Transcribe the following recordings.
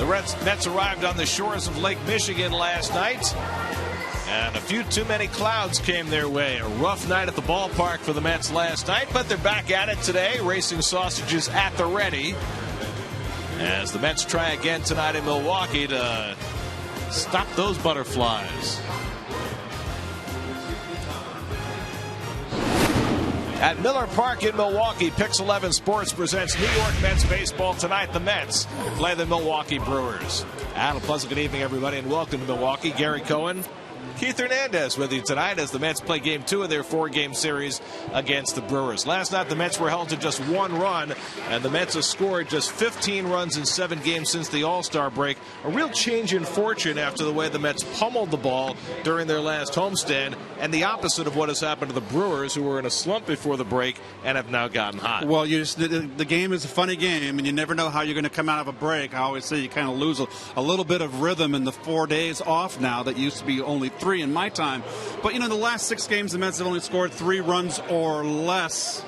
The Mets arrived on the shores of Lake Michigan last night, and a few too many clouds came their way. A rough night at the ballpark for the Mets last night, but they're back at it today, racing sausages at the ready, as the Mets try again tonight in Milwaukee to stop those butterflies. At Miller Park in Milwaukee, Pix 11 Sports presents New York Mets baseball tonight. The Mets play the Milwaukee Brewers. And a pleasant good evening, everybody, and welcome to Milwaukee. Gary Cohen, Keith Hernandez with you tonight as the Mets play Game 2 of their 4-game series against the Brewers. Last night, the Mets were held to just 1 run, and the Mets have scored just 15 runs in 7 games since the All-Star break. A real change in fortune after the way the Mets pummeled the ball during their last homestand, and the opposite of what has happened to the Brewers, who were in a slump before the break and have now gotten hot. Well, the game is a funny game, and you never know how you're going to come out of a break. I always say you kind of lose a little bit of rhythm in the 4 days off now that used to be only 3 in my time. But, in the last 6 games, the Mets have only scored 3 runs or less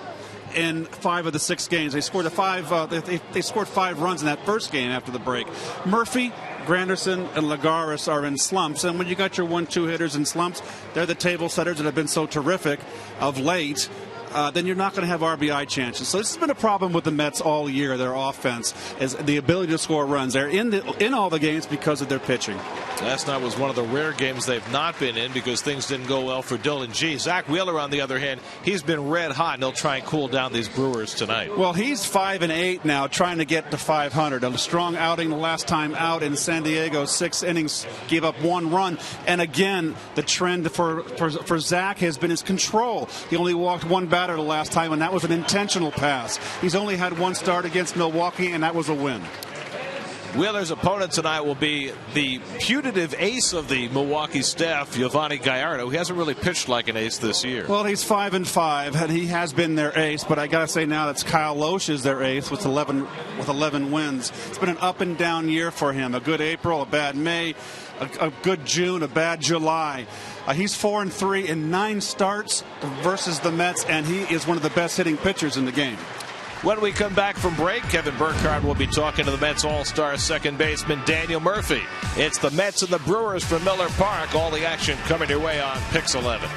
in 5 of the 6 games. They scored they scored 5 runs in that first game after the break. Murphy, Granderson, and Lagares are in slumps, and when you got your 1-2 hitters in slumps, they're the table setters that have been so terrific of late. Then you're not going to have RBI chances. So this has been a problem with the Mets all year. Their offense is the ability to score runs. They're in all the games because of their pitching. Last night was one of the rare games they've not been in because things didn't go well for Dylan G. Zach Wheeler, on the other hand, he's been red hot, and he'll try and cool down these Brewers tonight. Well, he's 5-8 now, trying to get to 500. A strong outing the last time out in San Diego. 6 innings, gave up 1 run. And again, the trend for Zach has been his control. He only walked 1 batter the last time, and that was an intentional pass. He's only had 1 start against Milwaukee, and that was a win. Wheeler's opponent tonight will be the putative ace of the Milwaukee staff, Giovanni Gallardo, who hasn't really pitched like an ace this year. Well, he's 5-5, and he has been their ace, but I got to say now that's Kyle Loesch is their ace with 11 wins. It's been an up and down year for him. A good April, a bad May, a good June, a bad July. He's 4-3 in 9 starts versus the Mets, and he is one of the best hitting pitchers in the game. When we come back from break, Kevin Burkhardt will be talking to the Mets All-Star second baseman Daniel Murphy. It's the Mets and the Brewers from Miller Park. All the action coming your way on Pix 11.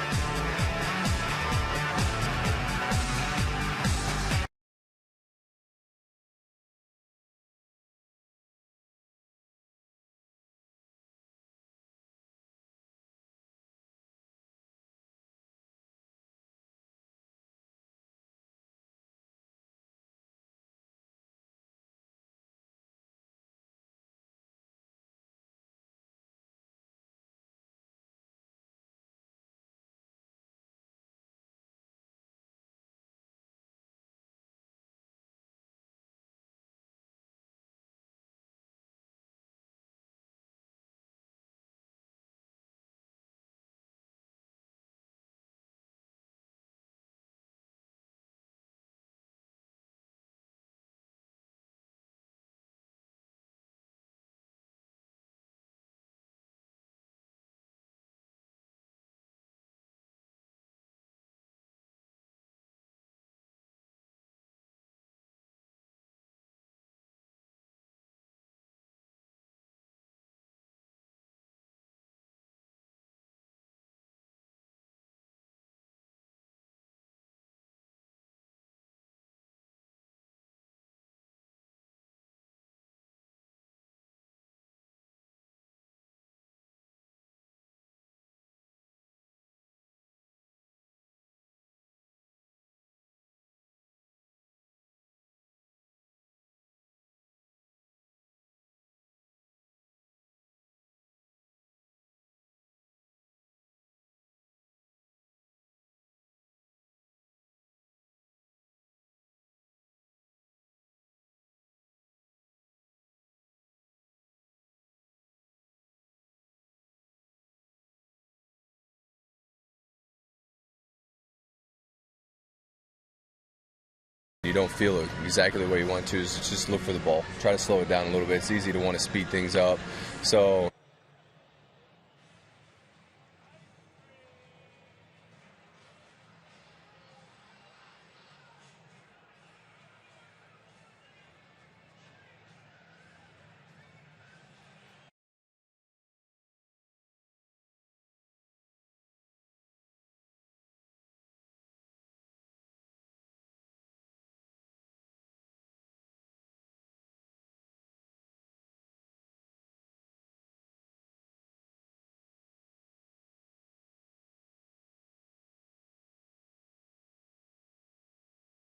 You don't feel it exactly the way you want to. Just look for the ball. Try to slow it down a little bit. It's easy to want to speed things up. So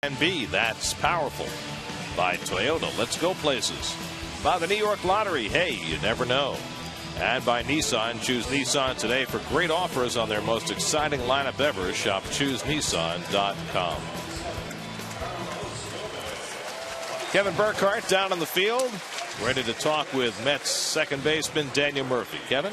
And B, that's powerful. By Toyota, let's go places. By the New York Lottery, hey, you never know. And by Nissan, choose Nissan today for great offers on their most exciting lineup ever. Shop ChooseNissan.com. Kevin Burkhardt down on the field, ready to talk with Mets second baseman Daniel Murphy. Kevin?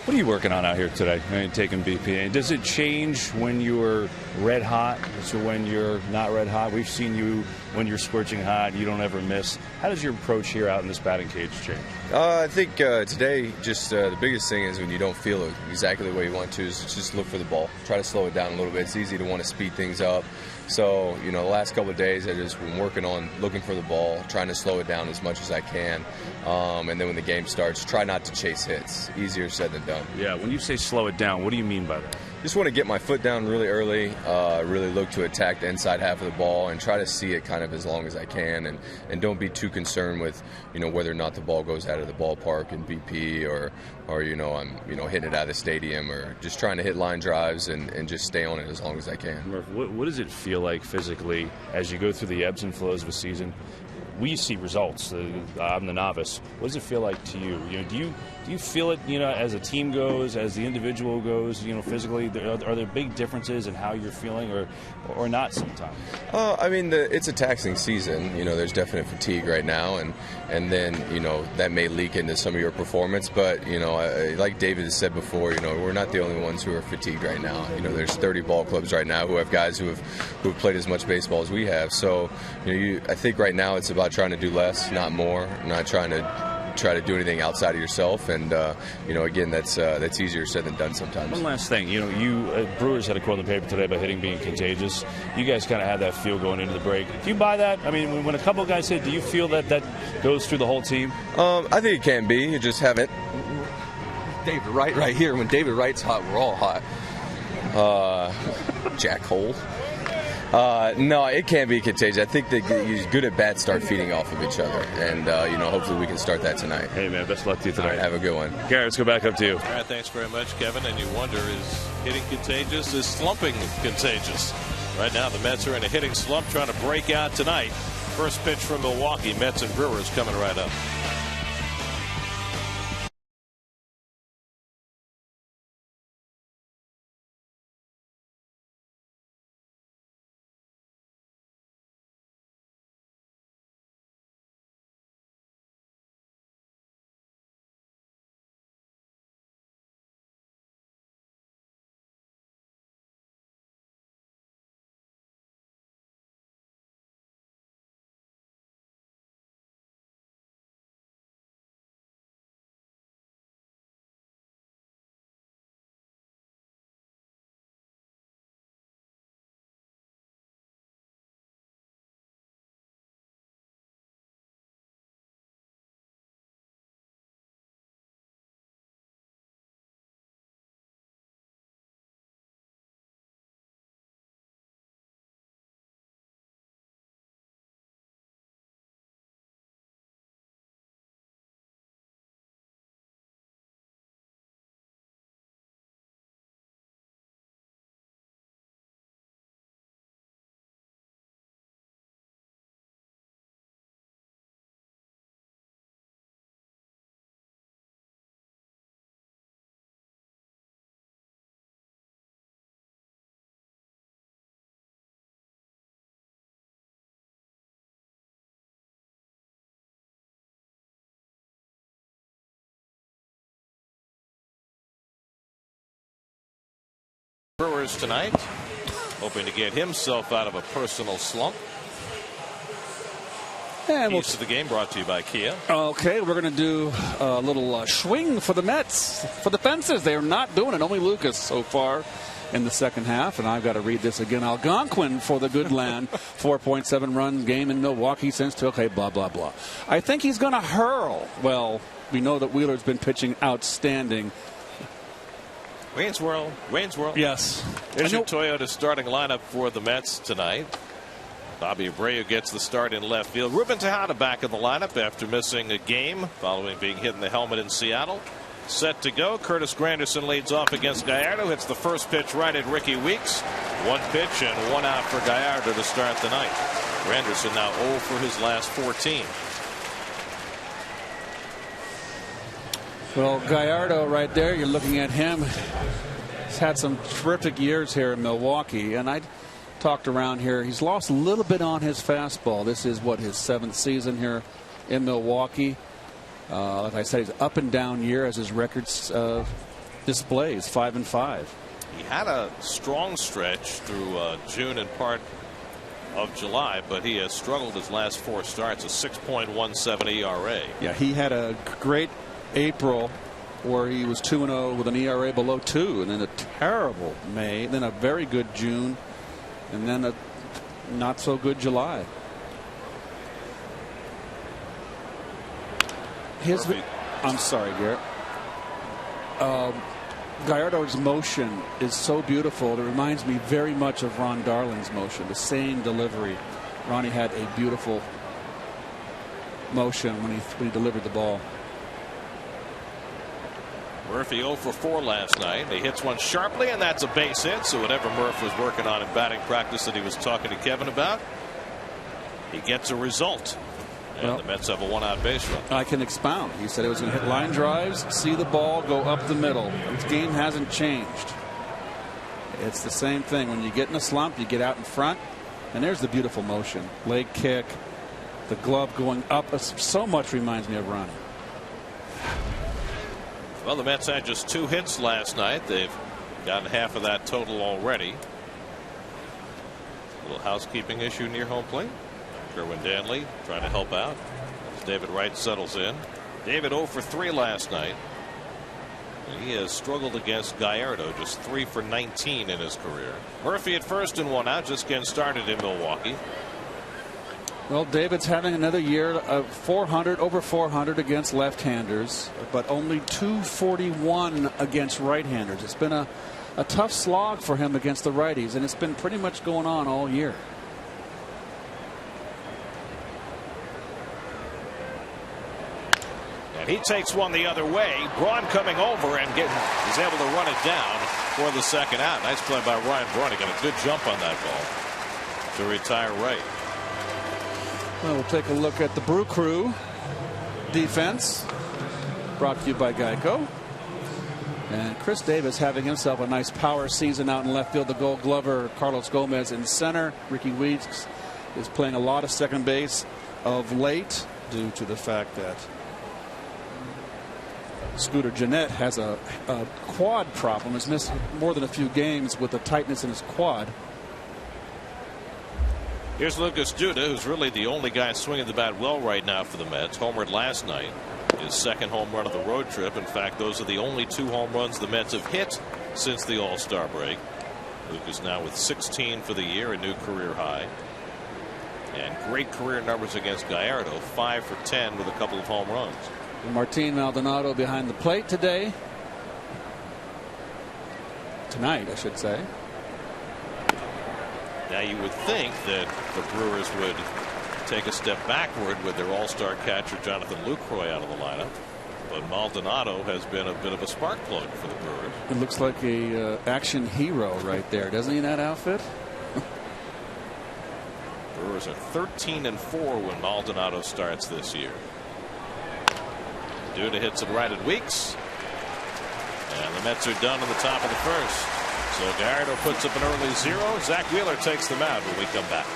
What are you working on out here today? I mean, taking BP. Does it change when you're red hot to when you're not red hot? We've seen you when you're scorching hot. You don't ever miss. How does your approach here out in this batting cage change? I think today, just the biggest thing is when you don't feel it exactly the way you want to, is just look for the ball. Try to slow it down a little bit. It's easy to want to speed things up. So, the last couple of days I just been working on looking for the ball, trying to slow it down as much as I can. And then when the game starts, try not to chase hits. Easier said than done. Yeah, when you say slow it down, what do you mean by that? Just want to get my foot down really early, really look to attack the inside half of the ball and try to see it kind of as long as I can, and don't be too concerned with, whether or not the ball goes out of the ballpark in BP or I'm, hitting it out of the stadium, or just trying to hit line drives and just stay on it as long as I can. Murph, what does it feel like physically as you go through the ebbs and flows of a season? We see results. I'm the novice. What does it feel like to you? Do you feel it, as a team goes, as the individual goes, physically? Are there big differences in how you're feeling, or not sometimes? It's a taxing season. There's definite fatigue right now, and then that may leak into some of your performance. But like David has said before, we're not the only ones who are fatigued right now. There's 30 ball clubs right now who have guys who have played as much baseball as we have. So I think right now it's about trying to do less, not more. Not trying to do anything outside of yourself, and again, that's easier said than done sometimes. One last thing, Brewers had a quote in the paper today about hitting being contagious. You guys kind of had that feel going into the break. Do you buy that? I mean, when a couple of guys hit, do you feel that goes through the whole team? I think it can be. You just haven't. David Wright right here. When David Wright's hot, we're all hot. Jack Hole. No, it can be contagious. I think that good at bats start feeding off of each other, and hopefully we can start that tonight. Hey man, best of luck to you tonight. All right, have a good one. Gary, let's go back up to you. All right, thanks very much, Kevin. And you wonder, is hitting contagious? Is slumping contagious? Right now, the Mets are in a hitting slump, trying to break out tonight. First pitch from Milwaukee. Mets and Brewers coming right up. Brewers tonight, hoping to get himself out of a personal slump. And keys to the game brought to you by Kia. Okay, we're going to do a little swing for the Mets, for the fences. They are not doing it. Only Lucas so far in the second half. And I've got to read this again. Algonquin for the good land. 4.7 run game in Milwaukee since. Okay, blah, blah, blah. I think he's going to hurl. Well, we know that Wheeler's been pitching outstanding. Wayne's World. Yes. Here's your Toyota starting lineup for the Mets tonight. Bobby Abreu gets the start in left field. Ruben Tejada back in the lineup after missing a game following being hit in the helmet in Seattle. Set to go. Curtis Granderson leads off against Gallardo. Hits the first pitch right at Ricky Weeks. One pitch and one out for Gallardo to start the night. Granderson now 0 for his last 14. Well, Gallardo right there, you're looking at him. He's had some terrific years here in Milwaukee, and I talked around here. He's lost a little bit on his fastball. This is what, his 7th season here in Milwaukee. Like I said, he's up and down year as his records displays, 5-5. He had a strong stretch through June and part of July, but he has struggled his last 4 starts, a 6.17 ERA. Yeah, he had a great April where he was 2-0 with an ERA below 2, and then a terrible May, then a very good June, and then a not so good July. I'm sorry, Garrett. Gallardo's motion is so beautiful. It reminds me very much of Ron Darling's motion. The same delivery. Ronnie had a beautiful motion when he delivered the ball. Murphy 0 for 4 last night. He hits one sharply, and that's a base hit. So whatever Murph was working on in batting practice that he was talking to Kevin about, he gets a result. And the Mets have a 1-out base run. I can expound. He said it was going to hit line drives, see the ball go up the middle. His game hasn't changed. It's the same thing. When you get in a slump, you get out in front, and there's the beautiful motion. Leg kick, the glove going up. So much reminds me of Ronnie. Well, the Mets had just 2 hits last night. They've gotten half of that total already. A little housekeeping issue near home plate. Kerwin Danley trying to help out as David Wright settles in. David 0 for 3 last night. And he has struggled against Gallardo, just 3 for 19 in his career. Murphy at first and 1 out, just getting started in Milwaukee. Well, David's having another year of 400, over 400 against left-handers, but only 241 against right-handers. It's been a tough slog for him against the righties, and it's been pretty much going on all year. And he takes one the other way. Braun coming over and is able to run it down for the second out. Nice play by Ryan Braun. He got a good jump on that ball to retire Wright. Well, we'll take a look at the Brew Crew defense, brought to you by Geico. And Chris Davis having himself a nice power season out in left field. The Gold Glover, Carlos Gomez in center. Ricky Weeks is playing a lot of second base of late due to the fact that Scooter Gennett has a quad problem. Has missed more than a few games with the tightness in his quad. Here's Lucas Duda, who's really the only guy swinging the bat well right now for the Mets. Homered last night. His second home run of the road trip. In fact, those are the only 2 home runs the Mets have hit since the All-Star break. Lucas now with 16 for the year, a new career high. And great career numbers against Gallardo, 5 for 10 with a couple of home runs. Martin Maldonado behind the plate today. Tonight, I should say. Now you would think that the Brewers would take a step backward with their all-star catcher Jonathan Lucroy out of the lineup, but Maldonado has been a bit of a spark plug for the Brewers. It looks like a action hero right there, doesn't he, in that outfit? Brewers are 13-4 when Maldonado starts this year. Duda hits it right at Weeks, and the Mets are done in the top of the first. So Gallardo puts up an early 0. Zach Wheeler takes the mound when we come back.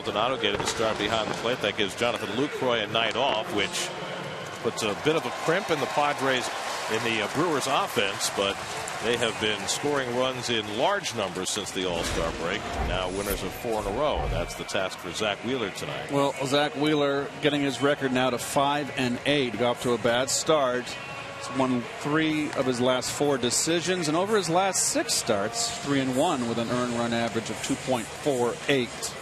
Maldonado getting the start behind the plate. That gives Jonathan Lucroy a night off, which puts a bit of a crimp in the Padres in the Brewers offense, but they have been scoring runs in large numbers since the All-Star break. Now winners of 4 in a row, and that's the task for Zach Wheeler tonight. Well, Zach Wheeler getting his record now to 5-8. Got off to a bad start. He's won 3 of his last 4 decisions, and over his last 6 starts, 3-1 with an earned run average of 2.48.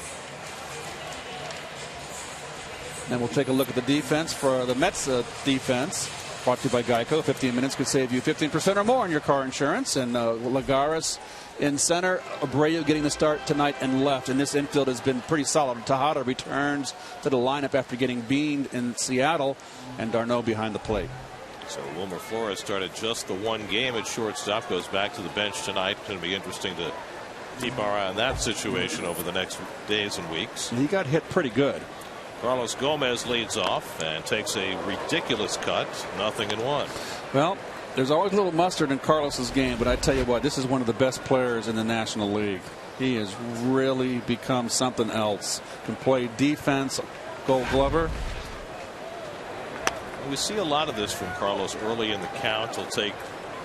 And we'll take a look at the defense for the Mets defense. Brought to you by Geico. 15 minutes could save you 15% or more on your car insurance. And Lagares in center. Abreu getting the start tonight and left. And this infield has been pretty solid. Tejada returns to the lineup after getting beamed in Seattle. And d'Arnaud behind the plate. So Wilmer Flores started just the 1 game at shortstop. Goes back to the bench tonight. Going to be interesting to keep our eye on that situation over the next days and weeks. He got hit pretty good. Carlos Gomez leads off and takes a ridiculous cut. 0-1. Well, there's always a little mustard in Carlos's game, but I tell you what, this is one of the best players in the National League. He has really become something else. Can play defense, Gold Glover. We see a lot of this from Carlos early in the count. He'll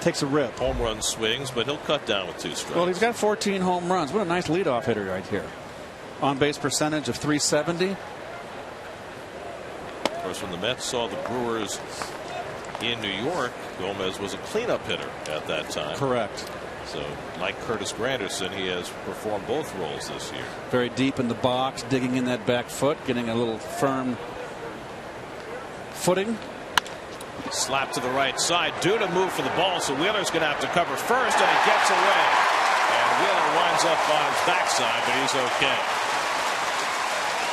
takes a rip. Home run swings, but he'll cut down with 2 strikes. Well, he's got 14 home runs. What a nice leadoff hitter right here. On base percentage of .370. Of course, when the Mets saw the Brewers in New York, Gomez was a cleanup hitter at that time. Correct. So, like Curtis Granderson, he has performed both roles this year. Very deep in the box, digging in that back foot, getting a little firm footing. Slap to the right side. Duda moved for the ball, so Wheeler's going to have to cover first, and he gets away. And Wheeler winds up on his backside, but he's okay.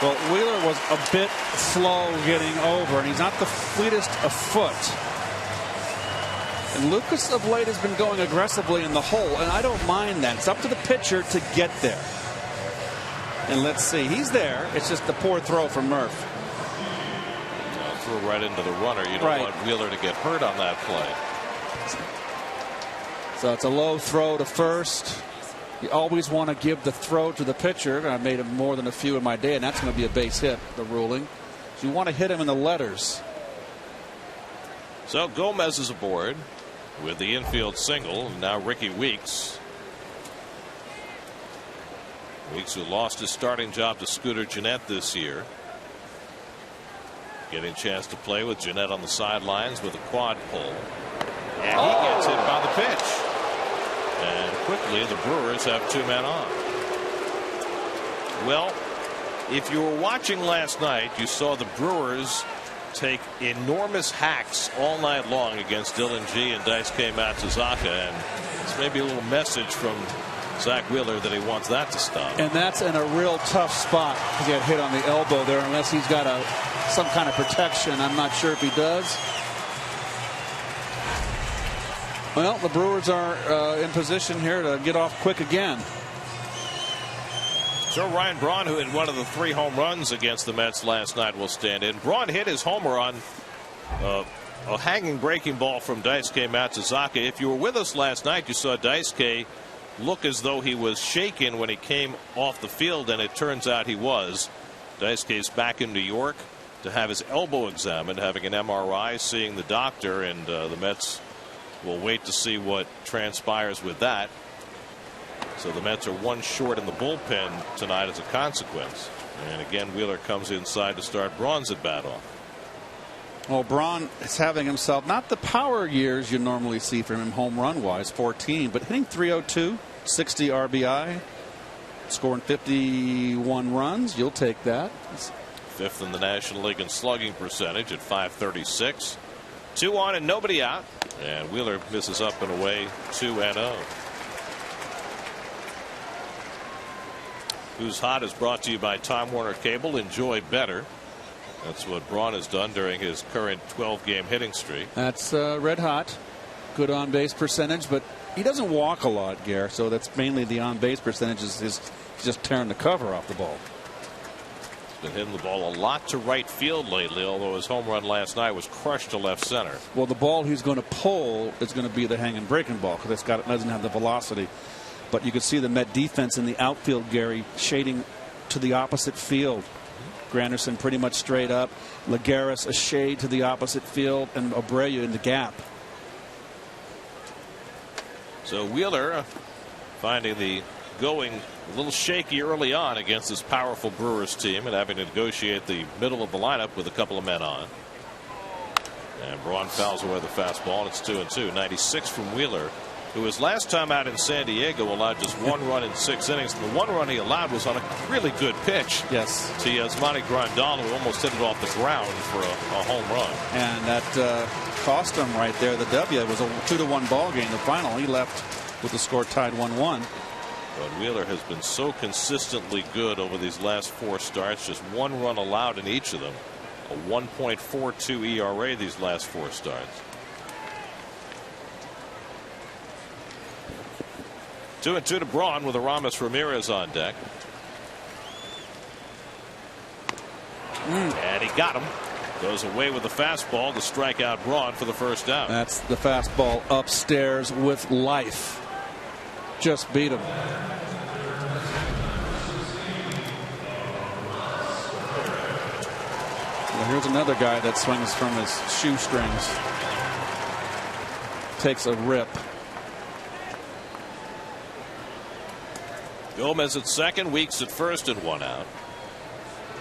Well, Wheeler was a bit slow getting over, and he's not the fleetest of foot. And Lucas of late has been going aggressively in the hole, and I don't mind that. It's up to the pitcher to get there. And let's see, he's there. It's just the poor throw from Murph. Threw right into the runner. You don't want Wheeler to get hurt on that play. So it's a low throw to first. You always want to give the throw to the pitcher. I made more than a few in my day, and that's going to be a base hit, the ruling. So you want to hit him in the letters. So Gomez is aboard with the infield single. Now Ricky Weeks. Weeks, who lost his starting job to Scooter Gennett this year. Getting a chance to play with Gennett on the sidelines with a quad pull. And he gets hit by the pitch. And quickly the Brewers have 2 men on. Well, if you were watching last night, you saw the Brewers take enormous hacks all night long against Dylan G and Daisuke Matsuzaka, and it's maybe a little message from Zach Wheeler that he wants that to stop. And that's in a real tough spot to get hit on the elbow there, unless he's got some kind of protection. I'm not sure if he does. Well, the Brewers are in position here to get off quick again. So Ryan Braun, who hit one of the 3 home runs against the Mets last night, will stand in. Braun hit his homer on a hanging breaking ball from Daisuke Matsuzaka. If you were with us last night, you saw Daisuke look as though he was shaken when he came off the field, and it turns out he was. Daisuke's back in New York to have his elbow examined, having an MRI, seeing the doctor, and the Mets will wait to see what transpires with that. So the Mets are 1 short in the bullpen tonight as a consequence. And again, Wheeler comes inside to start Braun's at bat off. Well, Braun is having himself not the power years you normally see from him home run wise, 14, but hitting .302, 60 RBI, scoring 51 runs. You'll take that. 5th in the National League in slugging percentage at .536. 2 on and nobody out. And Wheeler misses up and away 2-0. Who's Hot is brought to you by Time Warner Cable. Enjoy better. That's what Braun has done during his current 12-game hitting streak. That's red hot. Good on base percentage, but he doesn't walk a lot, Gare. So that's mainly the on base percentage is just tearing the cover off the ball. Been hitting the ball a lot to right field lately, although his home run last night was crushed to left center. Well, the ball he's going to pull is going to be the hanging breaking ball because it doesn't have the velocity. But you can see the Met defense in the outfield, Gary, shading to the opposite field. Granderson pretty much straight up. Lagares a shade to the opposite field, and Abreu in the gap. So Wheeler finding the going a little shaky early on against this powerful Brewers team and having to negotiate the middle of the lineup with a couple of men on. And Braun fouls away the fastball, and it's 2-2. 96 from Wheeler, who his last time out in San Diego allowed just 1 run in 6 innings. And the 1 run he allowed was on a really good pitch. Yes. To Yasmani Grandal, who almost hit it off the ground for a home run. And that cost him right there. The W. It was a 2-1 ball game. The final, he left with the score tied 1-1. But Wheeler has been so consistently good over these last 4 starts. Just 1 run allowed in each of them. A 1.42 ERA these last 4 starts. 2-2 to Braun with Aramis Ramirez on deck. And he got him. Goes away with the fastball to strike out Braun for the first out. That's the fastball upstairs with life. Just beat him. Well, here's another guy that swings from his shoestrings. Takes a rip. Gomez at second, Weeks at first, and 1 out.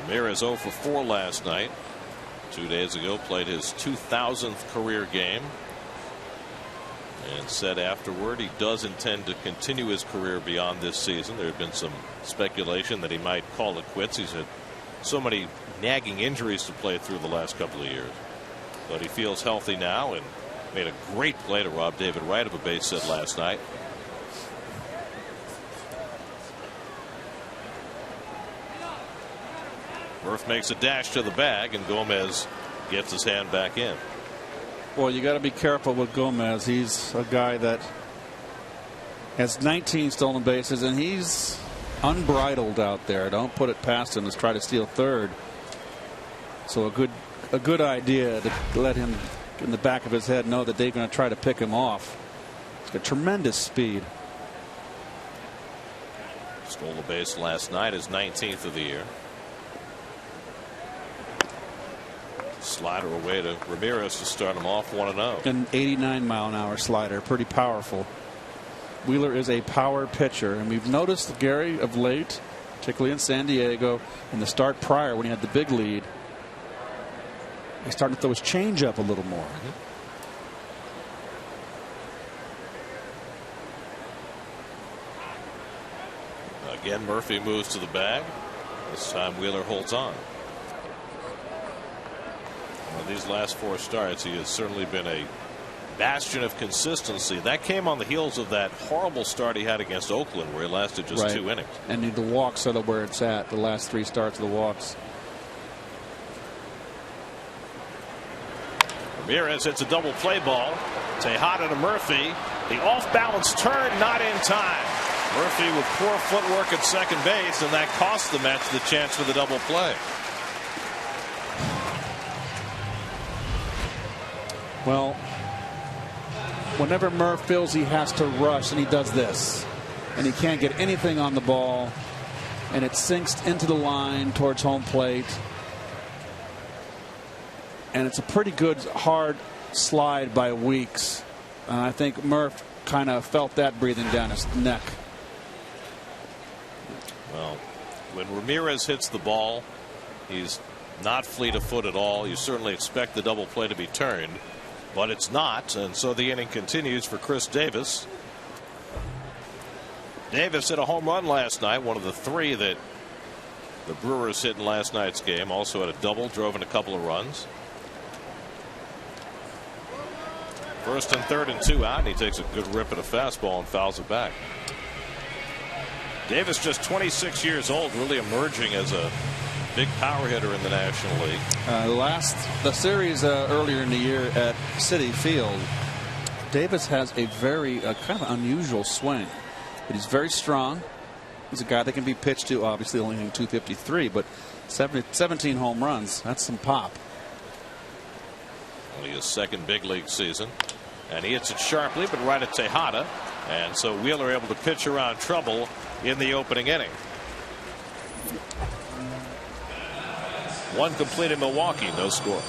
Ramirez 0 for 4 last night. 2 days ago played his 2000th career game. And said afterward he does intend to continue his career beyond this season. There had been some speculation that he might call it quits. He's had so many nagging injuries to play through the last couple of years. But he feels healthy now and made a great play to rob David Wright of a base hit last night. Murph makes a dash to the bag, and Gomez gets his hand back in. Well, you got to be careful with Gomez. He's a guy that has 19 stolen bases, and he's unbridled out there. Don't put it past him to try to steal third. So a good idea to let him in the back of his head know that they're going to try to pick him off. He's got tremendous speed. Stole the base last night, his 19th of the year. Slider away to Ramirez to start him off 1-0. An 89-mile-an-hour slider, pretty powerful. Wheeler is a power pitcher, and we've noticed Gary of late, particularly in San Diego, in the start prior when he had the big lead, he's starting to throw his changeup a little more. Again, Murphy moves to the bag. This time Wheeler holds on. These last 4 starts, he has certainly been a bastion of consistency. That came on the heels of that horrible start he had against Oakland, where he lasted just 2 innings. And the walks are where it's at. The last 3 starts of the walks. Ramirez hits a double play ball. Tejada to Murphy. The off-balance turn not in time. Murphy with poor footwork at second base, and that cost the Mets the chance for the double play. Well, whenever Murph feels he has to rush, and he does this, and he can't get anything on the ball, and it sinks into the line towards home plate, and it's a pretty good hard slide by Weeks, and I think Murph kind of felt that breathing down his neck. Well, when Ramirez hits the ball, he's not fleet of foot at all. You certainly expect the double play to be turned, but it's not, and so the inning continues for Chris Davis. Davis hit a home run last night, one of the 3 that the Brewers hit in last night's game. Also had a double, drove in a couple of runs. First and third and 2 out, and he takes a good rip at a fastball and fouls it back. Davis just 26 years old, really emerging as a big power hitter in the National League. The series earlier in the year at Citi Field, Davis has a very kind of unusual swing, but he's very strong. He's a guy that can be pitched to, obviously only hitting 253, but 17 home runs, that's some pop. Only his second big league season, and he hits it sharply but right at Tejada, and so Wheeler able to pitch around trouble in the opening inning. One complete in Milwaukee, no score.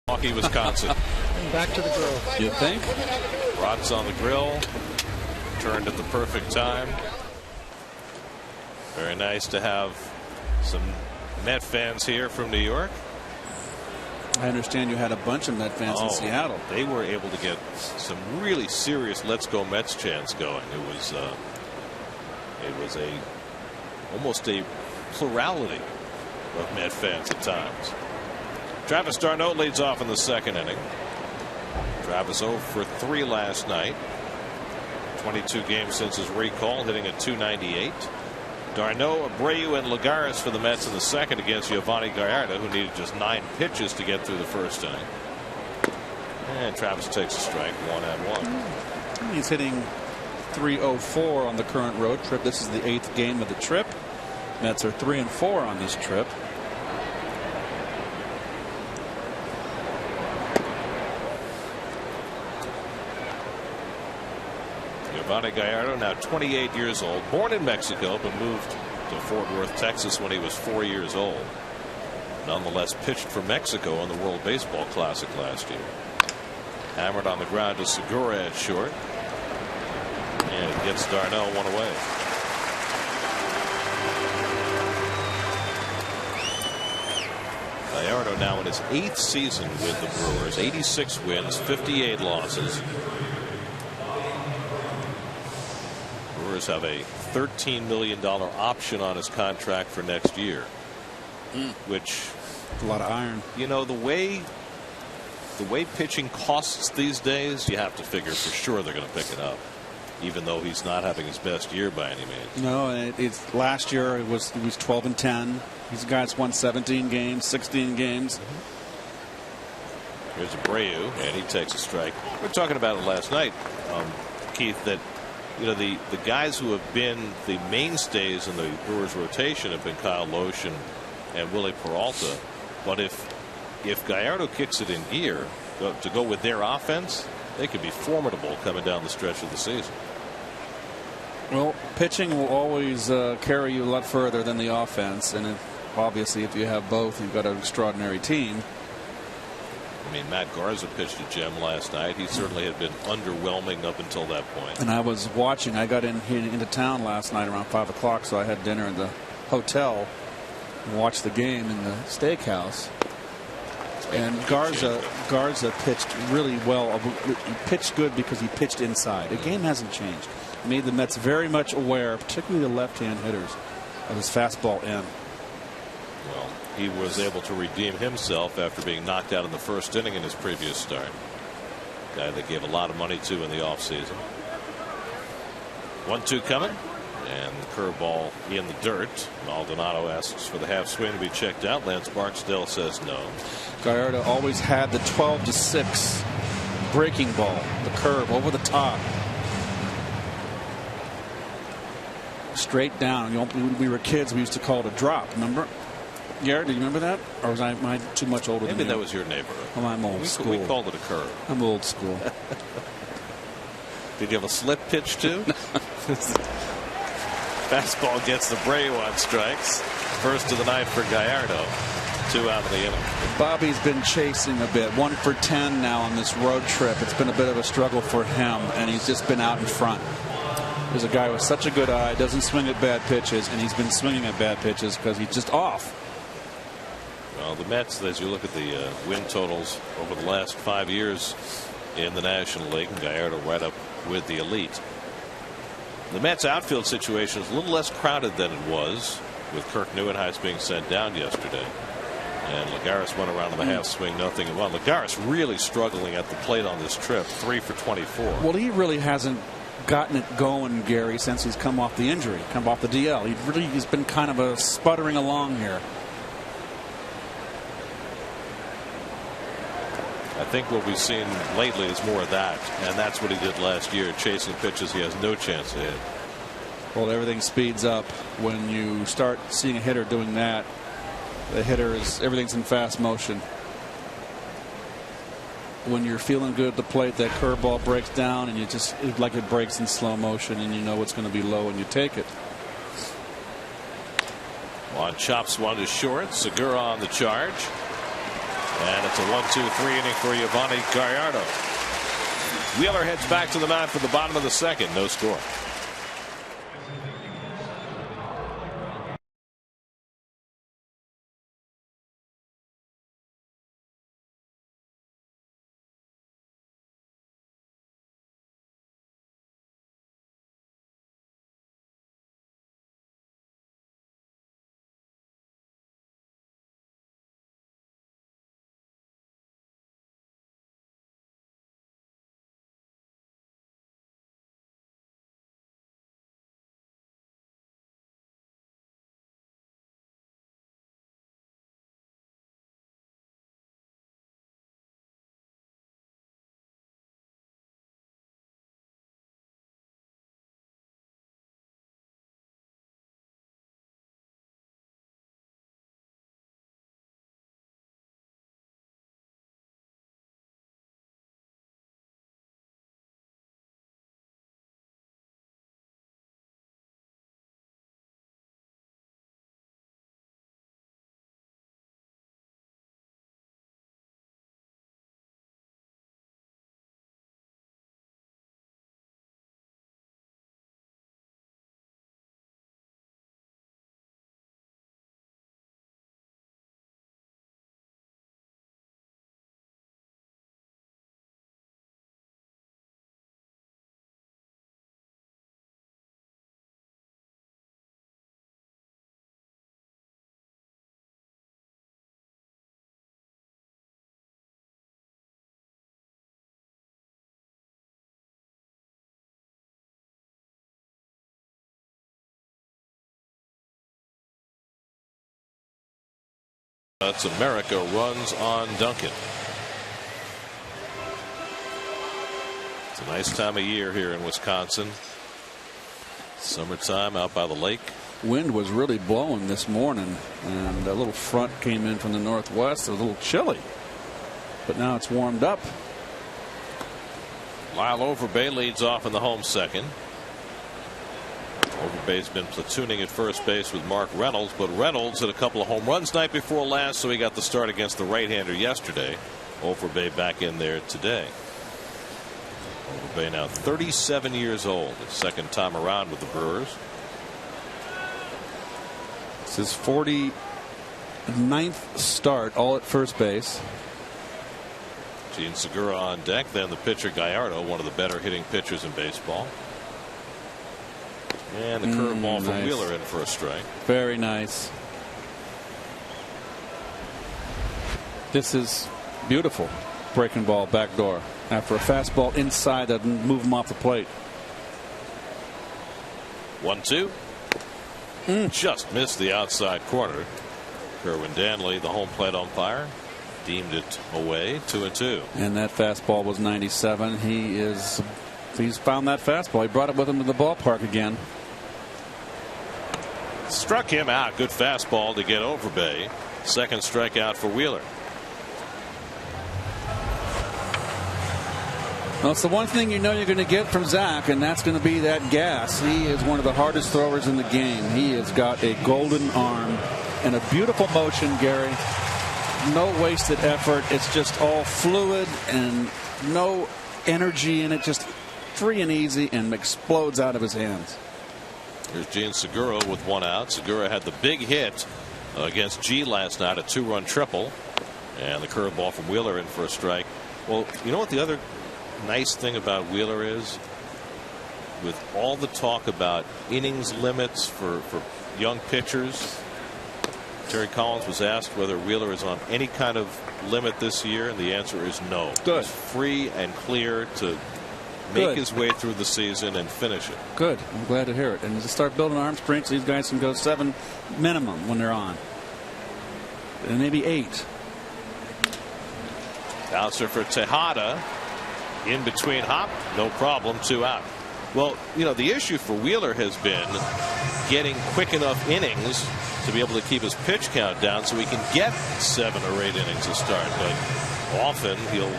Milwaukee, Wisconsin. Back to the grill. You think? Rods on the grill. Turned at the perfect time. Very nice to have some Met fans here from New York. I understand you had a bunch of Met fans in Seattle. They were able to get some really serious "Let's Go Mets" chants going. It was almost a plurality of Met fans at times. Travis d'Arnaud leads off in the second inning. Travis 0 for 3 last night. 22 games since his recall, hitting a .298. d'Arnaud, Abreu, and Lagares for the Mets in the second against Giovanni Gallardo, who needed just 9 pitches to get through the first inning. And Travis takes a strike, 1-1. He's hitting .304 on the current road trip. This is the 8th game of the trip. Mets are 3-4 on this trip. Giovanni Gallardo, now 28 years old, born in Mexico but moved to Fort Worth, Texas when he was 4 years old. Nonetheless pitched for Mexico in the World Baseball Classic last year. Hammered on the ground to Segura at short. And it gets d'Arnaud one away. Gallardo now in his 8th season with the Brewers. 86 wins, 58 losses. Brewers have a $13 million option on his contract for next year. Which, a lot of iron. You know, the way pitching costs these days, you have to figure for sure they're going to pick it up, even though he's not having his best year by any means. No, it's last year he was 12-10. These guys won 17 games, 16 games. Here's Abreu, and he takes a strike. We were talking about it last night, Keith, that the guys who have been the mainstays in the Brewers rotation have been Kyle Loesch and Willie Peralta. But if Gallardo kicks it in gear to go with their offense, they could be formidable coming down the stretch of the season. Well, pitching will always carry you a lot further than the offense, and obviously if you have both, you've got an extraordinary team. I mean, Matt Garza pitched a gem last night. He certainly had been underwhelming up until that point. And I was watching. I got into town last night around 5 o'clock, so I had dinner in the hotel and watched the game in the steakhouse. And Garza pitched really well. He pitched good because he pitched inside. The game hasn't changed. It made the Mets very much aware, particularly the left-hand hitters, of his fastball in. Well, he was able to redeem himself after being knocked out in the first inning in his previous start. Guy they gave a lot of money to in the offseason. 1-2 coming. And the curveball in the dirt. Maldonado asks for the half swing to be checked out. Lance Barksdale says no. Gallardo always had the 12-6 breaking ball, the curve over the top. Straight down. When we were kids, we used to call it a drop. Remember? Garrett, do you remember that? Or was I too much older than you? Maybe that was your neighborhood. Well, I'm old school. We called it a curve. I'm old school. Did you have a slip pitch too? Fastball gets the Bray, 1 strikes. First of the night for Gallardo. 2 out of the inning. Bobby's been chasing a bit. 1 for 10 now on this road trip. It's been a bit of a struggle for him, and he's just been out in front. There's a guy with such a good eye, doesn't swing at bad pitches, and he's been swinging at bad pitches because he's just off. Well, the Mets, as you look at the win totals over the last 5 years in the National League, and Gallardo right up with the elite. The Mets outfield situation is a little less crowded than it was, with Kirk Neuenhuis being sent down yesterday. And Lagares went around in the half swing, nothing. Well, Lagares really struggling at the plate on this trip, 3 for 24. Well, he really hasn't gotten it going, Gary, since he's come off the injury, come off the DL. He's been kind of a sputtering along here. I think what we've seen lately is more of that, and that's what he did last year, chasing pitches he has no chance to hit. Well, everything speeds up when you start seeing a hitter doing that. The hitter is, everything's in fast motion. When you're feeling good at the plate, that curveball breaks down, and it's like it breaks in slow motion, and you know it's going to be low, and you take it. Juan chops 1 to short. Segura on the charge. And it's a 1-2-3 inning for Yovani Gallardo. Wheeler heads back to the mound for the bottom of the second. No score. That's America runs on Duncan. It's a nice time of year here in Wisconsin. Summertime out by the lake. Wind was really blowing this morning, and a little front came in from the northwest. It was a little chilly, but now it's warmed up. Lyle Overbay leads off in the home second. Overbay's been platooning at first base with Mark Reynolds, but Reynolds hit a couple of home runs night before last, so he got the start against the right-hander yesterday. Overbay back in there today. Overbay now 37 years old, his second time around with the Brewers. It's his 49th start, all at first base. Gene Segura on deck, then the pitcher Gallardo, one of the better hitting pitchers in baseball. And the curveball from Wheeler in for a strike. Very nice. This is beautiful. Breaking ball, back door. after a fastball inside that move him off the plate. 1-2. Just missed the outside corner. Kerwin Danley, the home plate umpire, deemed it away. 2-2. And that fastball was 97. He's found that fastball. He brought it with him to the ballpark again. Struck him out. Good fastball to get over Bay. Second strikeout for Wheeler. Well, it's the one thing you know you're going to get from Zach, and that's going to be that gas. He is one of the hardest throwers in the game. He has got a golden arm and a beautiful motion, Gary. No wasted effort. It's just all fluid and no energy in it. Just free and easy, and explodes out of his hands. Here's Gene Segura with one out. Segura had the big hit against G last night, a 2-run triple, and the curveball from Wheeler in for a strike. Well, you know what the other nice thing about Wheeler is? With all the talk about innings limits for young pitchers, Terry Collins was asked whether Wheeler is on any kind of limit this year, and the answer is no. Good. He's free and clear to make his way through the season and finish it. Good. I'm glad to hear it. And to start building arm strength, these guys can go 7 minimum when they're on. And maybe 8. Bouncer for Tejada. In between hop. No problem. 2 out. Well, you know, the issue for Wheeler has been getting quick enough innings to be able to keep his pitch count down so he can get 7 or 8 innings to start. But often he'll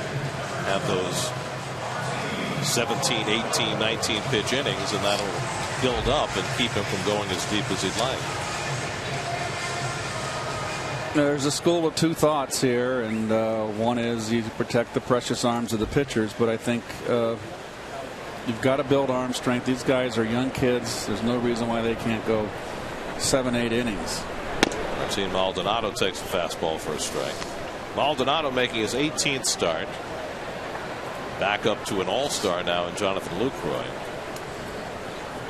have those 17, 18, 19 pitch innings, and that'll build up and keep him from going as deep as he'd like. There's a school of two thoughts here, and one is you protect the precious arms of the pitchers, but I think you've got to build arm strength. These guys are young kids. There's no reason why they can't go 7, 8 innings. Martin Maldonado takes a fastball for a strike. Maldonado making his 18th start. Back up to an all-star now in Jonathan Lucroy.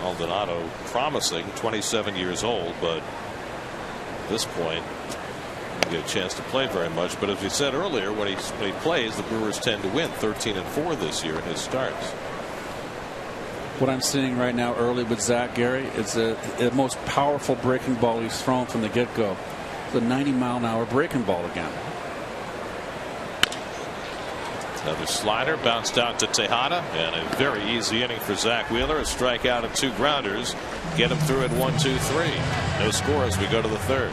Maldonado promising, 27 years old, but at this point didn't get a chance to play very much. But as we said earlier, when he plays, the Brewers tend to win 13-4 this year in his starts. What I'm seeing right now early with Zach, Gary, is the most powerful breaking ball he's thrown from the get-go. The 90-mile-an-hour breaking ball again. Another slider bounced out to Tejada, and a very easy inning for Zach Wheeler. A strikeout and 2 grounders get him through at 1-2-3. No score as we go to the third.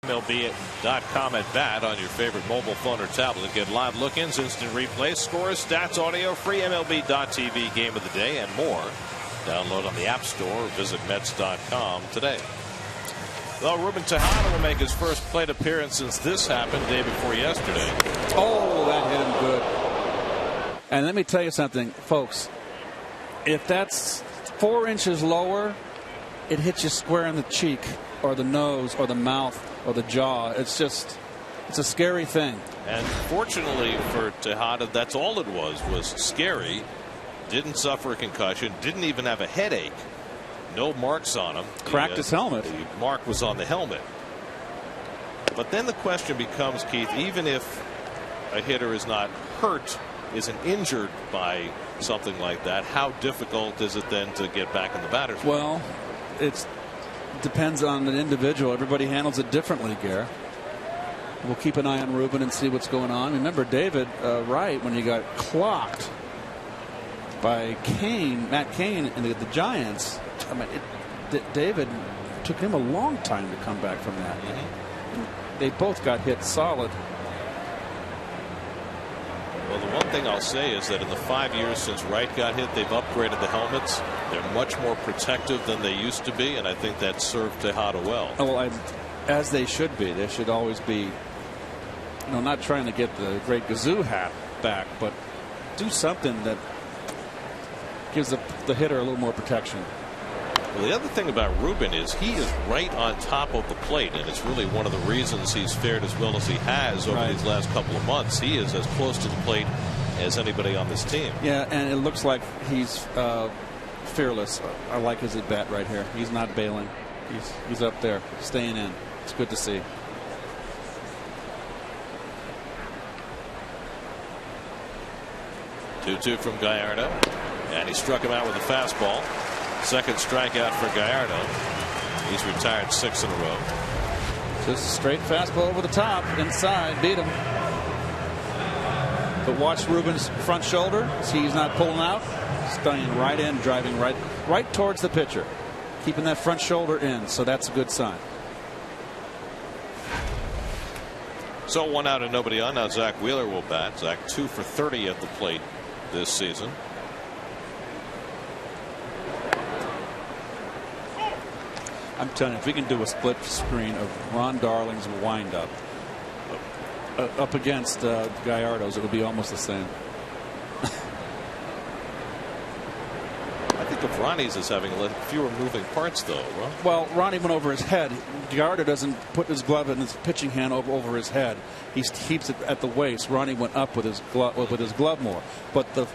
MLB.com at bat on your favorite mobile phone or tablet. Get live look-ins, instant replays, scores, stats, audio, free MLB.tv game of the day, and more. Download on the App Store or visit Mets.com today. Well, Ruben Tejada will make his first plate appearance since this happened day before yesterday. Oh, that hit him good. And let me tell you something, folks. If that's 4 inches lower, it hits you square in the cheek or the nose or the mouth or the jaw. It's a scary thing. And fortunately for Tejada, that's all it was scary. Didn't suffer a concussion, didn't even have a headache. No marks on him. Cracked his helmet. The mark was on the helmet. But then the question becomes, Keith, even if a hitter is not hurt, isn't injured by something like that, how difficult is it then to get back in the batter's box? Well, it depends on the individual. Everybody handles it differently, Gare. We'll keep an eye on Ruben and see what's going on. Remember David Wright, when he got clocked by Matt Cain and the Giants. I mean, David took him a long time to come back from that. They both got hit solid. Well, the one thing I'll say is that in the 5 years since Wright got hit, they've upgraded the helmets. They're much more protective than they used to be, and I think that served Tejada well. Oh, well, as they should be. They should always be, not trying to get the great Gazoo hat back, but do something that gives the hitter a little more protection. Well, the other thing about Ruben is he is right on top of the plate, and it's really one of the reasons he's fared as well as he has over these last couple of months. He is as close to the plate as anybody on this team. Yeah, and it looks like he's fearless. I like his at bat right here. He's not bailing. He's up there, staying in. It's good to see. Two from Gallardo, and he struck him out with a fastball. Second strikeout for Gallardo. He's retired 6 in a row. Just a straight fastball over the top, inside, beat him. But watch Ruben's front shoulder. See, he's not pulling out. Staying right in, driving right towards the pitcher, keeping that front shoulder in. So that's a good sign. So 1 out and nobody on. Now Zach Wheeler will bat. Zach 2 for 30 at the plate this season. I'm telling you, if we can do a split screen of Ron Darling's windup up against Gallardo's, it would be almost the same. I think of Ronnie's as having fewer moving parts, though. Right? Well, Ronnie went over his head. Gallardo doesn't put his glove in his pitching hand over his head. He keeps it at the waist. Ronnie went up with his glove more, but the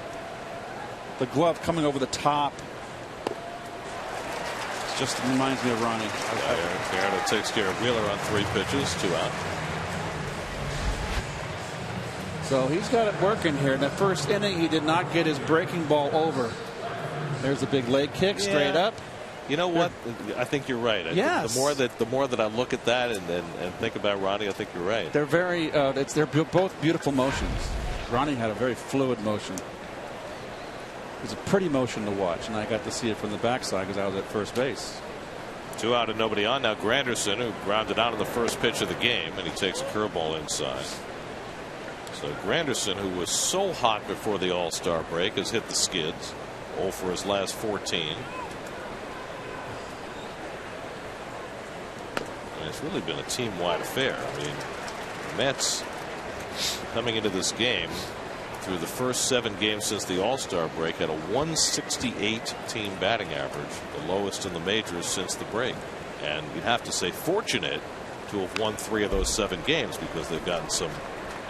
glove coming over the top. Just reminds me of Ronnie. Gallardo takes care of Wheeler on 3 pitches, 2 out. So he's got it working here. In the first inning, he did not get his breaking ball over. There's a big leg kick straight up. You know what? I think you're right. Yes. The more that I look at that and think about Ronnie, I think you're right. They're very. They're both beautiful motions. Ronnie had a very fluid motion. It was a pretty motion to watch, and I got to see it from the backside because I was at first base. 2 out and nobody on. Now Granderson, who grounded out on the first pitch of the game, and he takes a curveball inside. So Granderson, who was so hot before the All-Star break, has hit the skids. 0 for his last 14. And it's really been a team-wide affair. I mean, the Mets coming into this game through the first 7 games since the All-Star break had a 168 team batting average, the lowest in the majors since the break. And you'd have to say fortunate to have won 3 of those 7 games because they've gotten some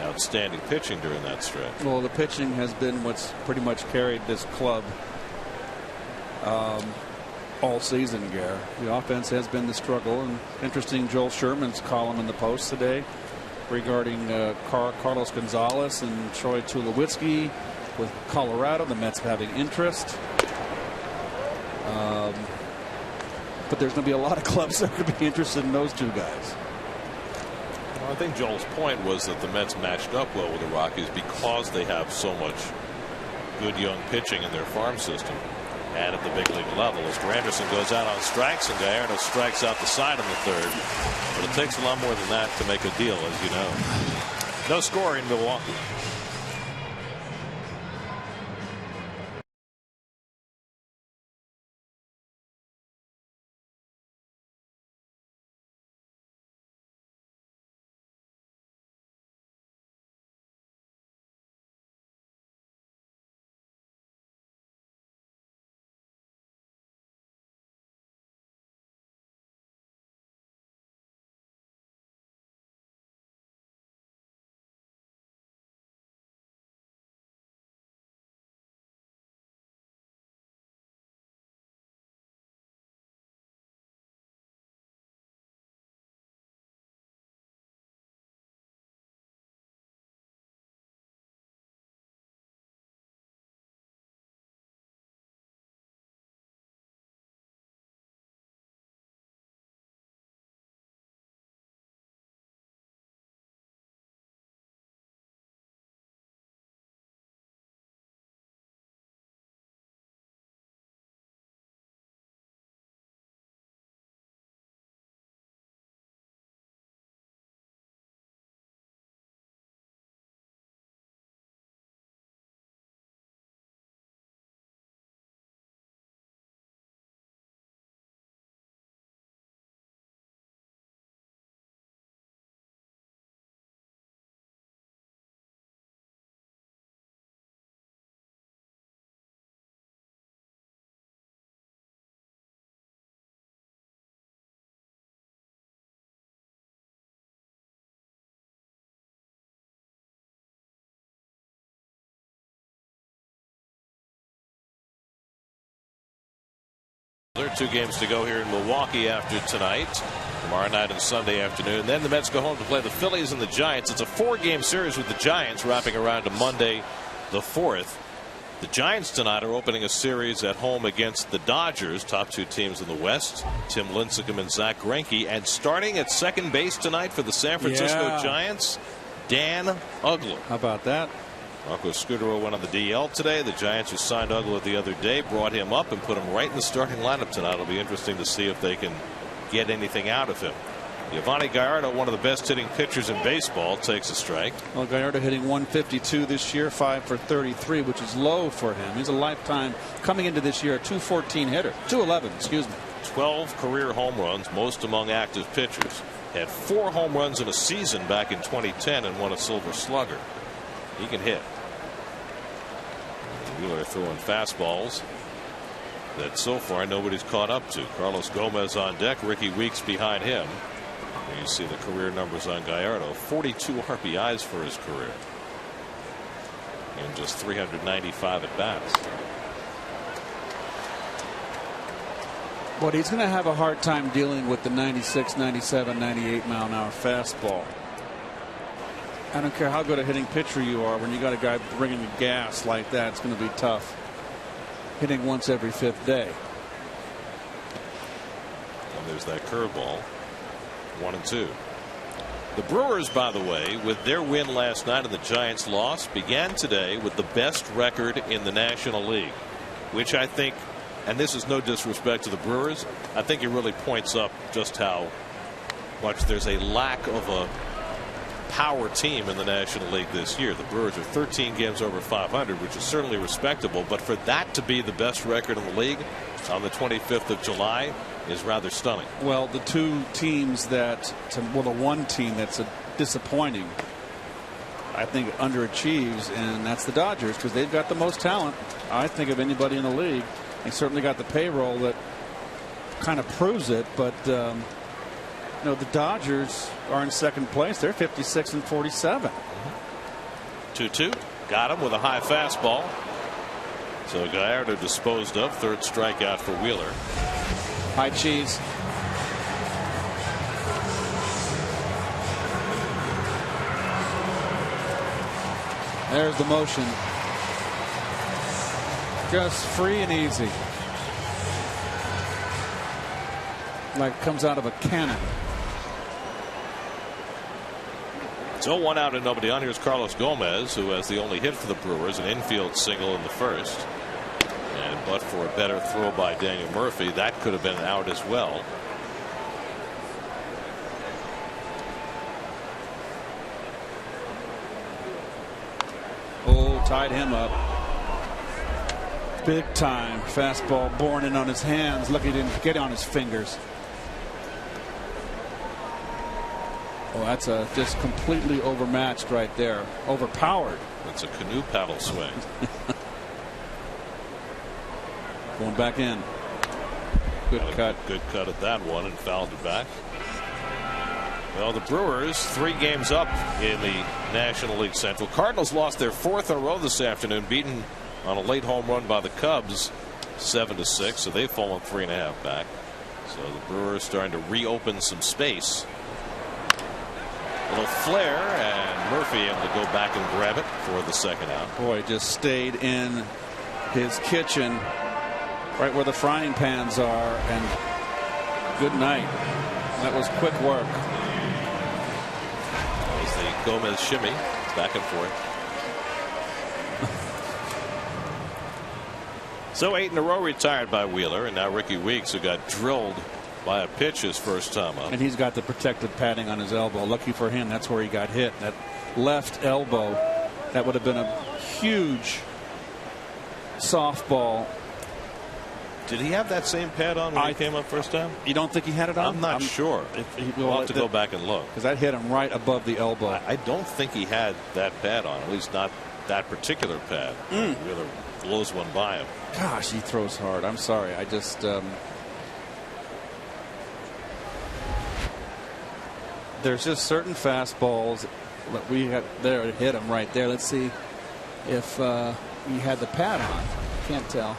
outstanding pitching during that stretch. Well, the pitching has been what's pretty much carried this club all season, Gare. The offense has been the struggle. And interesting, Joel Sherman's column in the Post today regarding Carlos Gonzalez and Troy Tulowitzki with Colorado. The Mets having interest. But there's going to be a lot of clubs that are going to be interested in those 2 guys. Well, I think Joel's point was that the Mets matched up well with the Rockies because they have so much good young pitching in their farm system and at the big league level. As Granderson goes out on strikes and Gallardo strikes out the side in the 3rd. But it takes a lot more than that to make a deal, as you know. No score in Milwaukee. There are 2 games to go here in Milwaukee after tonight. Tomorrow night and Sunday afternoon. Then the Mets go home to play the Phillies and the Giants. It's a 4-game series with the Giants wrapping around to Monday the 4th. The Giants tonight are opening a series at home against the Dodgers, top 2 teams in the West. Tim Lincecum and Zach Greinke. And starting at second base tonight for the San Francisco Giants, Dan Uggla. How about that? Marco Scudero went on the DL today. The Giants, who signed Uggla the other day, brought him up and put him right in the starting lineup tonight. It'll be interesting to see if they can get anything out of him. Yovani Gallardo, one of the best hitting pitchers in baseball, takes a strike. Well, Gallardo hitting 152 this year, 5 for 33, which is low for him. He's a lifetime, coming into this year, a 214 hitter. 211, excuse me. 12 career home runs, most among active pitchers. Had 4 home runs in a season back in 2010 and won a Silver Slugger. He can hit. Wheeler throwing fastballs that so far nobody's caught up to. Carlos Gomez on deck, Ricky Weeks behind him. And you see the career numbers on Gallardo. 42 RBIs for his career and just 395 at bats. But he's going to have a hard time dealing with the 96, 97, 98 mile an hour fastball. I don't care how good a hitting pitcher you are, when you got a guy bringing the gas like that, it's going to be tough. Hitting once every 5th day. And there's that curveball. 1-2. The Brewers, by the way, with their win last night and the Giants' loss, began today with the best record in the National League, which I think, and this is no disrespect to the Brewers, I think it really points up just how much there's a lack of a power team in the National League this year. The Brewers are 13 games over 500, which is certainly respectable, but for that to be the best record in the league on the 25th of July is rather stunning. Well, the 2 teams that, well, the one team that's disappointing, I think, underachieves, and that's the Dodgers, because they've got the most talent, I think, of anybody in the league. They certainly got the payroll that kind of proves it, but you know, the Dodgers are in second place. They're 56 and 47. 2-2. Got him with a high fastball. So Gallardo disposed of. 3rd strikeout for Wheeler. High cheese. There's the motion. Just free and easy. Like it comes out of a cannon. So 1 out and nobody on. Here's Carlos Gomez, who has the only hit for the Brewers, an infield single in the 1st. And but for a better throw by Daniel Murphy, that could have been out as well. Oh, tied him up. Big time fastball born in on his hands. Lucky he didn't get on his fingers. Oh, that's just completely overmatched right there. Overpowered. That's a canoe paddle swing. Going back in. Good cut. Good cut at that one, and fouled it back. Well, the Brewers 3 games up in the National League Central. Cardinals lost their 4th in a row this afternoon, beaten on a late home run by the Cubs 7-6, so they've fallen 3.5 back. So the Brewers starting to reopen some space. Little flare, and Murphy able to go back and grab it for the 2nd out. Boy, just stayed in his kitchen right where the frying pans are, and good night. That was quick work. That was the Gomez shimmy, back and forth. So 8 in a row retired by Wheeler, and now Ricky Weeks, who got drilled by a pitch his first time up. And he's got the protective padding on his elbow. Lucky for him, that's where he got hit. That left elbow, that would have been a huge softball. Did he have that same pad on when he came up first time? You don't think he had it on? I'm not sure. We'll have to go back and look. Because that hit him right above the elbow. I don't think he had that pad on, at least not that particular pad. Wheeler blows one by him. Gosh, he throws hard. I'm sorry. I just there's just certain fastballs that we had there. Hit him right there. Let's see if he had the pad on. Can't tell.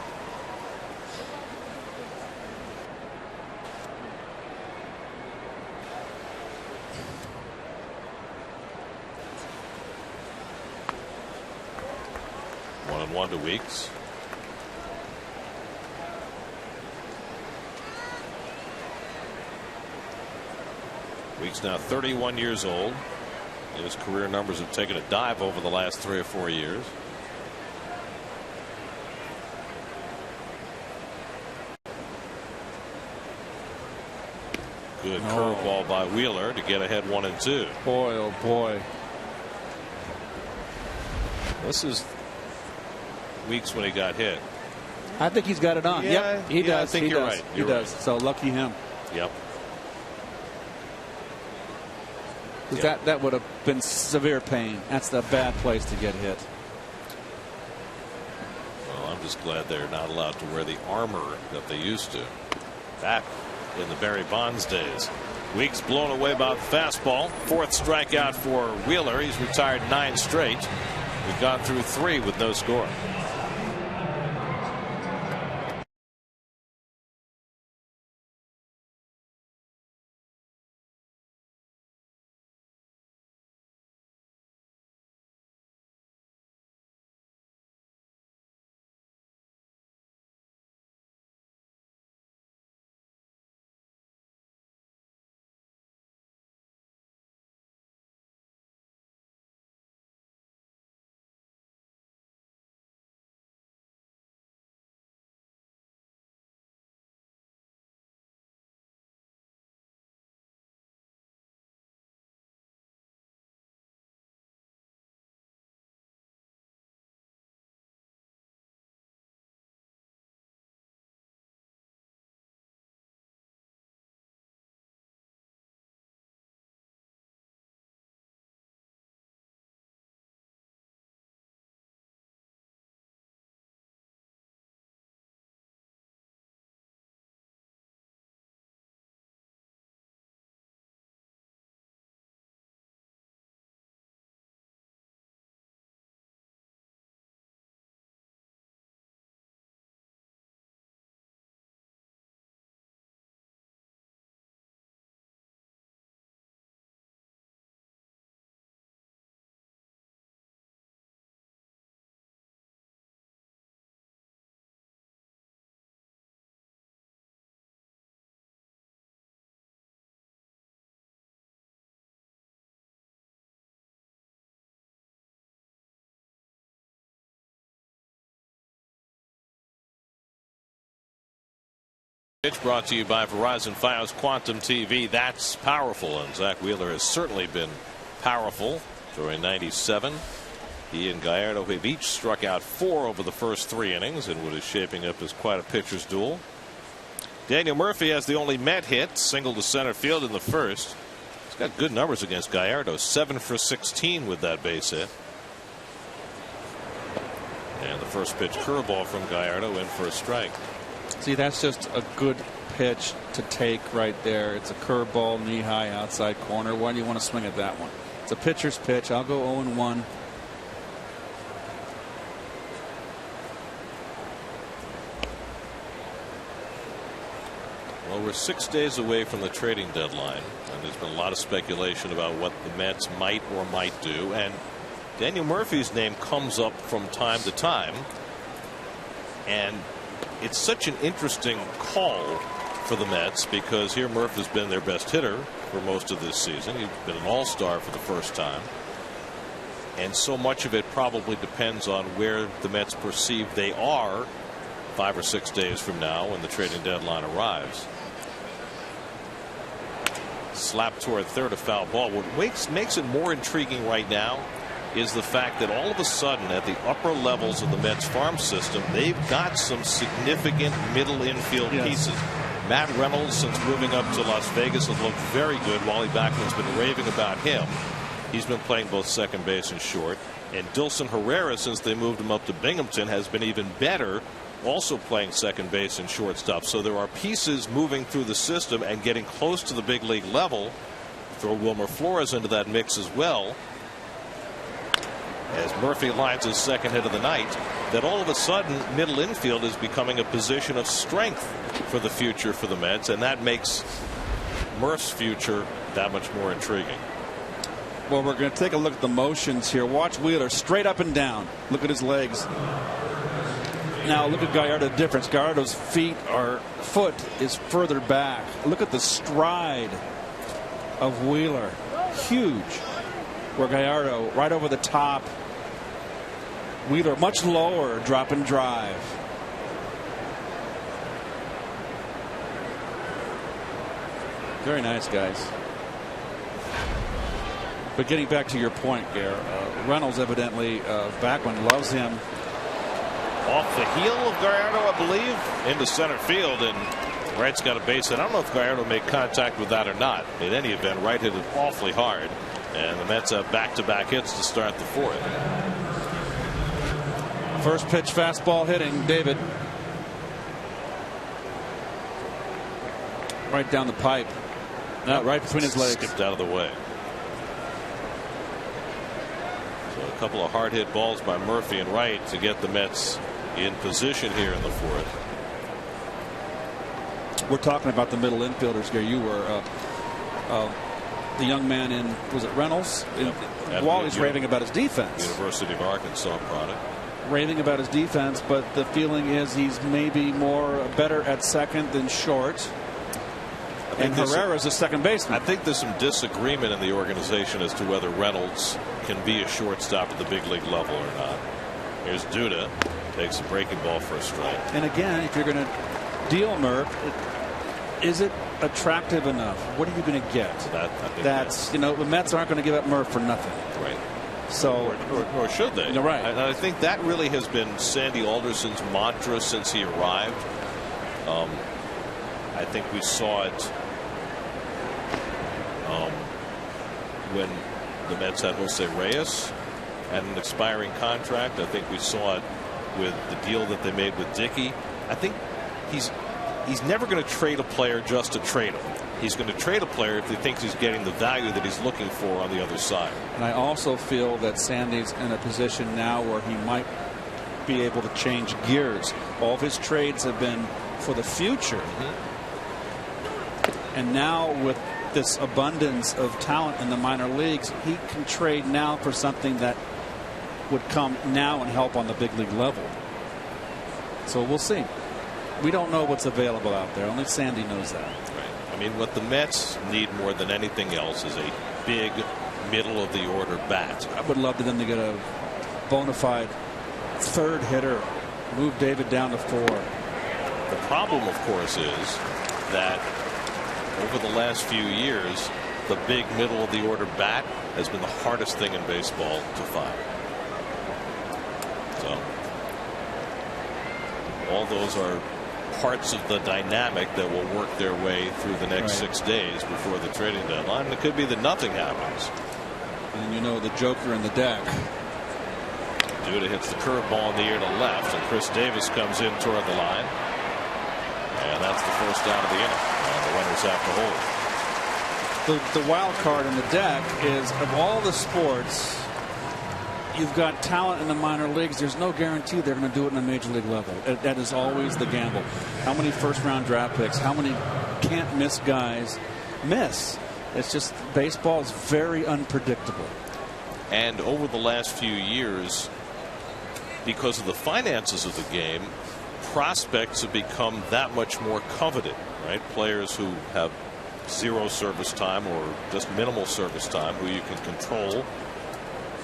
1-1 to Weeks. Weeks now 31 years old. His career numbers have taken a dive over the last 3 or 4 years. Good curveball by Wheeler to get ahead 1-2. Boy, oh boy. This is Weeks when he got hit. I think he's got it on. Yeah, yep, he does. I think you're right. He does. So lucky him. Yep. That would have been severe pain. That's the bad place to get hit. Well, I'm just glad they're not allowed to wear the armor that they used to back in the Barry Bonds days. Weeks blown away by the fastball. 4th strikeout for Wheeler. He's retired 9 straight. We've gone through 3 with no score. Pitch brought to you by Verizon Fios Quantum TV. That's powerful, and Zach Wheeler has certainly been powerful during 97. He and Gallardo have each struck out 4 over the first 3 innings in what is shaping up as quite a pitcher's duel. Daniel Murphy has the only Met hit, single to center field in the first. He's got good numbers against Gallardo, 7 for 16 with that base hit. And the first pitch curveball from Gallardo in for a strike. See, that's just a good pitch to take right there. It's a curveball, knee high, outside corner. Why do you want to swing at that one? It's a pitcher's pitch. I'll go 0-1. Well, we're 6 days away from the trading deadline, and there's been a lot of speculation about what the Mets might or might do. And Daniel Murphy's name comes up from time to time, and it's such an interesting call for the Mets because here Murphy's been their best hitter for most of this season. He's been an all-star for the first time, and so much of it probably depends on where the Mets perceive they are 5 or 6 days from now when the trading deadline arrives. Slap toward third, a foul ball. What makes it more intriguing right now is the fact that all of a sudden at the upper levels of the Mets farm system, they've got some significant middle infield pieces. Matt Reynolds, since moving up to Las Vegas, has looked very good. Wally Backman's been raving about him. He's been playing both second base and short. And Dilson Herrera, since they moved him up to Binghamton, has been even better, also playing second base and shortstop. So there are pieces moving through the system and getting close to the big league level. Throw Wilmer Flores into that mix as well, as Murphy lines his second hit of the night, that all of a sudden middle infield is becoming a position of strength for the future for the Mets, and that makes Murph's future that much more intriguing. Well, we're going to take a look at the motions here. Watch Wheeler straight up and down. Look at his legs. Now look at Gallardo's difference. Gallardo's foot is further back. Look at the stride of Wheeler. Huge. Where Gallardo right over the top. Wheeler much lower, drop and drive. Very nice, guys. But getting back to your point, Gare, Reynolds evidently, Backlund loves him. Off the heel of Gallardo, I believe, into center field, and Wright's got a base hit. I don't know if Gallardo made contact with that or not. In any event, Wright hit it awfully hard, and the Mets have back-to-back hits to start the fourth. First pitch fastball hitting, David. Right down the pipe. No, right between his legs. Skipped out of the way. So a couple of hard hit balls by Murphy and Wright to get the Mets in position here in the fourth. We're talking about the middle infielders here. You were the young man in, was it Reynolds? Wally's raving about his defense. University of Arkansas product. Raving about his defense, but the feeling is he's maybe better at second than short. And Herrera's a second baseman. I think there's some disagreement in the organization as to whether Reynolds can be a shortstop at the big league level or not. Here's Duda, takes a breaking ball for a strike. And again, if you're going to deal Murph, is it attractive enough? What are you going to get? That's the Mets aren't going to give up Murph for nothing. Right. So or should they? You're right. I think that really has been Sandy Alderson's mantra since he arrived. I think we saw it when the Mets had Jose Reyes and an expiring contract. I think we saw it with the deal that they made with Dickey. I think he's never going to trade a player just to trade him. He's going to trade a player if he thinks he's getting the value that he's looking for on the other side. And I also feel that Sandy's in a position now where he might be able to change gears. All of his trades have been for the future. And now with this abundance of talent in the minor leagues, he can trade now for something that would come now and help on the big league level. So we'll see. We don't know what's available out there. Only Sandy knows that. Right. I mean, what the Mets need more than anything else is a big middle of the order bat. I would love for them to get a bona fide third hitter, move David down to 4. The problem, of course, is that over the last few years, the big middle of the order bat has been the hardest thing in baseball to find. So all those are parts of the dynamic that will work their way through the next 6 days before the trading deadline. And it could be that nothing happens. And the joker in the deck. Duda hits the curveball in the air to left, and Chris Davis comes in toward the line. And that's the first out of the inning. And the runners have to hold. The wild card in the deck is, of all the sports, you've got talent in the minor leagues. There's no guarantee they're going to do it in a major league level. That is always the gamble. How many first-round draft picks? How many can't-miss guys miss? It's just baseball is very unpredictable. And over the last few years, because of the finances of the game, prospects have become that much more coveted, right? Players who have zero service time or just minimal service time, who you can control.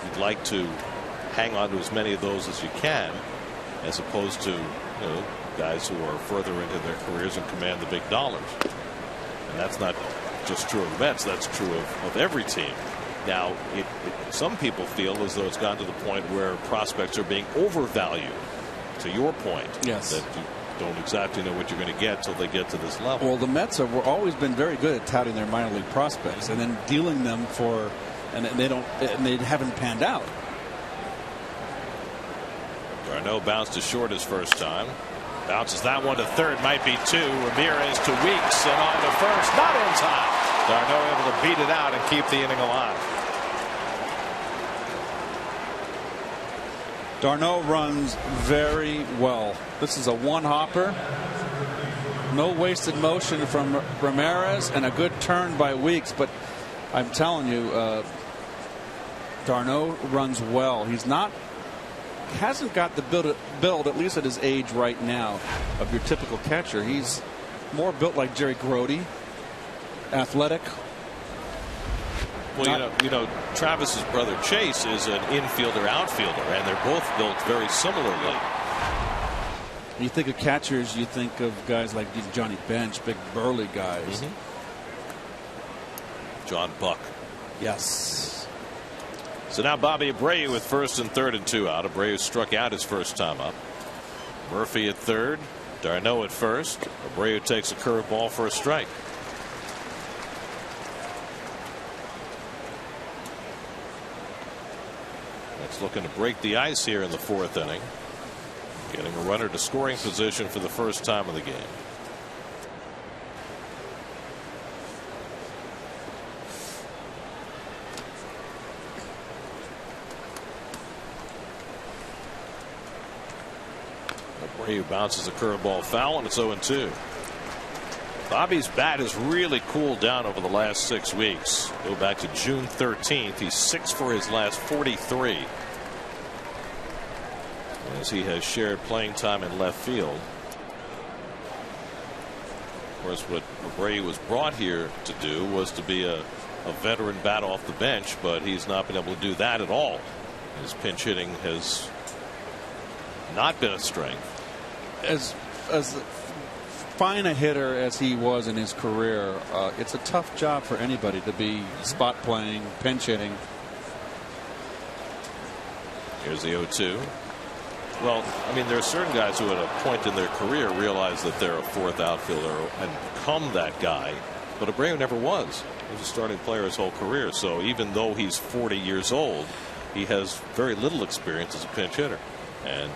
You'd like to hang on to as many of those as you can, as opposed to guys who are further into their careers and command the big dollars. And that's not just true of the Mets, that's true of every team. Now, some people feel as though it's gotten to the point where prospects are being overvalued. To your point, yes, that you don't exactly know what you're going to get till they get to this level. Well, the Mets have always been very good at touting their minor league prospects and then dealing them for, and they haven't panned out. Darno bounced to short his first time. Bounces that one to third, might be 2. Ramirez to Weeks and on to first, not in time. Darno able to beat it out and keep the inning alive. Darno runs very well. This is a one-hopper. No wasted motion from Ramirez and a good turn by Weeks. But I'm telling you, d'Arnaud runs well. Hasn't got the build, at least at his age right now, of your typical catcher. He's more built like Jerry Grody, athletic. Well, Travis's brother Chase is an infielder outfielder, and they're both built very similarly. You think of catchers, you think of guys like Johnny Bench, big burly guys. John Buck. Yes. So now Bobby Abreu with first and third and 2 out. Abreu struck out his first time up. Murphy at third, d'Arnaud at first. Abreu takes a curveball for a strike. That's looking to break the ice here in the 4th inning. Getting a runner to scoring position for the first time of the game. Abreu bounces a curveball foul, and it's 0-2. Bobby's bat has really cooled down over the last 6 weeks. Go back to June 13th. He's 6 for his last 43. As he has shared playing time in left field. Of course, what Abreu was brought here to do was to be a veteran bat off the bench, but he's not been able to do that at all. His pinch hitting has not been a strength. As fine a hitter as he was in his career, it's a tough job for anybody to be spot playing, pinch hitting. Here's the 0-2. Well, I mean, there are certain guys who at a point in their career realize that they're a 4th outfielder and become that guy. But Abreu never was. He was a starting player his whole career. So even though he's 40 years old, he has very little experience as a pinch hitter. And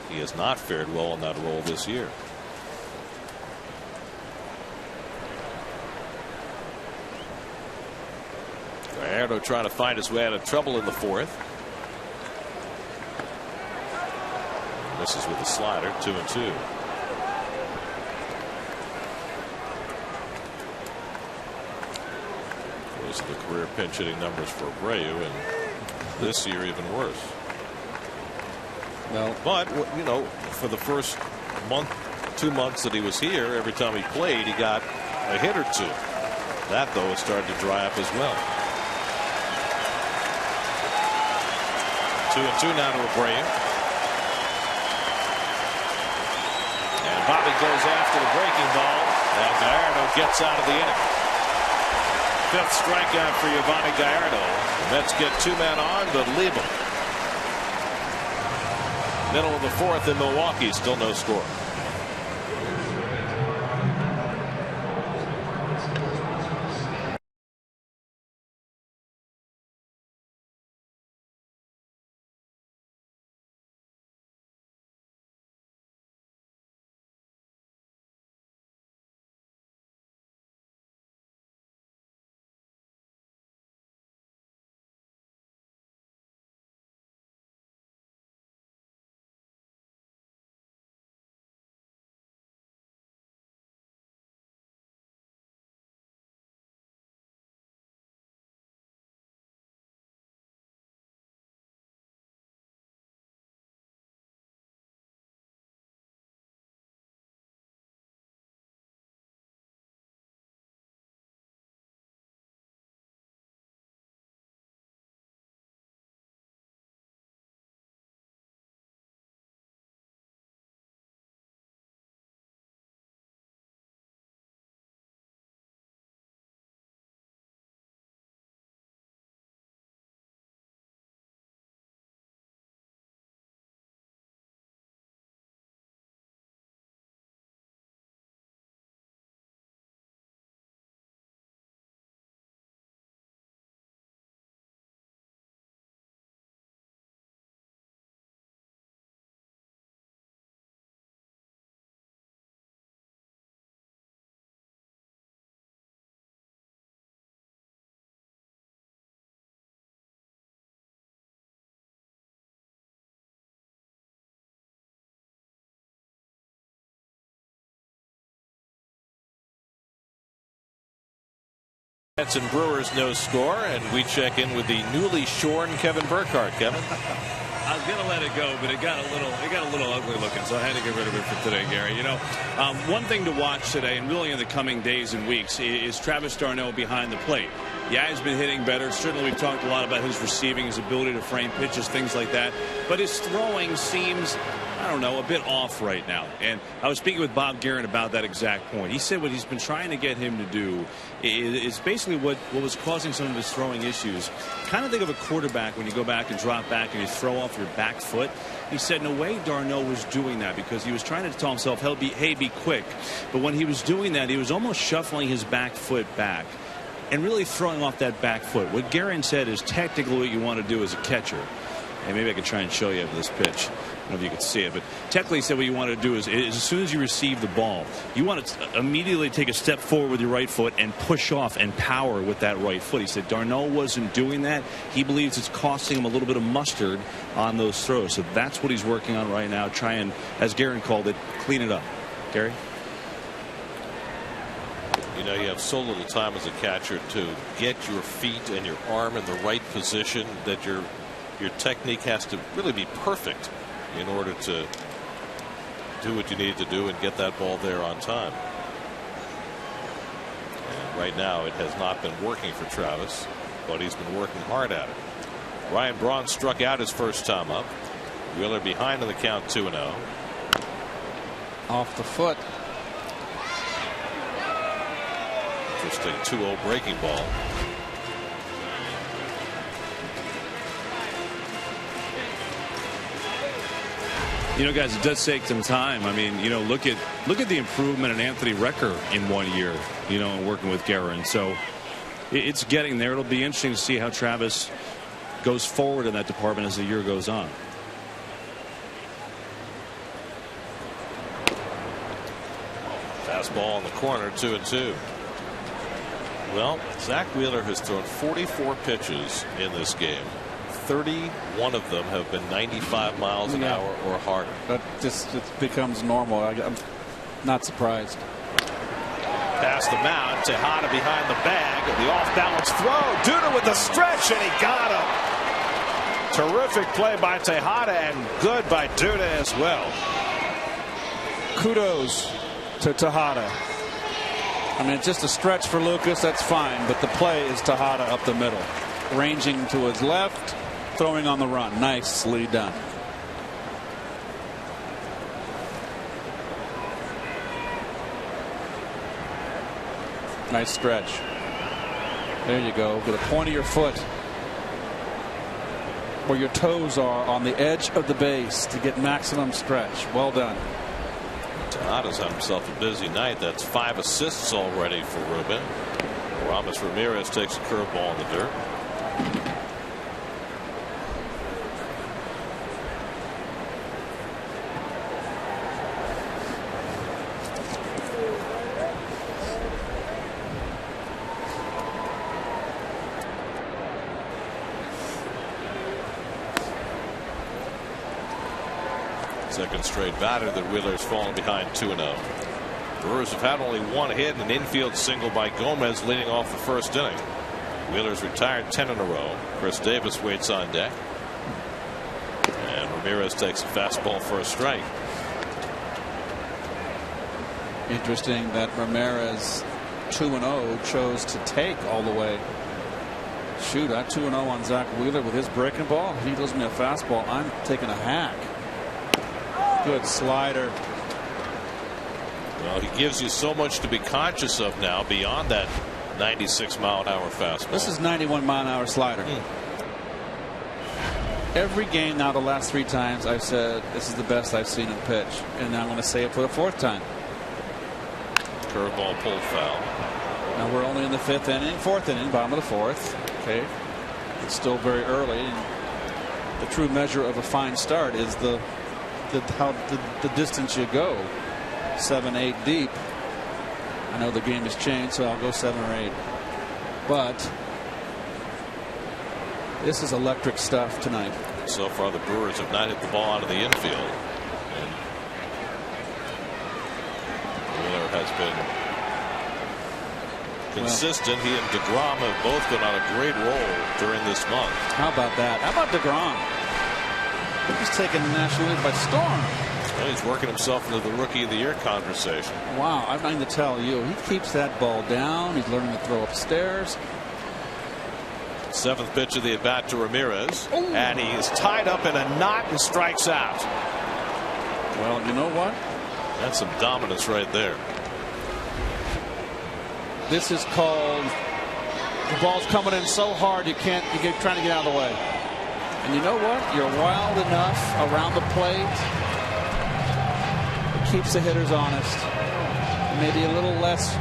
he has not fared well in that role this year. Gallardo trying to find his way out of trouble in the 4th. Misses with a slider, 2-2. Those are the career pinch hitting numbers for Abreu, and this year even worse. Well, but for the first month, 2 months that he was here, every time he played, he got a hit or 2. That though has started to dry up as well. 2-2 now to Abreu. Bobby goes after the breaking ball, and Gallardo gets out of the inning. 5th strikeout for Yovani Gallardo. The Mets get 2 men on, but leave them. Middle of the 4th in Milwaukee, still no score. Mets and Brewers no score, and we check in with the newly shorn Kevin Burkhardt. Kevin, I was gonna let it go, but it got a little ugly looking, so I had to get rid of it for today, Gary. You know, one thing to watch today, and really in the coming days and weeks, is Travis d'Arnaud behind the plate. Yeah, he's been hitting better. Certainly, we've talked a lot about his receiving, his ability to frame pitches, things like that. But his throwing seems, I don't know, a bit off right now. And I was speaking with Bob Guerin about that exact point. He said what he's been trying to get him to do is basically what was causing some of his throwing issues. Kind of think of a quarterback when you go back and drop back and you throw off your back foot. He said in a way d'Arnaud was doing that because he was trying to tell himself, hey, be quick. But when he was doing that, he was almost shuffling his back foot back and really throwing off that back foot. What Guerin said is technically what you want to do as a catcher. And maybe I could try and show you this pitch. I don't know if you could see it, but technically he said what you want to do is as soon as you receive the ball, you want to immediately take a step forward with your right foot and push off and power with that right foot. He said d'Arnaud wasn't doing that. He believes it's costing him a little bit of mustard on those throws. So that's what he's working on right now, try and, as Guerin called it, clean it up. Gary? you know, you have so little time as a catcher to get your feet and your arm in the right position that your technique has to really be perfect in order to do what you need to do and get that ball there on time. And right now it has not been working for Travis, but he's been working hard at it. Ryan Braun struck out his first time up. Wheeler behind in the count 2-0. Off the foot. Interesting 2-0 breaking ball. You know, guys, it does take some time. I mean, you know, look at the improvement in Anthony Recker in 1 year, you know, working with Guerin. So it's getting there. It'll be interesting to see how Travis goes forward in that department as the year goes on. Fastball in the corner, 2-2. Well, Zach Wheeler has thrown 44 pitches in this game. 31 of them have been 95 miles an hour or harder. But just it becomes normal. I'm not surprised. Past the mound, Tejada behind the bag. The off-balance throw. Duda with the stretch, and he got him. Terrific play by Tejada and good by Duda as well. Kudos to Tejada. I mean, it's just a stretch for Lucas. That's fine. But the play is Tejada up the middle, ranging to his left, throwing on the run. Nicely done. Nice stretch. There you go. With a point of your foot where your toes are on the edge of the base to get maximum stretch. Well done. Tejada's had himself a busy night. That's 5 assists already for Ruben. Ramos Ramirez takes a curveball in the dirt. Second straight batter that Wheeler's fallen behind 2-0. Brewers have had only one hit, and an infield single by Gomez leading off the first inning. Wheeler's retired 10 in a row. Chris Davis waits on deck. And Ramirez takes a fastball for a strike. Interesting that Ramirez 2-0 chose to take all the way. Shoot, that 2-0 on Zach Wheeler with his breaking ball. He throws me a fastball. I'm taking a hack. Good slider. Well, he gives you so much to be conscious of now beyond that 96-mile-an-hour fastball. This is 91-mile-an-hour slider. Every game now, the last 3 times, I've said this is the best I've seen him pitch, and now I'm going to say it for the 4th time. Curveball pulled foul. Now we're only in the 5th inning, 4th inning, bottom of the 4th. Okay, it's still very early. And the true measure of a fine start is the distance you go. 7, 8 deep. I know the game has changed, so I'll go 7 or 8. But this is electric stuff tonight. So far, the Brewers have not hit the ball out of the infield. And Wheeler has been consistent. He and DeGrom have both been on a great roll during this month. How about that? How about DeGrom? He's taking the National League by storm. Well, he's working himself into the Rookie of the Year conversation. Wow, I'm going to tell you, he keeps that ball down. He's learning to throw upstairs. 7th pitch of the at bat to Ramirez. Ooh. And he is tied up in a knot and strikes out. Well, you know what? That's some dominance right there. This is called the ball's coming in so hard you're trying to get out of the way. And you know what? You're wild enough around the plate. It keeps the hitters honest. Maybe a little less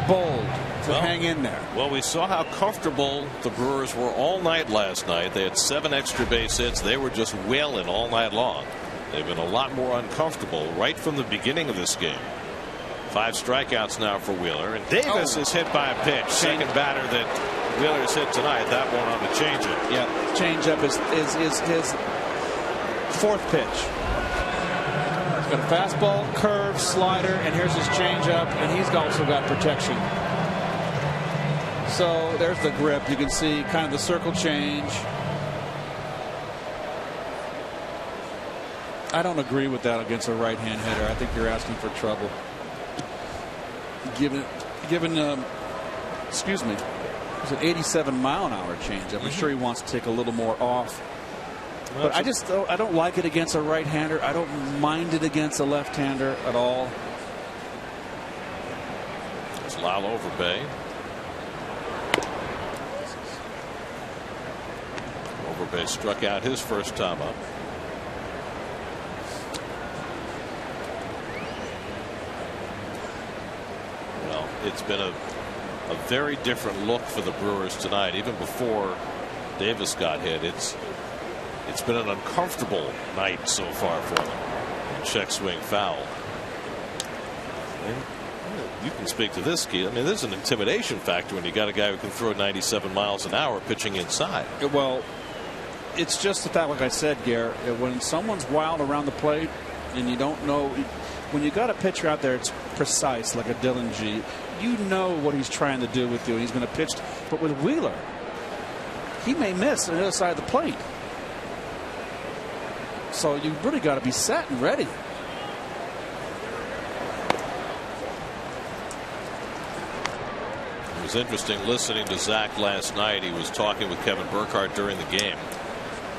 bold to hang in there. Well, we saw how comfortable the Brewers were all night last night. They had 7 extra base hits. They were just wailing all night long. They've been a lot more uncomfortable right from the beginning of this game. 5 strikeouts now for Wheeler, and Davis is hit by a pitch. Second batter that Wheeler's hit tonight. That one on the changeup. Yeah, changeup is his 4th pitch. He's got a fastball, curve, slider, and here's his changeup, and he's also got protection. So there's the grip. You can see kind of the circle change. I don't agree with that against a right-hand hitter. I think you're asking for trouble. Given excuse me, it's an 87-mile-an-hour change. I'm sure he wants to take a little more off. But I don't like it against a right-hander. I don't mind it against a left-hander at all. It's Lyle Overbay. Overbay struck out his first time up. Well, it's been a very different look for the Brewers tonight. Even before Davis got hit, it's been an uncomfortable night so far for them. And check swing foul. And you can speak to this, Keith. I mean, there's an intimidation factor when you got a guy who can throw 97 miles an hour pitching inside. Well, it's just the fact, like I said, Garrett, when someone's wild around the plate and you don't know, when you got a pitcher out there, it's precise, like a Dylan G. You know what he's trying to do with you, and he's going to pitch. But with Wheeler, he may miss on the other side of the plate. So you really got to be set and ready. It was interesting listening to Zach last night. He was talking with Kevin Burkhardt during the game,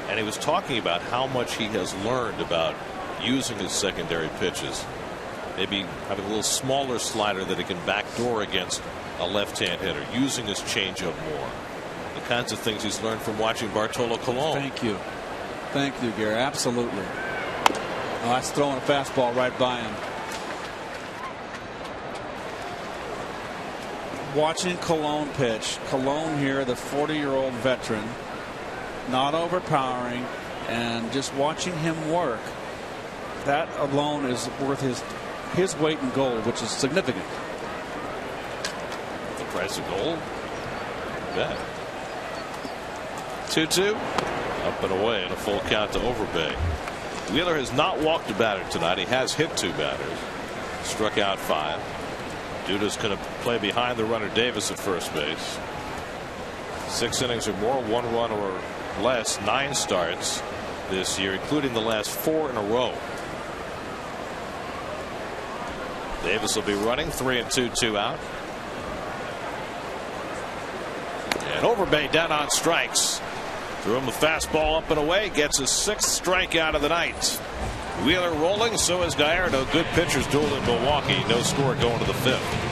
and he was talking about how much he has learned about using his secondary pitches. Maybe having a little smaller slider that he can backdoor against a left-hand hitter, using his changeup more. The kinds of things he's learned from watching Bartolo Colon. Thank you. Thank you, Gary. Absolutely. Oh, that's throwing a fastball right by him. Watching Colon pitch. Colon here, the 40-year-old veteran, not overpowering, and just watching him work. That alone is worth his weight in gold, which is significant. The price of gold? Bet. 2-2. Up and away and a full count to Overbay. Wheeler has not walked a batter tonight. He has hit 2 batters. Struck out 5. Duda's going to play behind the runner Davis at first base. 6 innings or more, 1 run or less, 9 starts this year, including the last 4 in a row. Davis will be running 3-2, 2 out. And Overbay down on strikes. Threw him a fastball up and away. Gets his 6th strikeout of the night. Wheeler rolling. So is Gallardo. Good pitchers duel in Milwaukee. No score going to the 5th.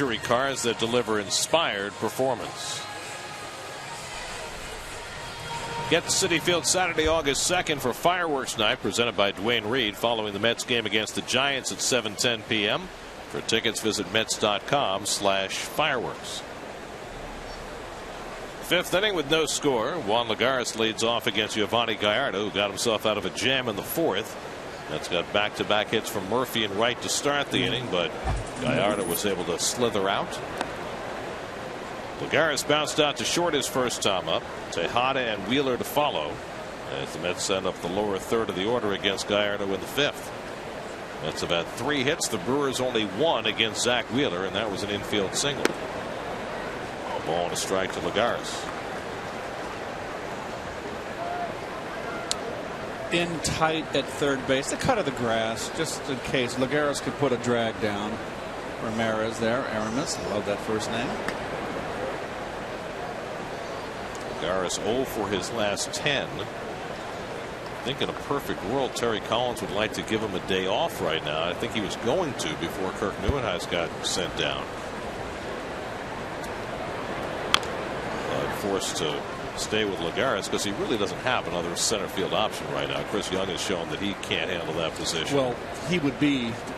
victory cars that deliver inspired performance. Get to Citi Field Saturday, August 2nd for Fireworks Night, presented by Dwayne Reed, following the Mets game against the Giants at 7:10 p.m. For tickets, visit Mets.com/fireworks. Fifth inning with no score. Juan Lagares leads off against Giovanni Gallardo, who got himself out of a jam in the fourth. That's got back-to-back hits from Murphy and Wright to start the inning, but Gallardo was able to slither out. Lagares bounced out to short his first time up. Tejada and Wheeler to follow as the Mets send up the lower third of the order against Gallardo in the fifth. Mets have had 3 hits. The Brewers only 1 against Zach Wheeler, and that was an infield single. A ball and a strike to Lagares. In tight at third base, the cut of the grass, just in case Lagares could put a drag down. Ramirez there, Aramis, I love that first name. Lagares 0 for his last 10. I think in a perfect world, Terry Collins would like to give him a day off right now. I think he was going to before Kirk Neuenhuis got sent down. Forced to stay with Lagares because he really doesn't have another center field option right now. Chris Young has shown that he can't handle that position. Well,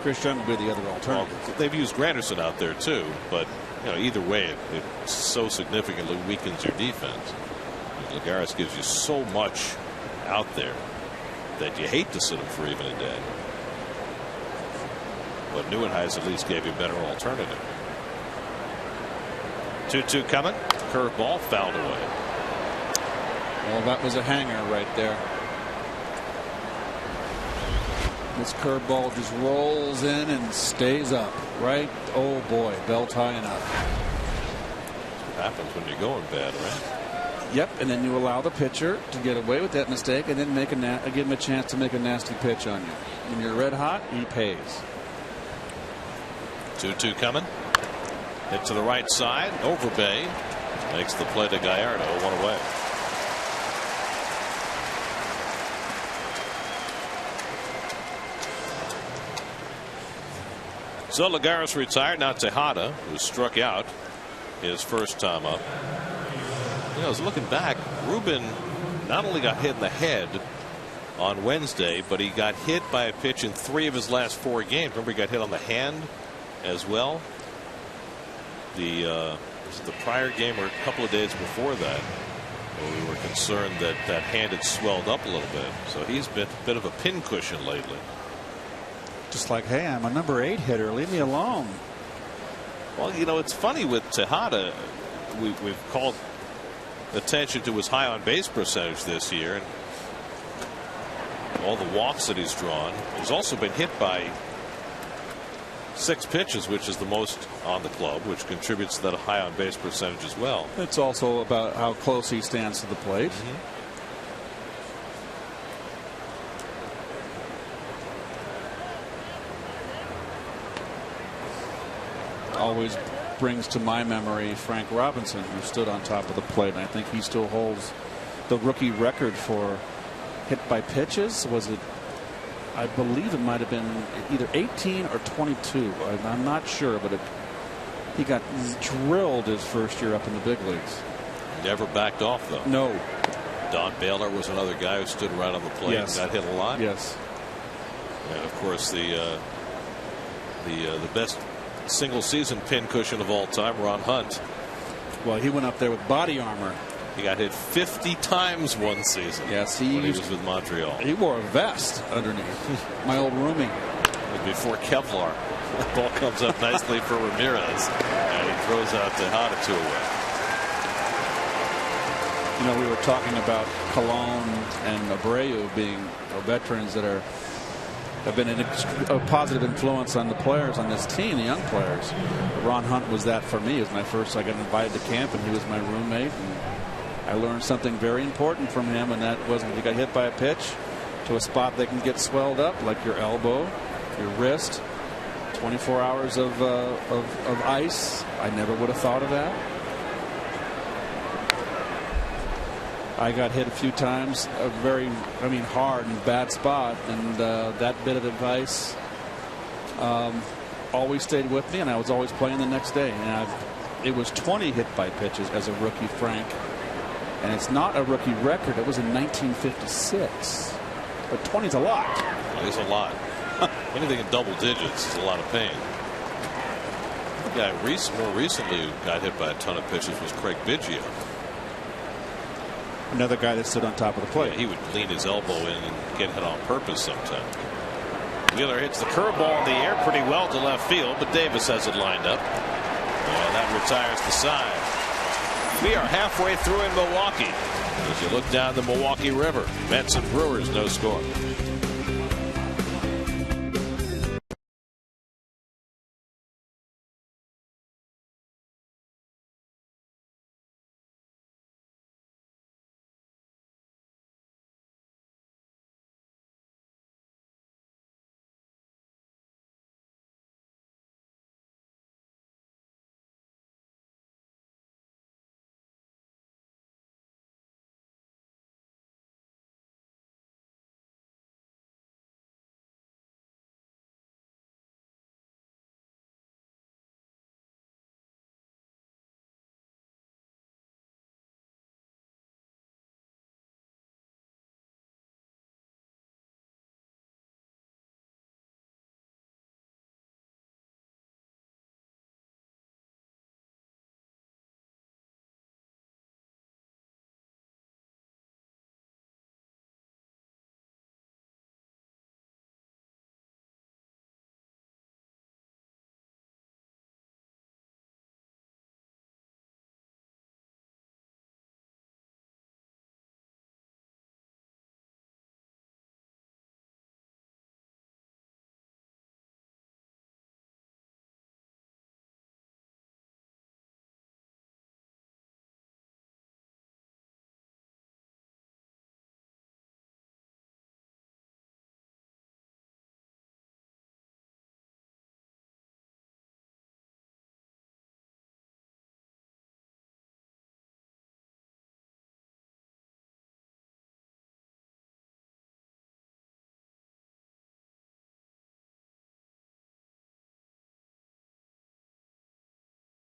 Chris Young would be the other alternative. Well, they've used Granderson out there too, but either way, it so significantly weakens your defense. Lagares gives you so much out there that you hate to sit him for even a day. But Neuenhuis at least gave you a better alternative. 2-2 coming. Curveball fouled away. Well, that was a hanger right there. This curveball just rolls in and stays up. Right? Oh boy, belt high enough. That's what happens when you're going bad, right? Yep, and then you allow the pitcher to get away with that mistake, and then give him a chance to make a nasty pitch on you. When you're red hot, he pays. 2-2 coming. Hit to the right side. Overbay makes the play to Gallardo. 1 away. So Lagares retired. Now Tejada, who struck out his first time up. I was looking back. Ruben not only got hit in the head on Wednesday, but he got hit by a pitch in 3 of his last 4 games. Remember, he got hit on the hand as well. Was it the prior game or a couple of days before that, where we were concerned that that hand had swelled up a little bit. So he's been a bit of a pincushion lately. Just like, hey, I'm a number 8 hitter. Leave me alone. Well, it's funny with Tejada. We've called attention to his high on base percentage this year and all the walks that he's drawn. He's also been hit by 6 pitches, which is the most on the club, which contributes to that high on base percentage as well. It's also about how close he stands to the plate. Always brings to my memory Frank Robinson, who stood on top of the plate, and I think he still holds the rookie record for hit by pitches. Was it? I believe it might have been either 18 or 22. I'm not sure, but he got drilled his first year up in the big leagues. Never backed off, though. No. Don Baylor was another guy who stood right on the plate. Yes. And got hit a lot. Yes. And of course the best single season pincushion of all time, Ron Hunt. Well, he went up there with body armor. He got hit 50 times one season. Yes, when he was with Montreal. He wore a vest underneath. My old roomie. Before Kevlar. The ball comes up nicely for Ramirez, and he throws out Tejada 2 away. We were talking about Colon and Abreu being veterans that have been a positive influence on the players on this team, the young players. Ron Hunt was that for me. It was I got invited to camp, and he was my roommate. And I learned something very important from him, and that was when you got hit by a pitch to a spot that can get swelled up, like your elbow, your wrist. 24 hours of ice. I never would have thought of that. I got hit a few times, hard and bad spot, and that bit of advice always stayed with me, and I was always playing the next day. And it was 20 hit by pitches as a rookie, Frank. And it's not a rookie record. It was in 1956. But 20 is a lot. It is a lot. Anything in double digits is a lot of pain. The guy more recently who got hit by a ton of pitches was Craig Biggio. Another guy that stood on top of the plate. Yeah, he would lean his elbow in and get hit on purpose sometimes. Wheeler hits the curveball in the air pretty well to left field, but Davis has it lined up. And that retires the side. We are halfway through in Milwaukee. As you look down the Milwaukee River, Mets and Brewers, no score.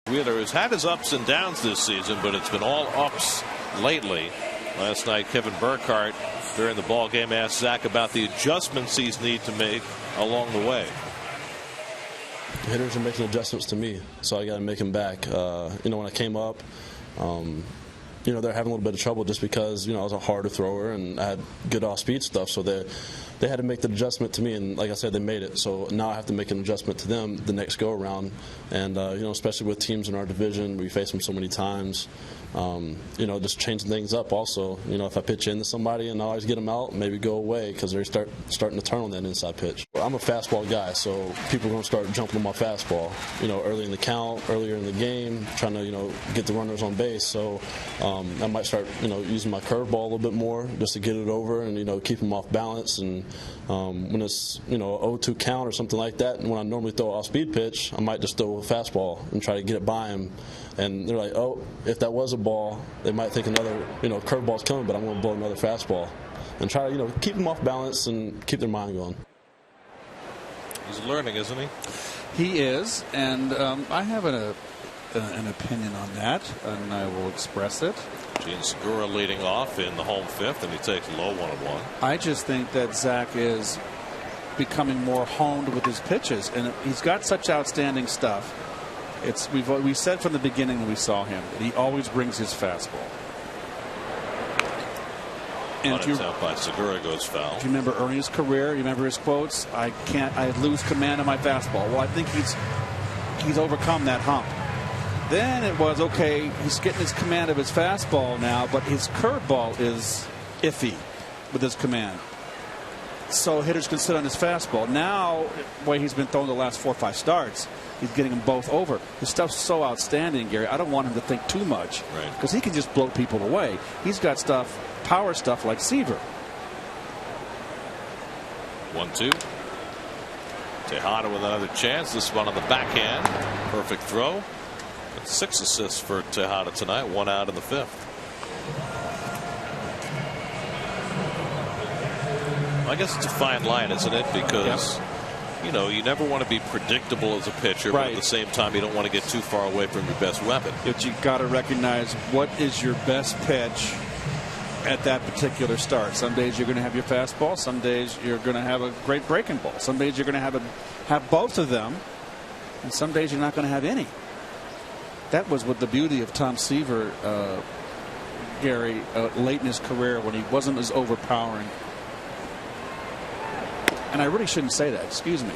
Wheeler has had his ups and downs this season, but it's been all ups lately. Last night, Kevin Burkhardt, during the ball game, asked Zach about the adjustments he's need to make along the way. Hitters are making adjustments to me, so I got to make them back. When I came up, they're having a little bit of trouble just because, I was a harder thrower and I had good off-speed stuff, so they had to make the adjustment to me, and like I said, they made it. So now I have to make an adjustment to them the next go-around, and, especially with teams in our division, we face them so many times. Just changing things up also. If I pitch into somebody and I always get them out, maybe go away because they're starting to turn on that inside pitch. I'm a fastball guy, so people are going to start jumping on my fastball, early in the count, earlier in the game, trying to, get the runners on base. So I might start, using my curveball a little bit more just to get it over and, keep them off balance. And when it's, 0-2 count or something like that, and when I normally throw an off-speed pitch, I might just throw a fastball and try to get it by him. And they're like, oh, if that was a ball, they might think another, curveball's coming, but I'm going to blow another fastball. And try to, keep them off balance and keep their mind going. He's learning, isn't he? He is, and I have an opinion on that, and I will express it. Gene Segura leading off in the home fifth, and he takes low 1-1. I just think that Zach is becoming more honed with his pitches, and he's got such outstanding stuff. We said from the beginning when we saw him that he always brings his fastball. And out by Segura goes foul. Do you remember Ernie's career? You remember his quotes? I lose command of my fastball. Well, I think he's overcome that hump. Then it was, okay, he's getting his command of his fastball now, but his curveball is iffy with his command. So hitters can sit on his fastball. Now, the way he's been throwing the last 4 or 5 starts, he's getting them both over. His stuff's so outstanding, Gary. I don't want him to think too much because he can just blow people away. He's got power stuff like Seaver. 1-2. Tejada with another chance. This one on the backhand. Perfect throw. 6 assists for Tejada tonight. 1 out in the 5th. I guess it's a fine line, isn't it? Because you never want to be predictable as a pitcher, but at the same time, you don't want to get too far away from your best weapon. But you got to recognize what is your best pitch at that particular start. Some days you're going to have your fastball. Some days you're going to have a great breaking ball. Some days you're going to have both of them, and some days you're not going to have any. That was what the beauty of Tom Seaver, Gary, late in his career when he wasn't as overpowering. And I really shouldn't say that. Excuse me.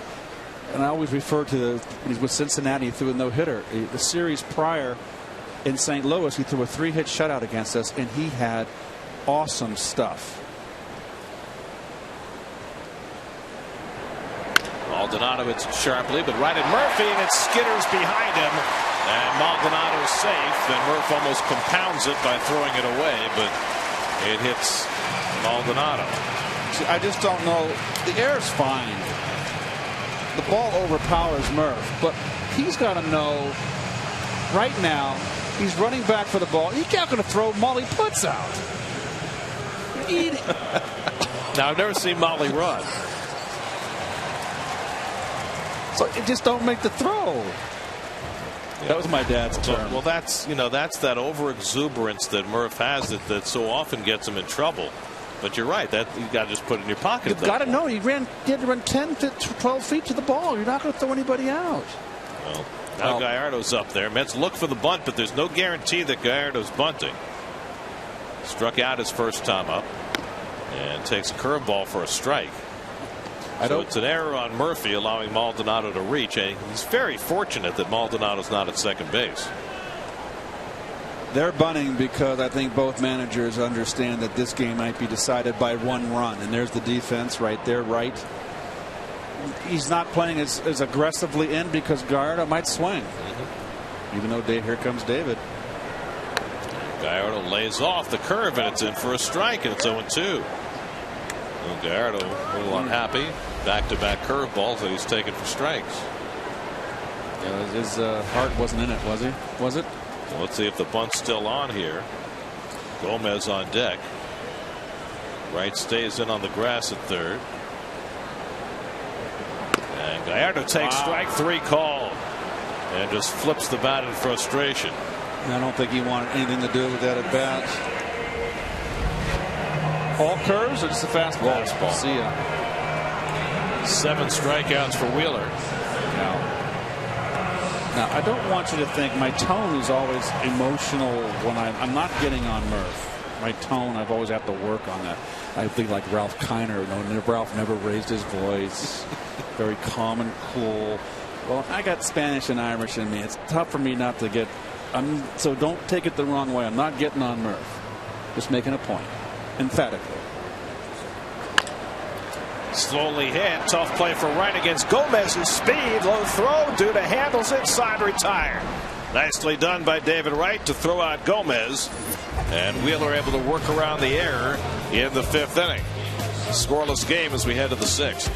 And I always refer to when he's with Cincinnati, he threw a no-hitter. The series prior in St. Louis, he threw a 3-hit shutout against us, and he had awesome stuff. Maldonado hits it sharply, but right at Murphy, and it skitters behind him. And Maldonado's safe, and Murph almost compounds it by throwing it away, but it hits Maldonado. See, I just don't know. The air's fine. The ball overpowers Murph, but he's got to know right now he's running back for the ball. He's not going to throw Molly Puts out. Now, I've never seen Molly run. So it just don't make the throw. Yeah. That was my dad's term. Well, that's that over exuberance that Murph has that so often gets him in trouble. But you're right. That you got to just put it in your pocket. You've got to know. He had to run 10 to 12 feet to the ball. You're not going to throw anybody out. Well, now Gallardo's up there. Mets look for the bunt, but there's no guarantee that Gallardo's bunting. Struck out his first time up and takes a curveball for a strike. So it's an error on Murphy, allowing Maldonado to reach, and he's very fortunate that Maldonado's not at second base. They're bunting because I think both managers understand that this game might be decided by one run, and there's the defense right there, right. He's not playing as aggressively in because Gallardo might swing. Even though here comes David. Gallardo lays off the curve, and it's in for a strike, and it's 0-2. Well, Gallardo a little unhappy. Back-to-back curveballs that he's taken for strikes. Yeah, his heart wasn't in it, was he? Was it? Well, let's see if the bunt's still on here. Gomez on deck. Wright stays in on the grass at third. And Gallardo takes strike 3 call and just flips the bat in frustration. I don't think he wanted anything to do with that at bat. All curves or just a fastball? Fastball. See ya. 7 strikeouts for Wheeler. Now, I don't want you to think my tone is always emotional when I'm not getting on Murph. My tone, I've always had to work on that. I think like Ralph Kiner. Ralph never raised his voice. Very calm and cool. Well, I got Spanish and Irish in me. It's tough for me not to get. So don't take it the wrong way. I'm not getting on Murph. Just making a point. Emphatically. Slowly hit. Tough play for Wright against Gomez's speed. Low throw. Duda handles it. Side retired. Nicely done by David Wright to throw out Gomez. And Wheeler able to work around the error in the 5th inning. Scoreless game as we head to the 6th.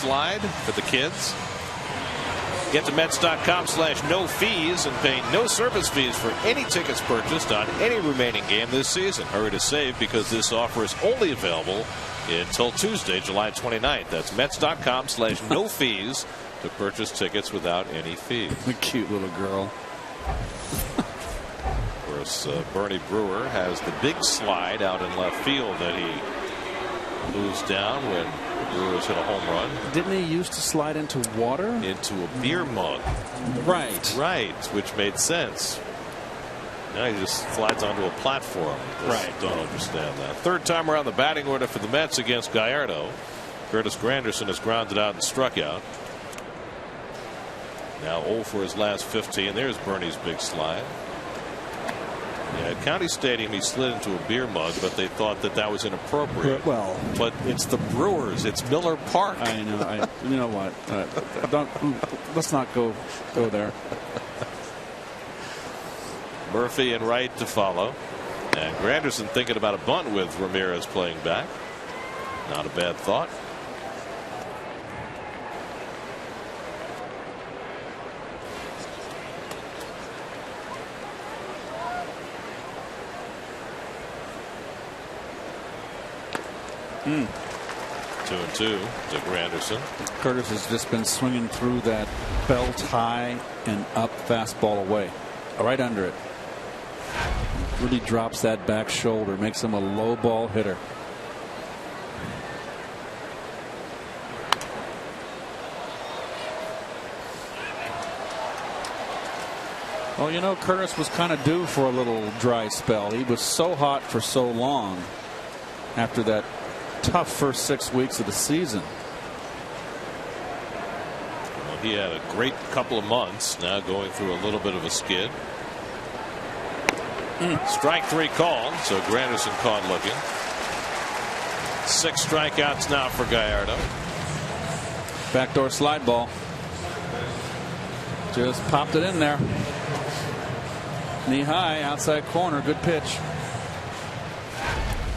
slide for the kids. Get to Mets.com/no fees and pay no service fees for any tickets purchased on any remaining game this season. Hurry to save because this offer is only available until Tuesday, July 29th. That's Mets.com/no fees to purchase tickets without any fees. The cute little girl. Of course, Bernie Brewer has the big slide out in left field that he moves down when the Brewers hit a home run. Didn't he used to slide into water? Into a beer mug. Right. Right, which made sense. Now he just slides onto a platform. Just don't understand that. Third time around the batting order for the Mets against Gallardo. Curtis Granderson has grounded out and struck out. Now 0 for his last 15. There's Bernie's big slide. Yeah, at County Stadium he slid into a beer mug, but they thought that was inappropriate. Well, but it's the Brewers. It's Miller Park. I know. You know what? Let's not go there. Murphy and Wright to follow, and Granderson thinking about a bunt with Ramirez playing back. Not a bad thought. Mm. 2-2 to Granderson. Curtis has just been swinging through that belt high and up fastball away, right under it. Really drops that back shoulder, makes him a low ball hitter. Well, you know, Curtis was kind of due for a little dry spell. He was so hot for so long after that tough first 6 weeks of the season. Well, he had a great couple of months, now going through a little bit of a skid. Strike 3 called, so Granderson caught looking. 6 strikeouts now for Gallardo. Backdoor slide ball. Just popped it in there. Knee high, outside corner, good pitch.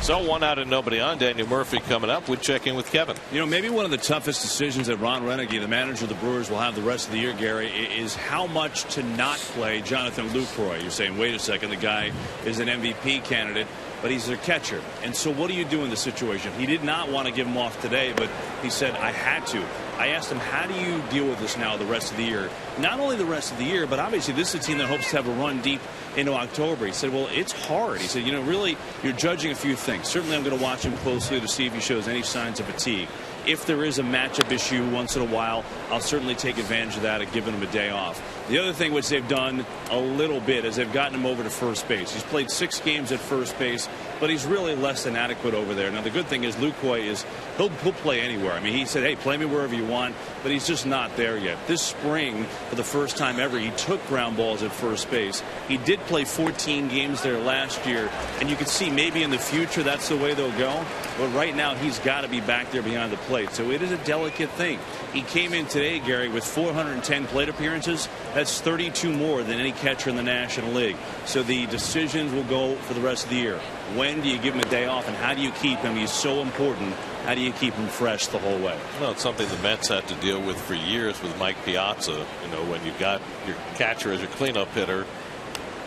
So 1 out and nobody on. Daniel Murphy coming up. We check in with Kevin. You know, maybe one of the toughest decisions that Ron Renegade, the manager of the Brewers, will have the rest of the year, Gary, is how much to not play Jonathan Lucroy. You're saying, wait a second, the guy is an MVP candidate, but he's their catcher. And so what do you do in this situation? He did not want to give him off today, but he said, I had to. I asked him, how do you deal with this now the rest of the year? Not only the rest of the year, but obviously this is a team that hopes to have a run deep into October. He said, well, it's hard. He said, you know, really, you're judging a few things. Certainly I'm going to watch him closely to see if he shows any signs of fatigue. If there is a matchup issue once in a while, I'll certainly take advantage of that and give him a day off. The other thing which they've done a little bit is they've gotten him over to first base. He's played 6 games at first base, but he's really less than adequate over there. Now, the good thing is Lucroy is he'll play anywhere. I mean, he said, hey, play me wherever you want, but he's just not there yet. This spring, for the first time ever, he took ground balls at first base. He did play 14 games there last year, and you can see maybe in the future that's the way they'll go. But right now, he's got to be back there behind the plate. So it is a delicate thing. He came in today, Gary, with 410 plate appearances. That's 32 more than any catcher in the National League. So the decisions will go for the rest of the year. When do you give him a day off, and how do you keep him? He's so important. How do you keep him fresh the whole way? Well, it's something the Mets had to deal with for years with Mike Piazza. You know, when you've got your catcher as your cleanup hitter,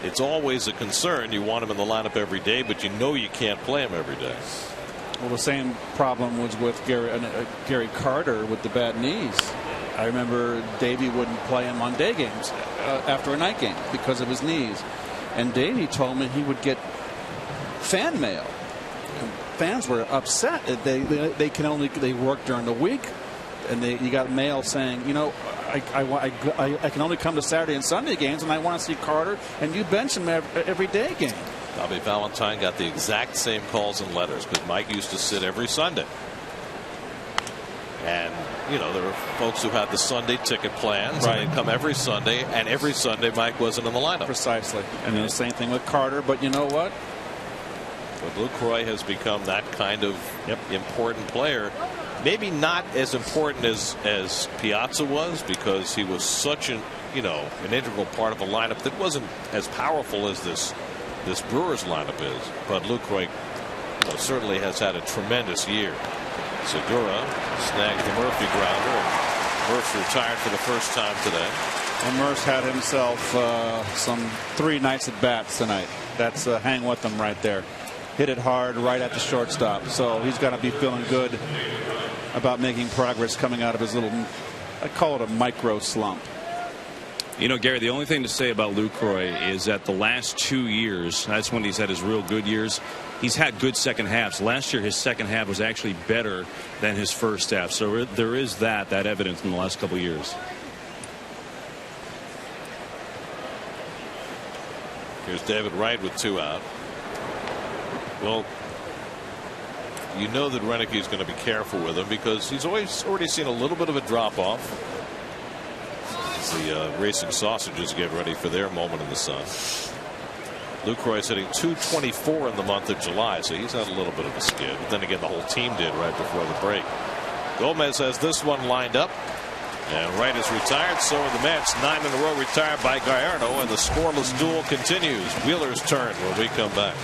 it's always a concern. You want him in the lineup every day, but you know you can't play him every day. Well, the same problem was with Gary Carter with the bad knees. I remember Davey wouldn't play him on day games after a night game because of his knees. And Davey told me he would get fan mail. Fans were upset. They work during the week, and you got mail saying, you know, I can only come to Saturday and Sunday games, and I want to see Carter, and you bench him every day game. Bobby Valentine got the exact same calls and letters because Mike used to sit every Sunday. And, you know, there were folks who had the Sunday ticket plans, and they'd come every Sunday, and every Sunday Mike wasn't in the lineup. Precisely. And the same thing with Carter, but you know what? But Lucroy has become that kind of important player. Maybe not as important as Piazza was, because he was such an integral part of a lineup that wasn't as powerful as this Brewers lineup is. But Lucroy certainly has had a tremendous year. Segura snagged the Murphy grounder, and Murphy retired for the first time today. And Murph had himself some 3 nice at bats tonight. That's hang with him right there. Hit it hard right at the shortstop. So he's got to be feeling good about making progress coming out of his little, I call it a micro slump. You know, Gary, the only thing to say about Lucroy is that the last 2 years, that's when he's had his real good years, he's had good second halves. Last year, his second half was actually better than his first half. So there is that evidence in the last couple of years. Here's David Wright with 2 out. Well, you know that Renicky is going to be careful with him because he's already seen a little bit of a drop off. The Racing Sausages get ready for their moment in the sun. Lucroy's hitting .224 in the month of July, so he's had a little bit of a skid. But then again, the whole team did right before the break. Gomez has this one lined up, and Wright is retired. So are the Mets. 9 in a row retired by Gallardo, and the scoreless duel continues. Wheeler's turn when we come back.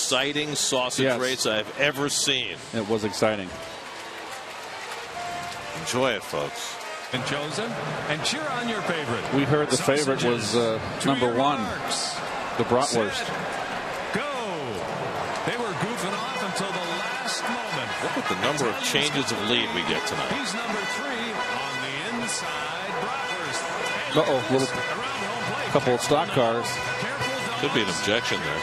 Exciting sausage race I've ever seen. It was exciting. Enjoy it, folks. And chosen and cheer on your favorite. We heard the favorite was number 1, the bratwurst. Go. They were goofing off until the last moment. Look at the number of changes of lead we get tonight. He's number 3 on the inside. Bratwurst. Little couple of stock cars. Could be an objection there.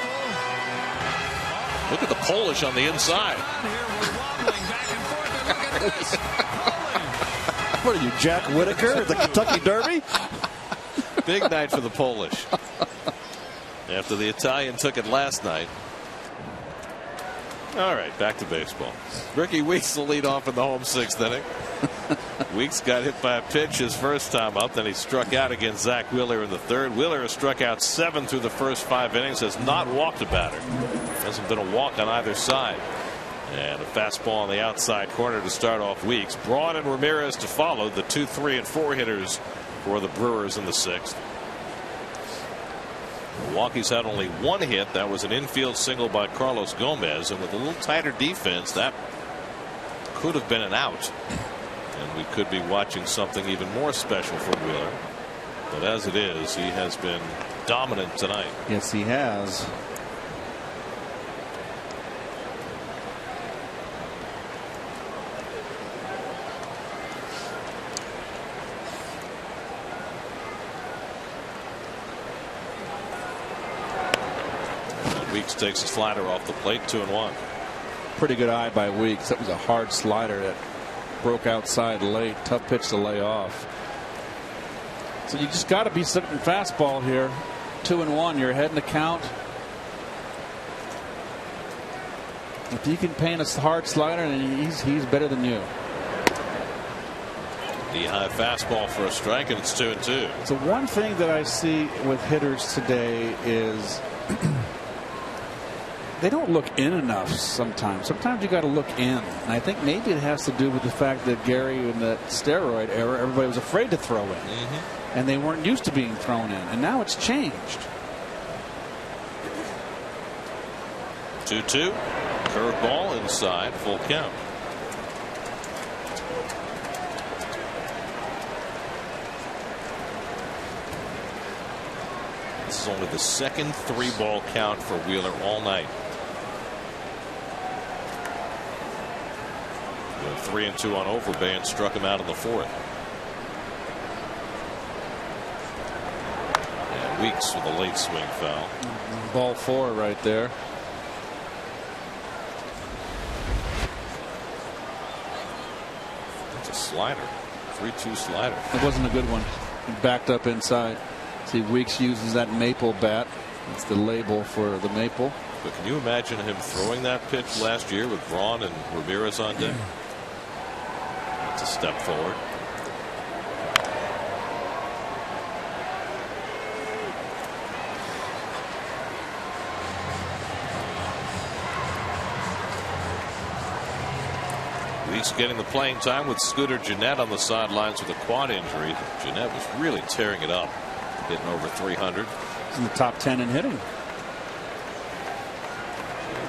Look at the Polish on the inside. What are you, Jack Whitaker at the Kentucky Derby? Big night for the Polish. After the Italian took it last night. All right, back to baseball. Ricky Weeks will lead off in the home 6th inning. Weeks got hit by a pitch his first time up. Then he struck out against Zach Wheeler in the 3rd. Wheeler has struck out 7 through the first 5 innings. Has not walked a batter. Hasn't been a walk on either side. And a fastball on the outside corner to start off Weeks. Braun and Ramirez to follow, the 2, 3, and 4 hitters for the Brewers in the 6th. Milwaukee's had only 1 hit. That was an infield single by Carlos Gomez. And with a little tighter defense, that could have been an out. And we could be watching something even more special from Wheeler. But as it is, he has been dominant tonight. Yes, he has. Weeks takes a slider off the plate, 2-1. Pretty good eye by Weeks. That was a hard slider that broke outside late. Tough pitch to lay off. So you just got to be sitting fastball here. 2-1. You're ahead in the count. If you can paint a hard slider, and he's better than you. The high fastball for a strike, and it's 2-2. So one thing that I see with hitters today is they don't look in enough sometimes. Sometimes you got to look in. And I think maybe it has to do with the fact that Gary, in the steroid era, everybody was afraid to throw in. And they weren't used to being thrown in. And now it's changed. 2-2. Curveball inside, full count. This is only the second 3-ball count for Wheeler all night. 3-2 on Overbay and struck him out in the 4th. And Weeks with a late swing foul. Ball 4 right there. It's a slider. 3-2 slider. It wasn't a good one. He backed up inside. See, Weeks uses that maple bat. It's the label for the maple. But can you imagine him throwing that pitch last year with Braun and Ramirez on deck? It's a step forward. Weeks getting the playing time with Scooter Gennett on the sidelines with a quad injury. Gennett was really tearing it up, hitting over 300. He's in the top 10 in hitting.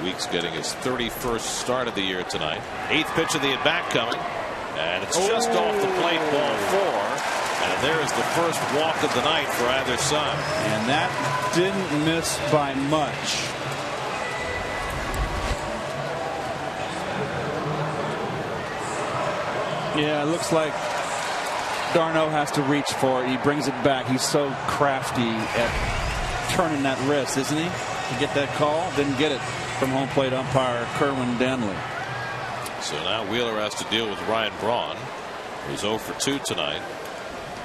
Weeks getting his 31st start of the year tonight. 8th pitch of the at bat coming, and it's just off the plate, ball 4. And there's the first walk of the night for either side. And that didn't miss by much. Yeah, it looks like Darno has to reach for it. He brings it back. He's so crafty at turning that wrist, isn't he? To get that call, didn't get it from home plate umpire Kerwin Danley. So now Wheeler has to deal with Ryan Braun, who's 0 for 2 tonight.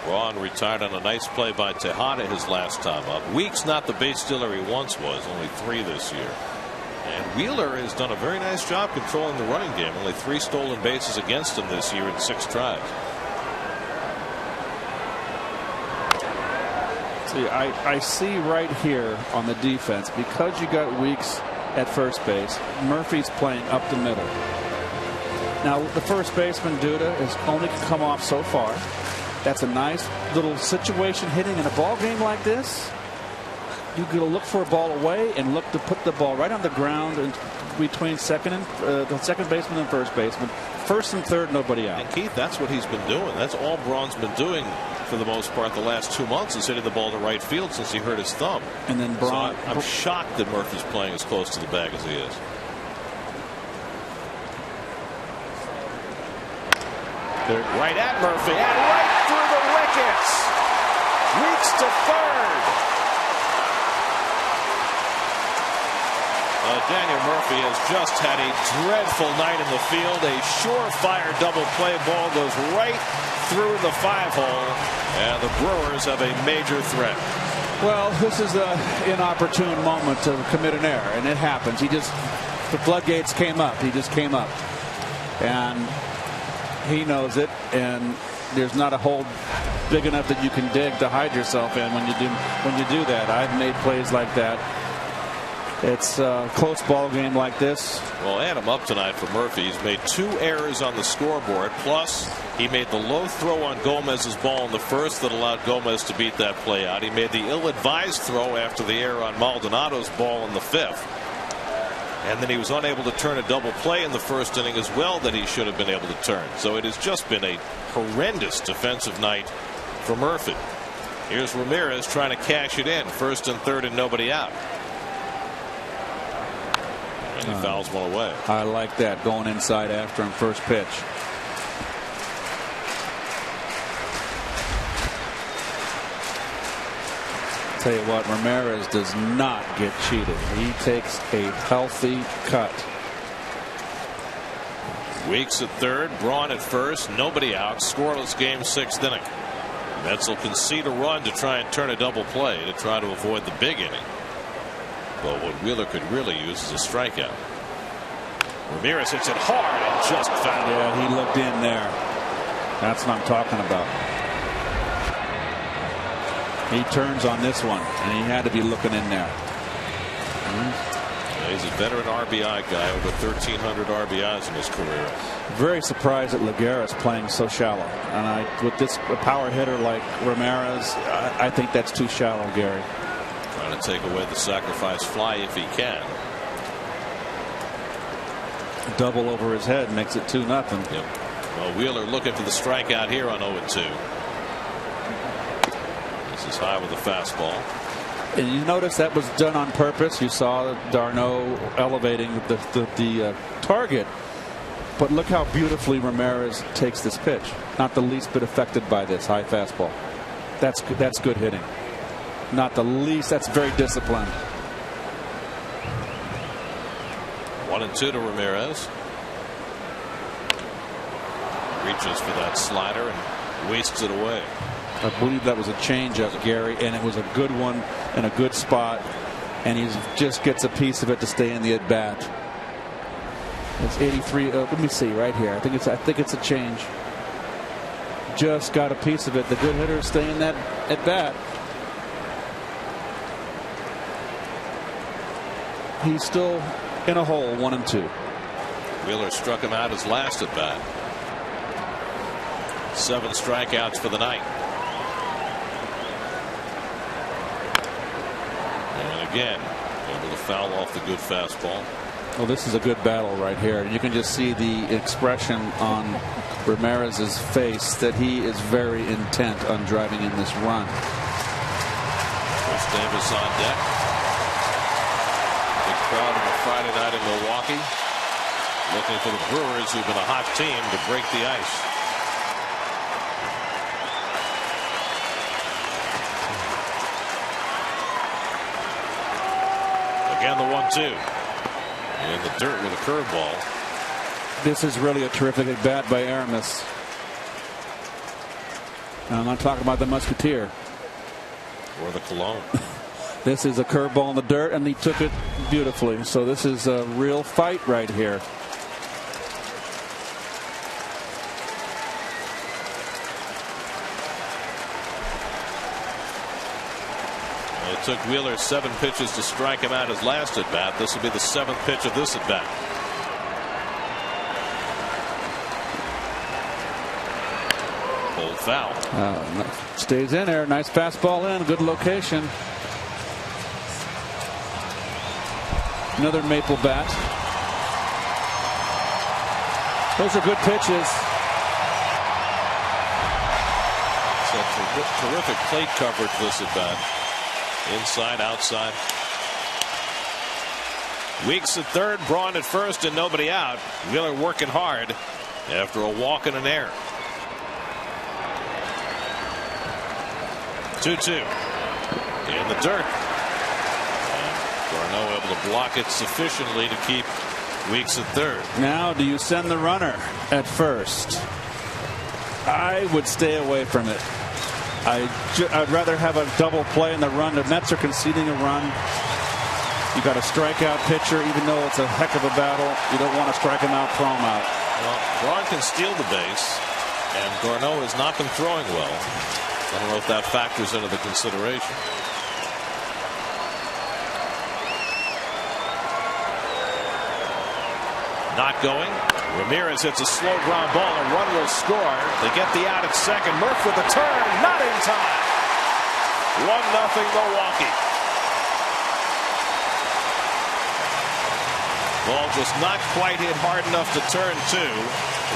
Braun retired on a nice play by Tejada his last time up. Weeks not the base stealer he once was, only 3 this year. And Wheeler has done a very nice job controlling the running game. Only 3 stolen bases against him this year in 6 tries. See, I see right here on the defense, because you got Weeks at first base, Murphy's playing up the middle. Now the first baseman Duda has only come off so far. That's a nice little situation hitting in a ball game like this. You go look for a ball away and look to put the ball right on the ground in between the second baseman and first baseman. First and third, nobody out. And Keith, that's what he's been doing. That's all Braun's been doing for the most part the last 2 months, is hitting the ball to right field since he hurt his thumb. And then Braun. So I'm shocked that Murphy's playing as close to the bag as he is. Right at Murphy and right through the wickets. Weeks to third. Daniel Murphy has just had a dreadful night in the field. A surefire double play ball goes right through the 5-hole, and the Brewers have a major threat. Well, this is an inopportune moment to commit an error, and it happens. The floodgates came up. He just came up, and he knows it. And there's not a hole big enough that you can dig to hide yourself in when you do that. I've made plays like that. It's a close ball game like this. Well, add him up tonight for Murphy. He's made 2 errors on the scoreboard. Plus, he made the low throw on Gomez's ball in the first that allowed Gomez to beat that play out. He made the ill-advised throw after the error on Maldonado's ball in the 5th. And then he was unable to turn a double play in the first inning as well that he should have been able to turn. So it has just been a horrendous defensive night for Murphy. Here's Ramirez trying to cash it in. First and third and nobody out. And he fouls one away. I like that, going inside after him first pitch. Tell you what, Ramirez does not get cheated. He takes a healthy cut. Weeks at third, Braun at first, nobody out. Scoreless game, 6th inning. Mets will concede a run to try and turn a double play to try to avoid the big inning. But what Wheeler could really use is a strikeout. Ramirez hits it hard and just fouled. Yeah, he looked in there. That's what I'm talking about. He turns on this one, and he had to be looking in there. He's a veteran RBI guy, over 1,300 RBIs in his career. Very surprised that Lagares playing so shallow. And with this power hitter like Ramirez, I think that's too shallow, Gary. Trying to take away the sacrifice fly if he can. Double over his head makes it 2-0. Yep. Well, Wheeler looking for the strikeout here on 0-2. This is high with a fastball. And you notice that was done on purpose. You saw d'Arnaud elevating the target. But look how beautifully Ramirez takes this pitch. Not the least bit affected by this high fastball. That's good hitting. Not the least. That's very disciplined. 1-2 to Ramirez. Reaches for that slider and wastes it away. I believe that was a changeup, Gary, and it was a good one in a good spot, and he just gets a piece of it to stay in the at bat. It's 83. Let me see right here. I think it's a change. Just got a piece of it. The good hitters stay in that at bat. He's still in a hole, 1-2. Wheeler struck him out his last at bat. 7 strikeouts for the night. And again, able to foul off the good fastball. Well, this is a good battle right here. You can just see the expression on Ramirez's face that he is very intent on driving in this run. Chris Davis on deck. Big crowd on a Friday night in Milwaukee, looking for the Brewers, who've been a hot team, to break the ice. Again, the 1-2. In the dirt with a curveball. This is really a terrific at bat by Aramis. And I'm not talking about the Musketeer. Or the Cologne. This is a curveball in the dirt, and he took it beautifully. So this is a real fight right here. It took Wheeler 7 pitches to strike him out his last at bat. This will be the 7th pitch of this at bat. Pulled foul. Stays in there. Nice fastball in. Good location. Another maple bat. Those are good pitches. It's a terrific plate coverage this at bat. Inside, outside. Weeks at third, Braun at first, and nobody out. Wheeler working hard after a walk and an error. 2-2 in the dirt. And d'Arnaud able to block it sufficiently to keep Weeks at third. Now, do you send the runner at first? I would stay away from it. I'd rather have a double play in the run. The Mets are conceding a run. You got a strikeout pitcher, even though it's a heck of a battle. You don't want to strike him out, throw him out. Well, Braun can steal the base, and d'Arnaud has not been throwing well. I don't know if that factors into the consideration. Not going. Ramirez hits a slow ground ball. A run will score. They get the out at second. Murph with the turn. Not in time. 1-0 Milwaukee. Ball just not quite hit hard enough to turn 2.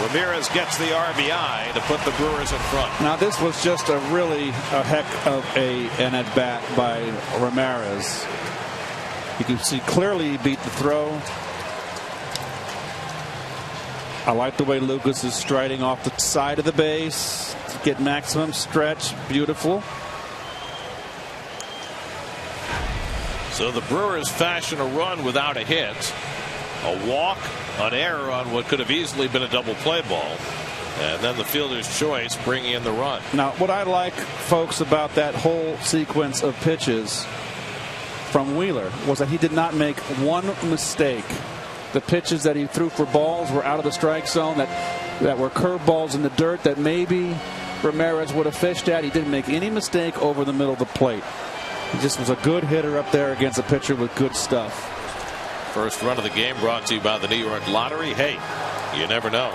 Ramirez gets the RBI to put the Brewers in front. Now this was just a heck of an at bat by Ramirez. You can see clearly he beat the throw. I like the way Lucas is striding off the side of the base to get maximum stretch. Beautiful. So the Brewers fashion a run without a hit. A walk, an error on what could have easily been a double play ball. And then the fielder's choice bringing in the run. Now, what I like, folks, about that whole sequence of pitches from Wheeler was that he did not make one mistake The pitches that he threw for balls were out of the strike zone, that were curveballs in the dirt that maybe Ramirez would have fished at. He didn't make any mistake over the middle of the plate. He just was a good hitter up there against a pitcher with good stuff. First run of the game brought to you by the New York Lottery. Hey, you never know.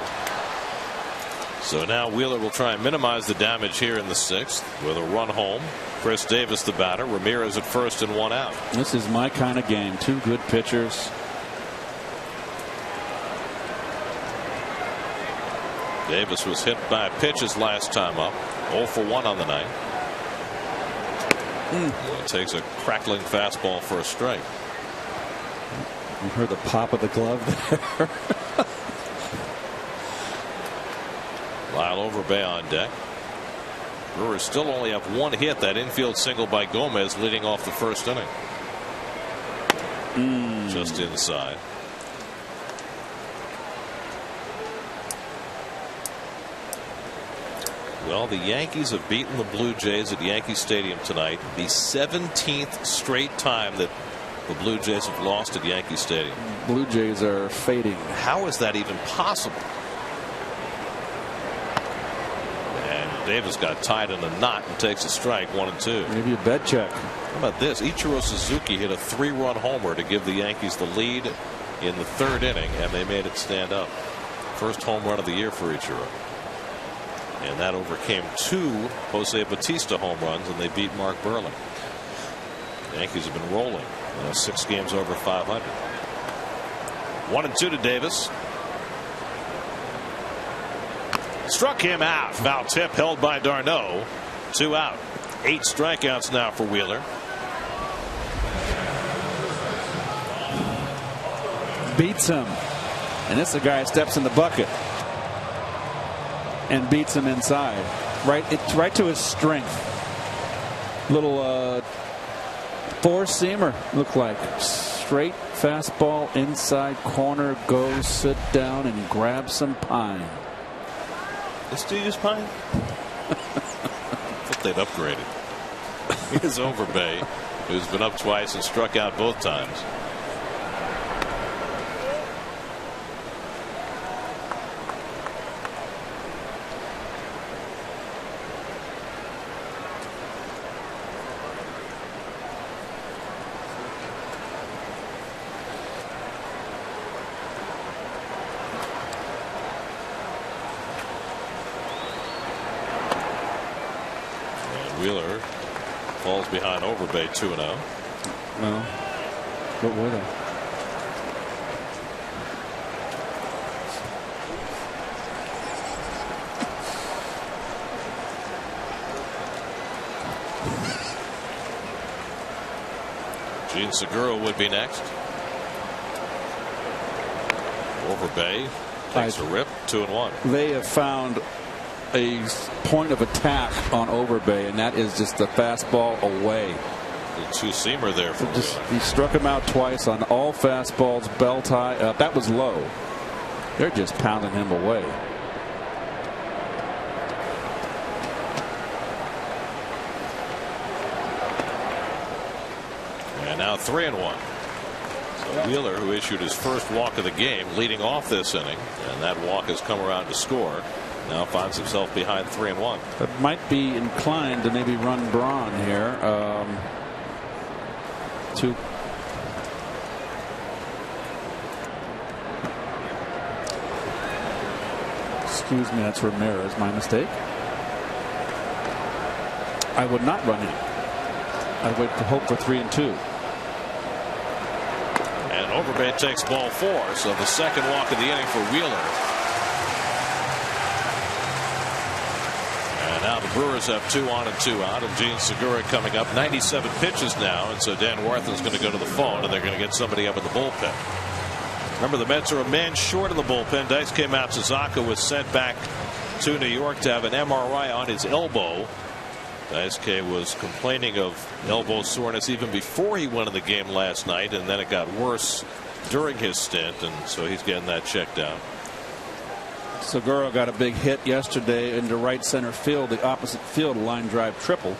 So now Wheeler will try and minimize the damage here in the 6th with a run home. Chris Davis the batter. Ramirez at first and 1 out. This is my kind of game. Two good pitchers. Davis was hit by pitches last time up. 0 for 1 on the night. Takes a crackling fastball for a strike. You heard the pop of the glove there. Lyle Overbay on deck. Brewers still only have 1 hit. That infield single by Gomez leading off the first inning. Just inside. Well, the Yankees have beaten the Blue Jays at Yankee Stadium tonight. The 17th straight time that the Blue Jays have lost at Yankee Stadium. Blue Jays are fading. How is that even possible? And Davis got tied in a knot and takes a strike, 1-2. Maybe a bed check. How about this? Ichiro Suzuki hit a 3-run homer to give the Yankees the lead in the 3rd inning, and they made it stand up. First home run of the year for Ichiro. And that overcame 2 Jose Bautista home runs, and they beat Mark Burley. The Yankees have been rolling. 6 games over 500. 1-2 to Davis. Struck him out. Foul tip held by d'Arnaud. 2 out. 8 strikeouts now for Wheeler. Beats him. And this is a guy who steps in the bucket and beats him inside. Right to his strength. Little 4-seamer looked like. Straight fastball inside corner. Goes, sit down, and grab some pine. They still use pine? I thought they'd upgraded. Here's Overbay, who's been up twice and struck out both times. Wheeler falls behind Overbay 2-0. No. What were they? Gene Segura would be next. Overbay takes a rip. 2-1. They have found a point of attack on Overbay, and that is just the fastball away. The 2-seamer there for he struck him out twice on all fastballs, belt high. That was low. They're just pounding him away. And now 3-1. So Wheeler, who issued his first walk of the game, leading off this inning, and that walk has come around to score. Now finds himself behind 3-1. But might be inclined to maybe run Braun here. Excuse me, that's Ramirez. My mistake. I would not run him. I would hope for 3-2. And Overbay takes ball 4. So the second walk of the inning for Wheeler. Now the Brewers have 2 on and 2 out, and Gene Segura coming up. 97 pitches now, and so Dan Warthen's going to go to the phone, and they're going to get somebody up in the bullpen. Remember, the Mets are a man short of the bullpen. Daisuke Matsuzaka was sent back to New York to have an MRI on his elbow. Daisuke was complaining of elbow soreness even before he went in the game last night, and then it got worse during his stint, and so he's getting that checked out. Segura got a big hit yesterday into right center field, the opposite field line drive triple.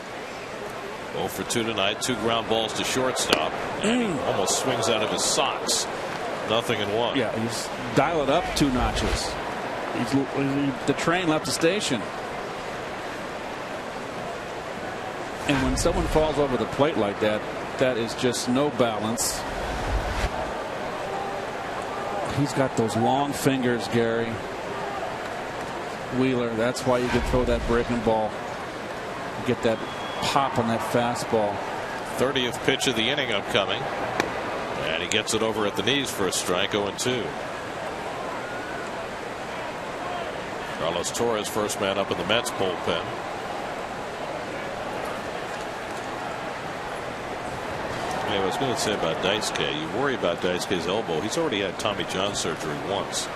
0 for 2 tonight, 2 ground balls to shortstop, and he almost swings out of his socks. 0-1. Yeah, he's dial it up 2 notches. The train left the station. And when someone falls over the plate like that, that is just no balance. He's got those long fingers, Gary. Wheeler, that's why you can throw that breaking ball. Get that pop on that fastball. 30th pitch of the inning upcoming. And he gets it over at the knees for a strike. 0-2. Carlos Torres, first man up in the Mets bullpen. Anyway, I was going to say about Daisuke, you worry about Daisuke's elbow. He's already had Tommy John surgery once. So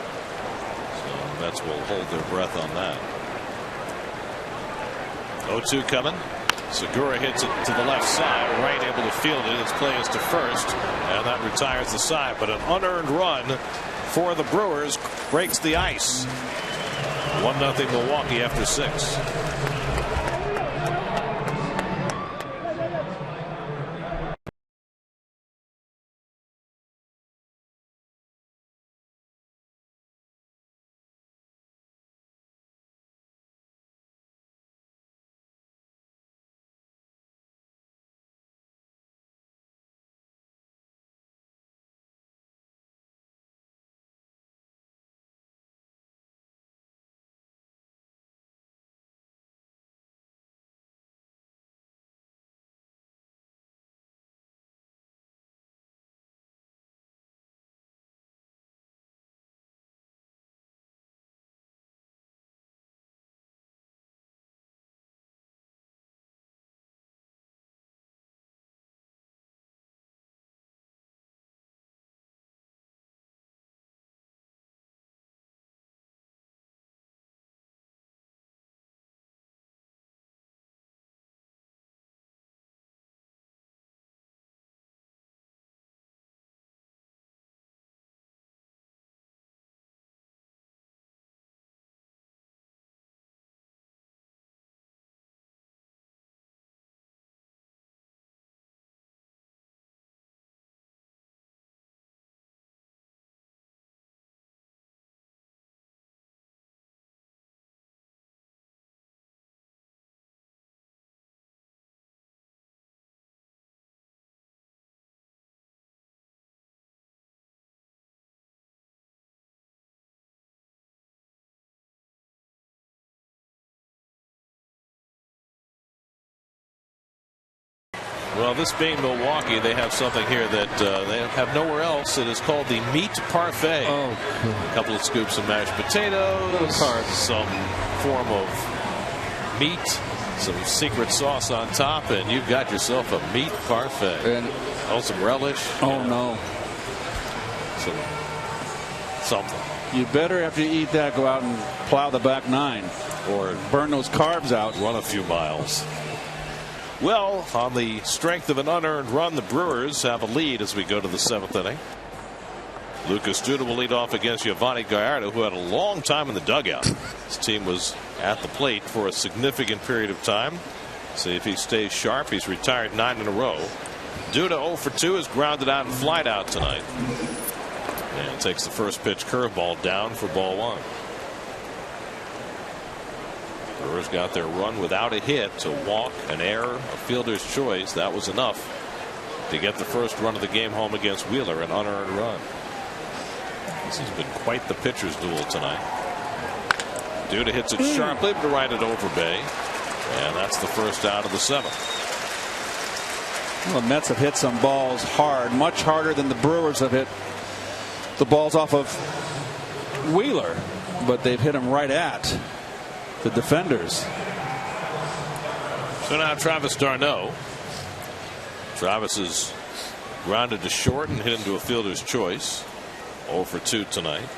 the Mets will hold their breath on that. 0-2 coming. Segura hits it to the left side. Wright able to field it. His play is to first, and that retires the side. But an unearned run for the Brewers breaks the ice. 1-0 Milwaukee after 6. Well, this being Milwaukee, they have something here that they have nowhere else. It is called the Meat Parfait. Oh, a couple of scoops of mashed potatoes, some form of meat, some secret sauce on top, and you've got yourself a meat parfait. And some relish. Oh, no. Something. You better, after you eat that, go out and plow the back 9. Or burn those carbs out. Run a few miles. Well, on the strength of an unearned run, the Brewers have a lead as we go to the 7th inning. Lucas Duda will lead off against Giovanni Gallardo, who had a long time in the dugout. His team was at the plate for a significant period of time. See if he stays sharp. He's retired 9 in a row. Duda 0 for 2 is grounded out and flied out tonight. And takes the first pitch curveball down for ball 1. Brewers got their run without a hit, a walk, an error, a fielder's choice. That was enough to get the first run of the game home against Wheeler, an unearned run. This has been quite the pitcher's duel tonight. Duda hits it sharply to right at Overbay, and that's the first out of the 7th. Well, the Mets have hit some balls hard, much harder than the Brewers have hit the balls off of Wheeler, but they've hit them right at the defenders. So now Travis d'Arnaud. Travis is grounded to short and hit into a fielder's choice. 0 for 2 tonight.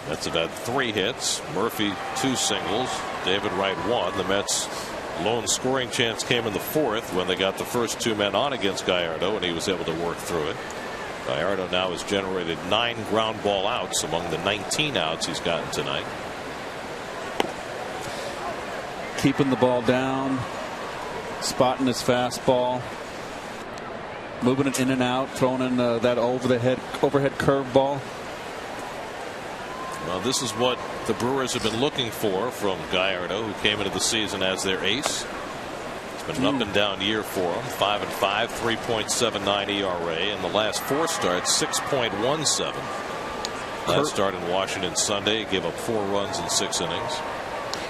Mets have had 3 hits. Murphy 2 singles. David Wright 1. The Mets' lone scoring chance came in the 4th when they got the first 2 men on against Gallardo, and he was able to work through it. Gallardo now has generated 9 ground ball outs among the 19 outs he's gotten tonight. Keeping the ball down, spotting his fastball. moving it in and out, throwing in that overhead curveball. Well, this is what the Brewers have been looking for from Gallardo, who came into the season as their ace. It's been an up and down year for him. 5-5, 3.79 ERA. In the last 4 starts, 6.17. Last start in Washington Sunday, gave up 4 runs in 6 innings.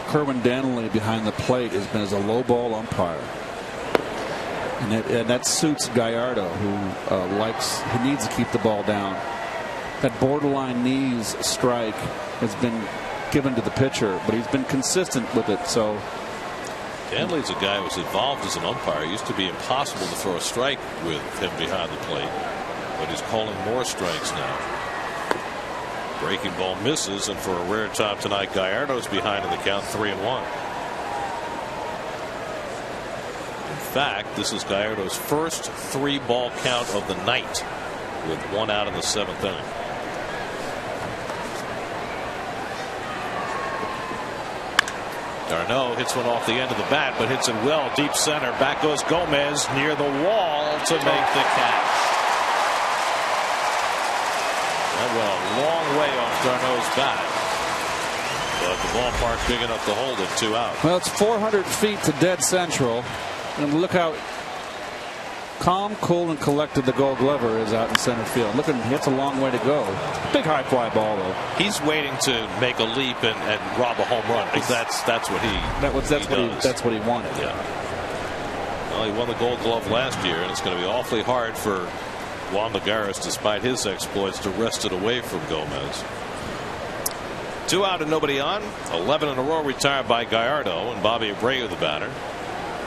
Kerwin Danley behind the plate has been as a low ball umpire. And that suits Gallardo, who he needs to keep the ball down. That borderline knees strike has been given to the pitcher, but he's been consistent with it. So Danley's a guy who was involved as an umpire. It used to be impossible to throw a strike with him behind the plate, but he's calling more strikes now. Breaking ball misses, and for a rare time tonight, Gallardo's behind in the count, 3-1. In fact, this is Gallardo's first 3-ball count of the night, with 1 out in the 7th inning. Darno hits one off the end of the bat, but hits it well deep center. Back goes Gomez near the wall to make the catch. That went a long way off Darno's bat, but the ballpark's big enough to hold it. 2 out. Well, it's 400 feet to dead central, and look how calm, cool, and collected the Gold Glover is out in center field. Look at him; it's a long way to go. Big high fly ball though. He's waiting to make a leap and rob a home run, because that's what he does. That's what he wanted. Yeah. Well, he won the Gold Glove last year, and it's going to be awfully hard for Juan Lagares, despite his exploits, to wrest it away from Gomez. 2 out and nobody on. 11 in a row retired by Gallardo, and Bobby Abreu the batter.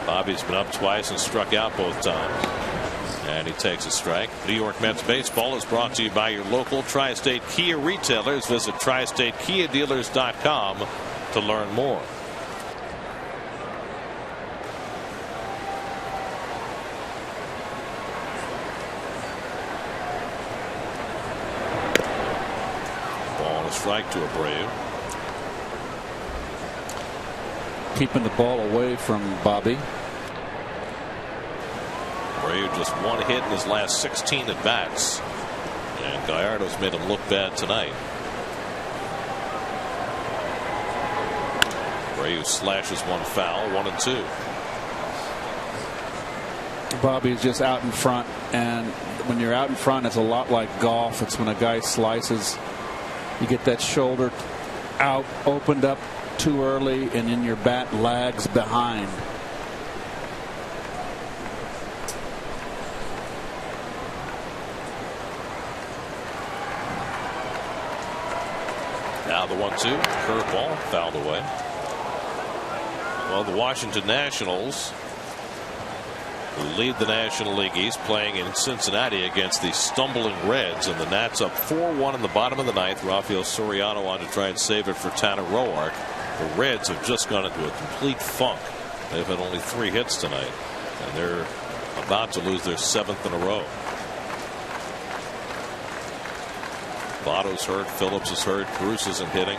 Bobby's been up twice and struck out both times. And he takes a strike. New York Mets baseball is brought to you by your local Tri-State Kia retailers. Visit TriStateKiaDealers.com to learn more. Ball and a strike to Abreu. Keeping the ball away from Bobby. Abreu just 1 hit in his last 16 at bats, and Gallardo's made him look bad tonight. Abreu slashes 1 foul, 1-2. Bobby's just out in front, and when you're out in front, it's a lot like golf. It's when a guy slices, you get that shoulder out, opened up too early, and then your bat lags behind. Now the 1-2 curveball fouled away. Well, the Washington Nationals, who lead the National League East, playing in Cincinnati against the stumbling Reds, and the Nats up 4-1 in the bottom of the 9th. Rafael Soriano on to try and save it for Tanner Roark. The Reds have just gone into a complete funk. They've had only 3 hits tonight, and they're about to lose their 7th in a row. Votto's hurt, Phillips is hurt, Bruce isn't hitting.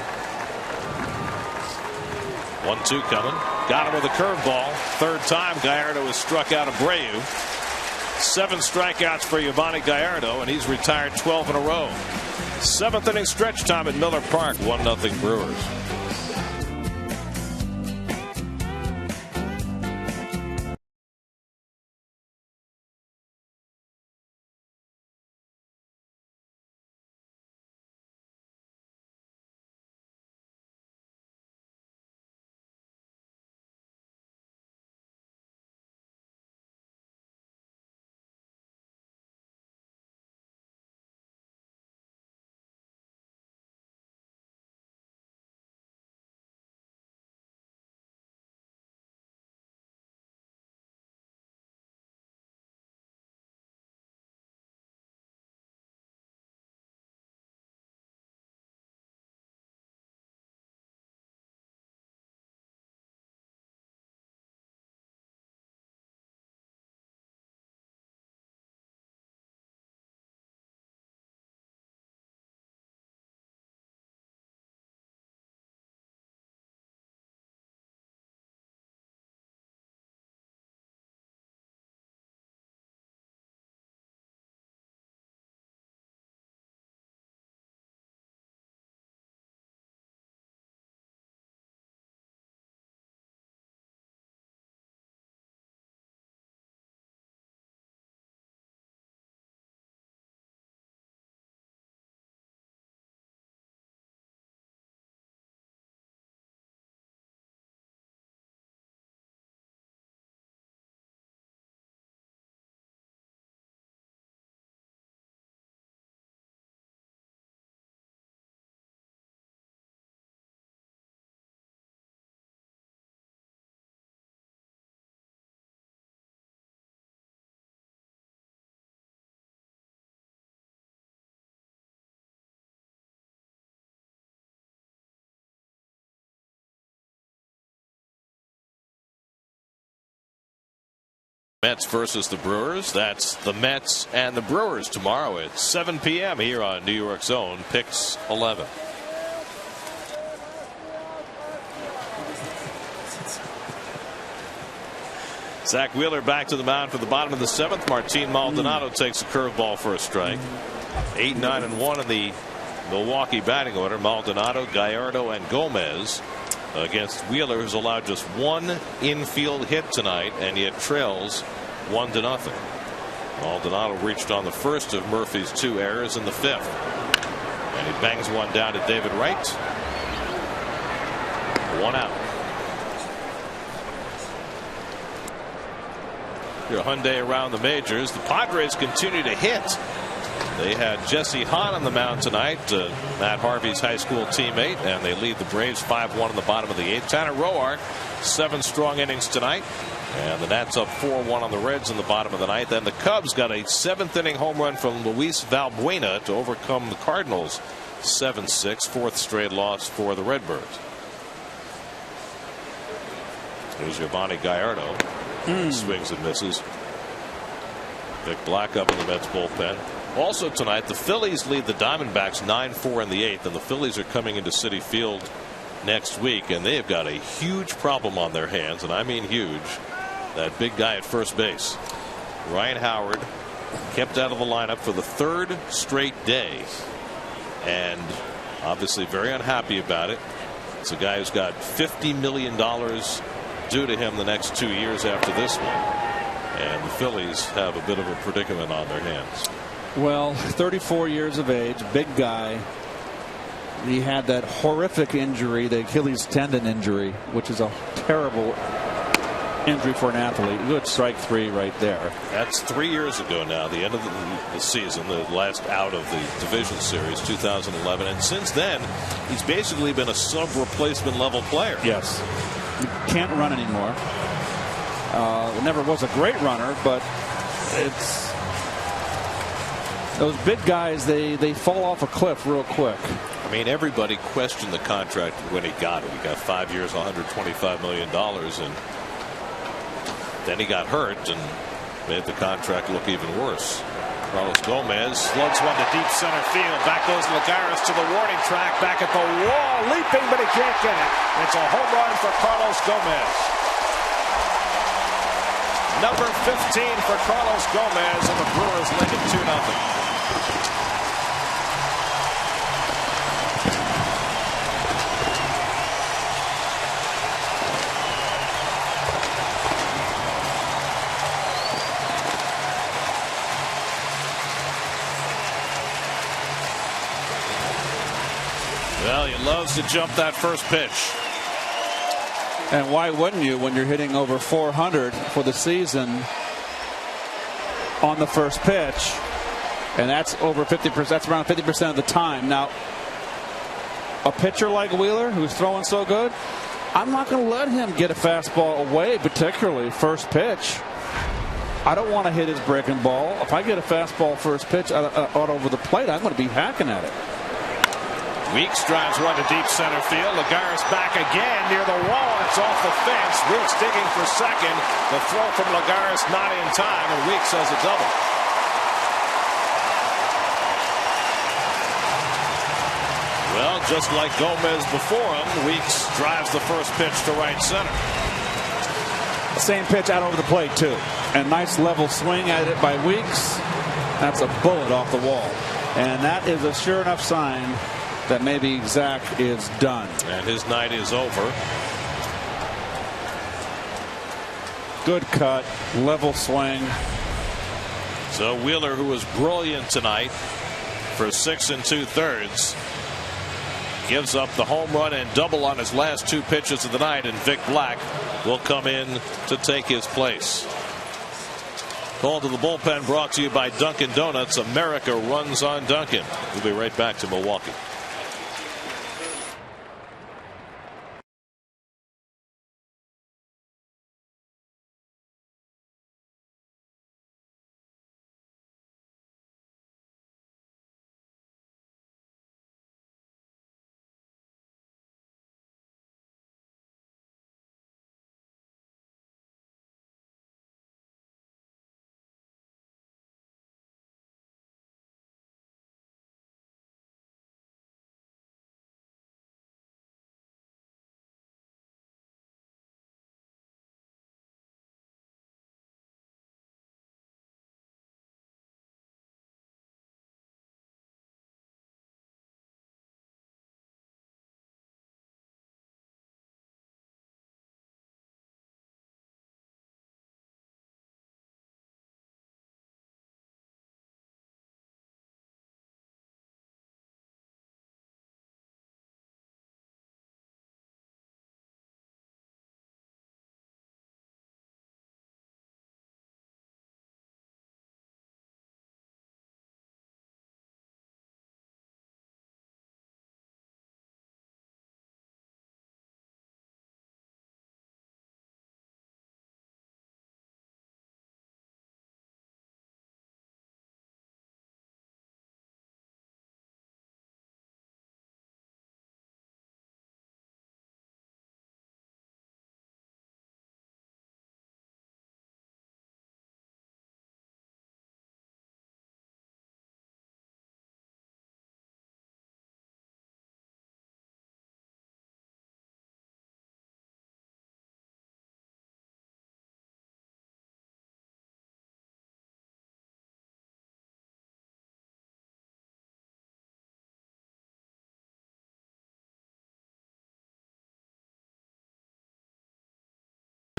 1-2 coming. Got him with a curveball. 3rd time Gallardo has struck out Abreu. 7 strikeouts for Yovani Gallardo, and he's retired 12 in a row. 7th inning stretch time at Miller Park. 1-0 Brewers. Mets versus the Brewers. That's the Mets and the Brewers tomorrow at 7 p.m. here on New York's own Pix 11. Zach Wheeler back to the mound for the bottom of the 7th. Martin Maldonado takes a curveball for a strike. 8, 9, and 1 in the Milwaukee batting order. Maldonado, Gallardo, and Gomez against Wheeler, who's allowed just one infield hit tonight and yet trails 1-0. Maldonado reached on the first of Murphy's 2 errors in the 5th, and he bangs one down to David Wright. 1 out. Your Hyundai around the majors. The Padres continue to hit. They had Jesse Hahn on the mound tonight, Matt Harvey's high school teammate, and they lead the Braves 5-1 in the bottom of the 8th. Tanner Roark, 7 strong innings tonight, and the Nats up 4-1 on the Reds in the bottom of the 9th. And the Cubs got a 7th inning home run from Luis Valbuena to overcome the Cardinals 7-6, 4th straight loss for the Redbirds. Here's Giovanni Gallardo. Swings and misses. Vic Black up in the Mets bullpen. Also tonight, the Phillies lead the Diamondbacks 9-4 in the 8th, and the Phillies are coming into Citi Field next week, and they have got a huge problem on their hands, and I mean huge. That big guy at first base, Ryan Howard, kept out of the lineup for the 3rd straight day, and obviously very unhappy about it. It's a guy who's got $50 million due to him the next 2 years after this one, and the Phillies have a bit of a predicament on their hands. Well, 34 years of age, big guy. He had that horrific injury, the Achilles tendon injury, which is a terrible injury for an athlete. Good strike 3 right there. That's 3 years ago now, the end of the season, the last out of the division series, 2011. And since then, he's basically been a sub-replacement level player. Yes. He can't run anymore. Never was a great runner, but it's those big guys, they fall off a cliff real quick. I mean, everybody questioned the contract when he got it. He got 5 years, $125 million, and then he got hurt and made the contract look even worse. Carlos Gomez slugs one to deep center field. Back goes Lagares to the warning track. Back at the wall, leaping, but he can't get it. It's a home run for Carlos Gomez. Number 15 for Carlos Gomez, and the Brewers lead it 2-0. Well, he loves to jump that first pitch. And why wouldn't you when you're hitting over 400 for the season on the first pitch? And that's over 50%. That's around 50% of the time. Now, a pitcher like Wheeler, who's throwing so good, I'm not going to let him get a fastball away, particularly first pitch. I don't want to hit his breaking ball. If I get a fastball first pitch out over the plate, I'm going to be hacking at it. Weeks drives one to deep center field. Lagares back again near the wall. It's off the fence. Weeks digging for second. The throw from Lagares not in time, and Weeks has a double. Well, just like Gomez before him, Weeks drives the first pitch to right center. Same pitch out over the plate, too. And nice level swing at it by Weeks. That's a bullet off the wall. And that is a sure enough sign that maybe Zach is done. And his night is over. Good cut, level swing. So Wheeler, who was brilliant tonight for 6 2/3, gives up the home run and double on his last 2 pitches of the night, and Vic Black will come in to take his place. Call to the bullpen brought to you by Dunkin' Donuts. America runs on Dunkin'. We'll be right back to Milwaukee.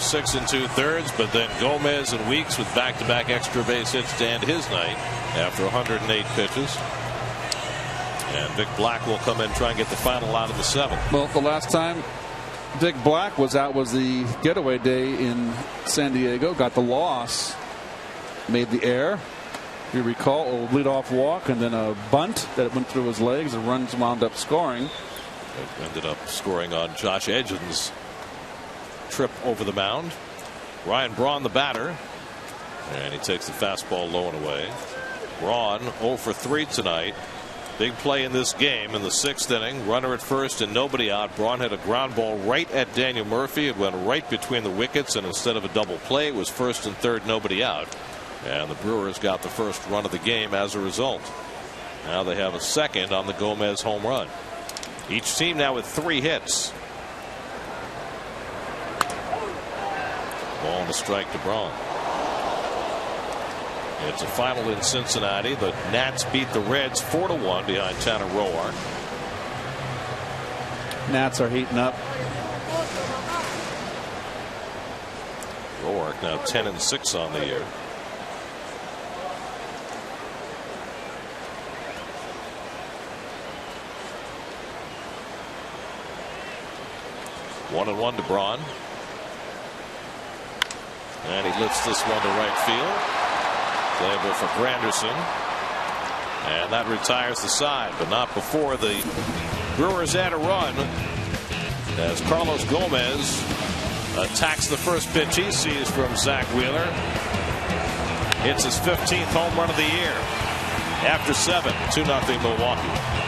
6 2/3, but then Gomez and Weeks with back-to-back extra base hits to end his night after 108 pitches. And Vic Black will come in and try and get the final out of the 7th. Well, the last time Vic Black was out was the getaway day in San Diego. Got the loss. Made the error. You recall, a leadoff walk and then a bunt that went through his legs. The runs wound up scoring. It ended up scoring on Josh Edgin's trip over the mound. Ryan Braun, the batter, and he takes the fastball low and away. Braun 0 for 3 tonight. Big play in this game in the 6th inning. Runner at first and nobody out. Braun had a ground ball right at Daniel Murphy. It went right between the wickets, and instead of a double play, it was 1st and 3rd, nobody out. And the Brewers got the first run of the game as a result. Now they have a second on the Gomez home run. Each team now with 3 hits. Ball and a strike to Braun. It's a final in Cincinnati. The Nats beat the Reds 4-1 behind Tanner Roark. Nats are heating up. Roark now 10-6 on the year. One and 1 to Braun. And he lifts this one to right field. Playable for Granderson. And that retires the side, but not before the Brewers add a run as Carlos Gomez attacks the first pitch he sees from Zach Wheeler. It's his 15th home run of the year. After 7, 2-0 Milwaukee.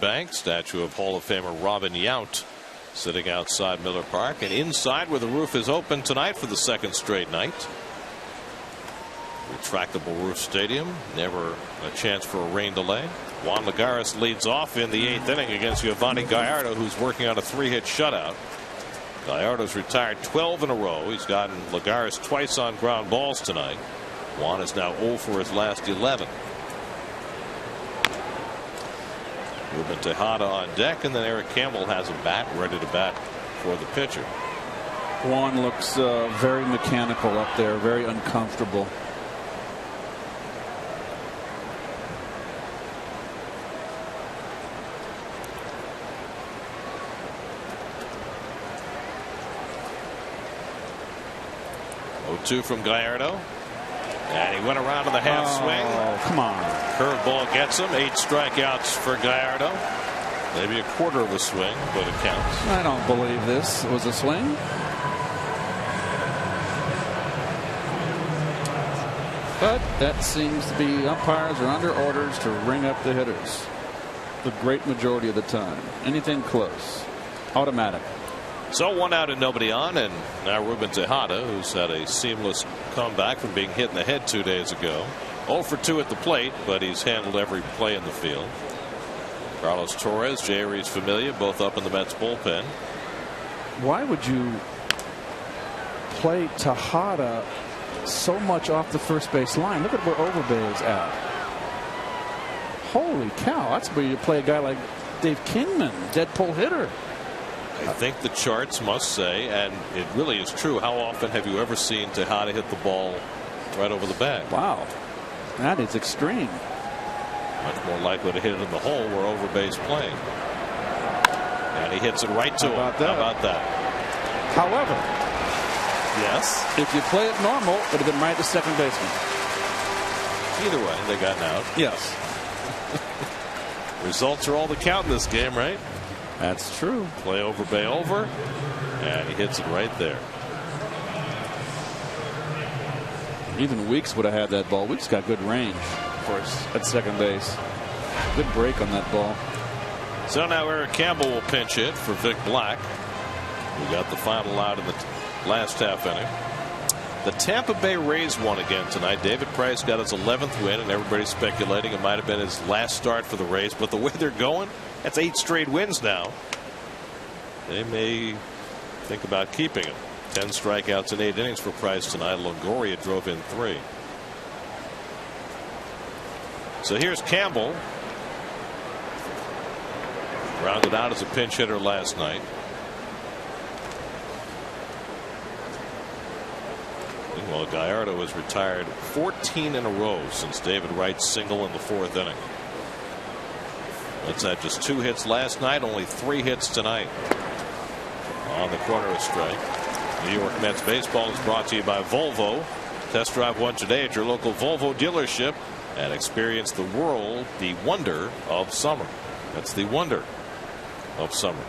Bank, statue of Hall of Famer Robin Yount sitting outside Miller Park, and inside where the roof is open tonight for the 2nd straight night. Retractable roof stadium, never a chance for a rain delay. Juan Lagares leads off in the 8th inning against Giovanni Gallardo, who's working on a 3-hit shutout. Gallardo's retired 12 in a row. He's gotten Lagares twice on ground balls tonight. Juan is now 0 for his last 11. Ruben Tejada on deck, and then Eric Campbell has a bat ready to bat for the pitcher. Juan looks very mechanical up there, very uncomfortable. Two from Gallardo, and he went around to the half swing. Oh, come on. Curveball gets him. 8 strikeouts for Gallardo. Maybe a quarter of a swing, but it counts. I don't believe this was a swing. But that seems to be umpires are under orders to ring up the hitters the great majority of the time. Anything close, automatic. So 1 out and nobody on, and now Ruben Tejada, who's had a seamless comeback from being hit in the head 2 days ago. 0 for 2 at the plate, but he's handled every play in the field. Carlos Torres, J-Rees Familia, both up in the Mets bullpen. Why would you play Tejada so much off the first base line? Look at where Overbay is at. Holy cow, that's where you play a guy like Dave Kingman, dead pull hitter. I think the charts must say, and it really is true, how often have you ever seen Tejada hit the ball right over the bag? Wow, that is extreme. Much more likely to hit it in the hole where Overbay's playing. And he hits it right to him. How about that? However, yes, if you play it normal, it would have been right to second baseman. Either way, they got out. Yes. Results are all that count in this game, right? That's true. Play Overbay over, and he hits it right there. Even Weeks would have had that ball. Weeks got good range for us at second base. Good break on that ball. So now Eric Campbell will pinch hit for Vic Black, who got the final out in the last half inning. The Tampa Bay Rays won again tonight. David Price got his 11th win, and everybody's speculating it might have been his last start for the Rays. But the way they're going, that's 8 straight wins now. They may think about keeping him. 10 strikeouts in 8 innings for Price tonight. Longoria drove in 3. So here's Campbell, rounded out as a pinch hitter last night. Well, Gallardo has retired 14 in a row since David Wright's single in the 4th inning. Let's had just 2 hits last night, only 3 hits tonight. On the corner of strike. New York Mets baseball is brought to you by Volvo. Test drive one today at your local Volvo dealership and experience the wonder of summer. That's the wonder of summer.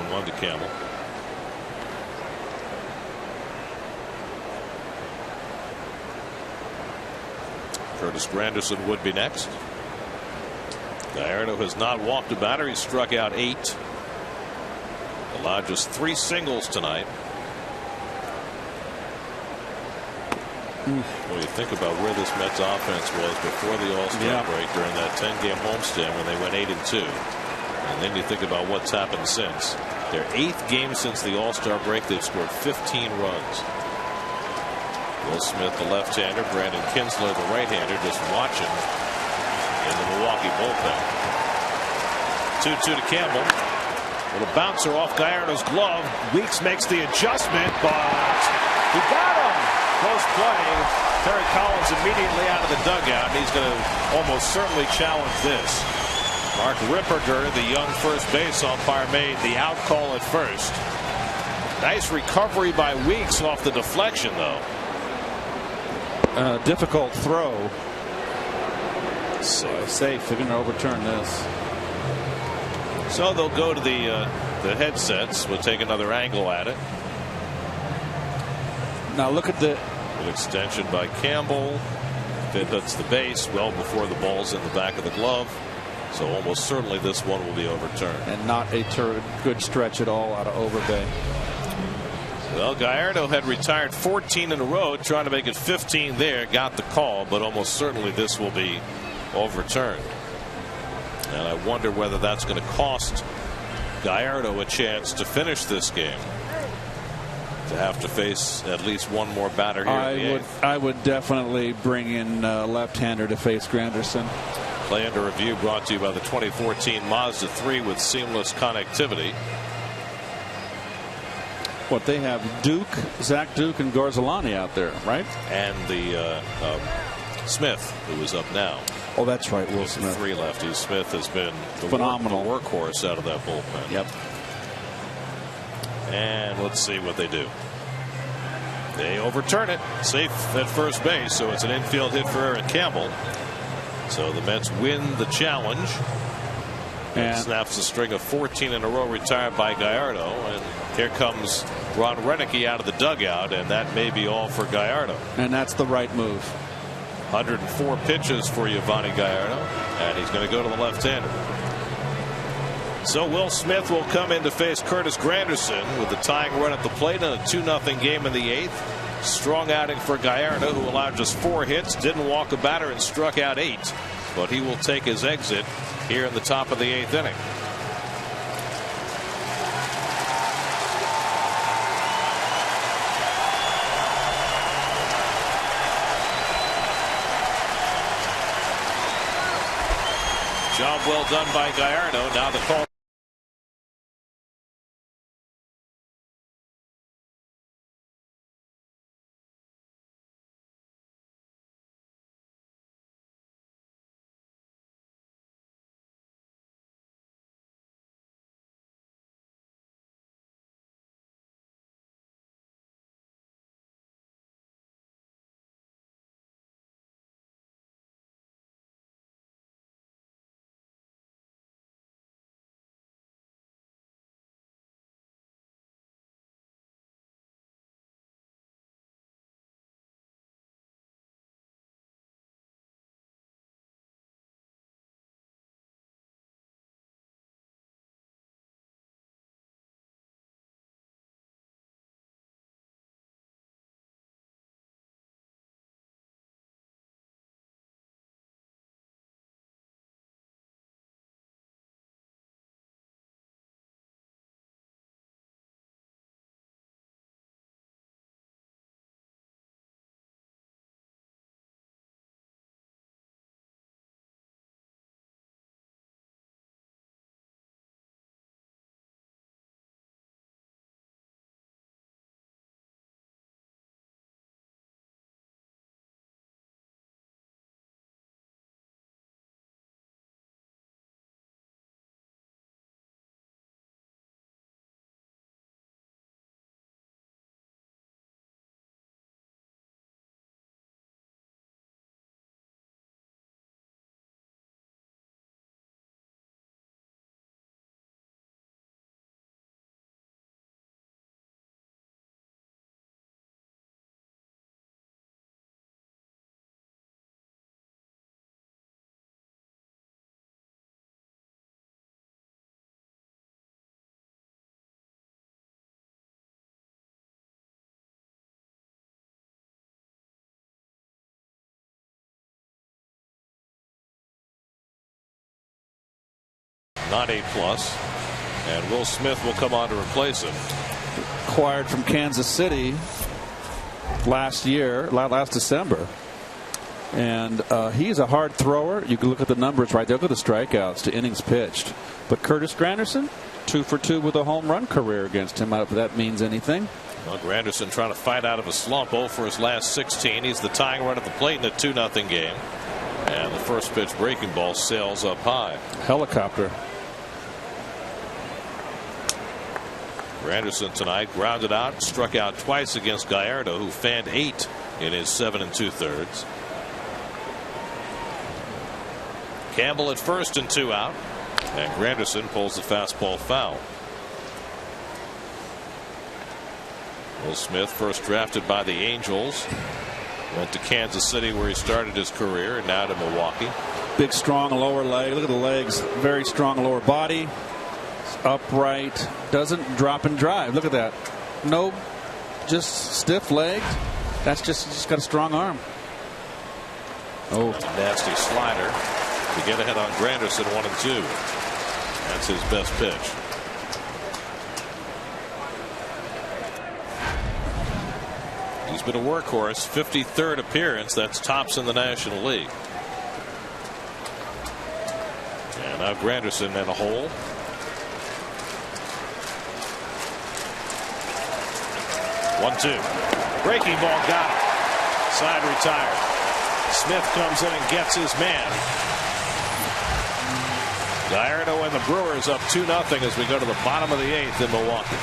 One to Campbell. Curtis Granderson would be next. Gallardo has not walked a batter. He struck out 8. Allowed just 3 singles tonight. Well, you think about where this Mets offense was before the All-Star break during that 10-game homestand when they went 8-2. And then you think about what's happened since. Their 8th game since the All-Star break, they've scored 15 runs. Will Smith, the left-hander, Brandon Kinsler, the right-hander, just watching in the Milwaukee bullpen. 2-2 to Campbell. Little bouncer off Gallardo's glove. Weeks makes the adjustment, but he got him. Close play. Terry Collins immediately out of the dugout, and he's going to almost certainly challenge this. Mark Ripperger, the young first base umpire, made the out call at first. Nice recovery by Weeks off the deflection, though. Difficult throw. Safe. They're going to overturn this. So they'll go to the headsets. We'll take another angle at it. Now look at the extension by Campbell. It hits the base well before the ball's in the back of the glove. So almost certainly this one will be overturned. And not a good stretch at all out of Overbay. Well, Gallardo had retired 14 in a row, trying to make it 15 there. Got the call, but almost certainly this will be overturned. And I wonder whether that's going to cost Gallardo a chance to finish this game. To have to face at least one more batter here. I would definitely bring in left-hander to face Granderson. Play under review brought to you by the 2014 Mazda 3 with seamless connectivity. What they have Zach Duke and Garzalani out there, right? And the Smith, who is up now. Oh, that's right, Will Smith. 3 lefties. Smith has been the phenomenal workhorse out of that bullpen. Yep. And let's see what they do. They overturn it. Safe at first base, so it's an infield hit for Eric Campbell. So the Mets win the challenge. And snaps a string of 14 in a row retired by Gallardo. And here comes Ron Renicky out of the dugout, and that may be all for Gallardo. And that's the right move. 104 pitches for Yovani Gallardo, and he's going to go to the left-hander. So Will Smith will come in to face Curtis Granderson with the tying run at the plate in a 2-0 game in the 8th. Strong outing for Gallardo, who allowed just 4 hits, didn't walk a batter, and struck out 8. But he will take his exit here in the top of the 8th inning. Job well done by Gallardo. Now the call. Not A+, and Will Smith will come on to replace him. Acquired from Kansas City last December, and he's a hard thrower. You can look at the numbers right there. Look at the strikeouts to innings pitched. But Curtis Granderson, 2 for 2 with a home run career against him. I don't know if that means anything. Well, Granderson trying to fight out of a slump. 0 for his last 16. He's the tying run at the plate in a 2-0 game. And the first pitch breaking ball sails up high. Helicopter. Granderson tonight grounded out, struck out twice against Gallardo, who fanned 8 in his 7 2/3. Campbell at first and 2 out, and Granderson pulls the fastball foul. Will Smith, first drafted by the Angels, went to Kansas City where he started his career, and now to Milwaukee. Big, strong lower leg. Look at the legs. Very strong lower body. Upright, doesn't drop and drive. Look at that. No, just stiff legged. That's just got a strong arm. Oh, nasty slider to get ahead on Granderson. 1 and 2. That's his best pitch. He's been a workhorse. 53rd appearance. That's tops in the National League. And now Granderson in a hole. 1-2. Breaking ball, got it. Side retired. Smith comes in and gets his man. Gallardo and the Brewers up 2-0 as we go to the bottom of the 8th in Milwaukee.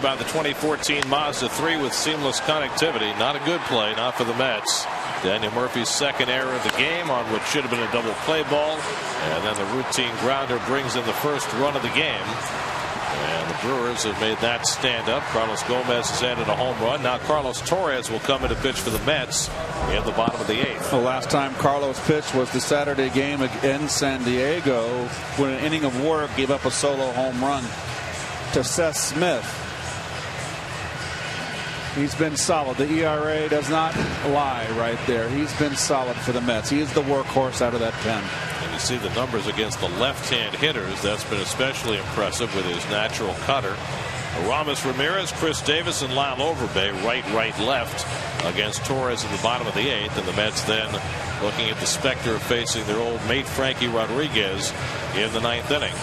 By the 2014 Mazda 3 with seamless connectivity. Not a good play, not for the Mets. Daniel Murphy's second error of the game on what should have been a double play ball. And then the routine grounder brings in the first run of the game. And the Brewers have made that stand up. Carlos Gomez has added a home run. Now Carlos Torres will come in to pitch for the Mets in the bottom of the 8th. The last time Carlos pitched was the Saturday game in San Diego when an inning of work gave up a solo home run to Seth Smith. He's been solid. The ERA does not lie right there. He's been solid for the Mets. He is the workhorse out of that pen. And you see the numbers against the left-hand hitters. That's been especially impressive with his natural cutter. Aramis Ramirez, Chris Davis, and Lyle Overbay right, left against Torres in the bottom of the 8th. And the Mets then looking at the specter of facing their old mate Frankie Rodriguez in the 9th inning.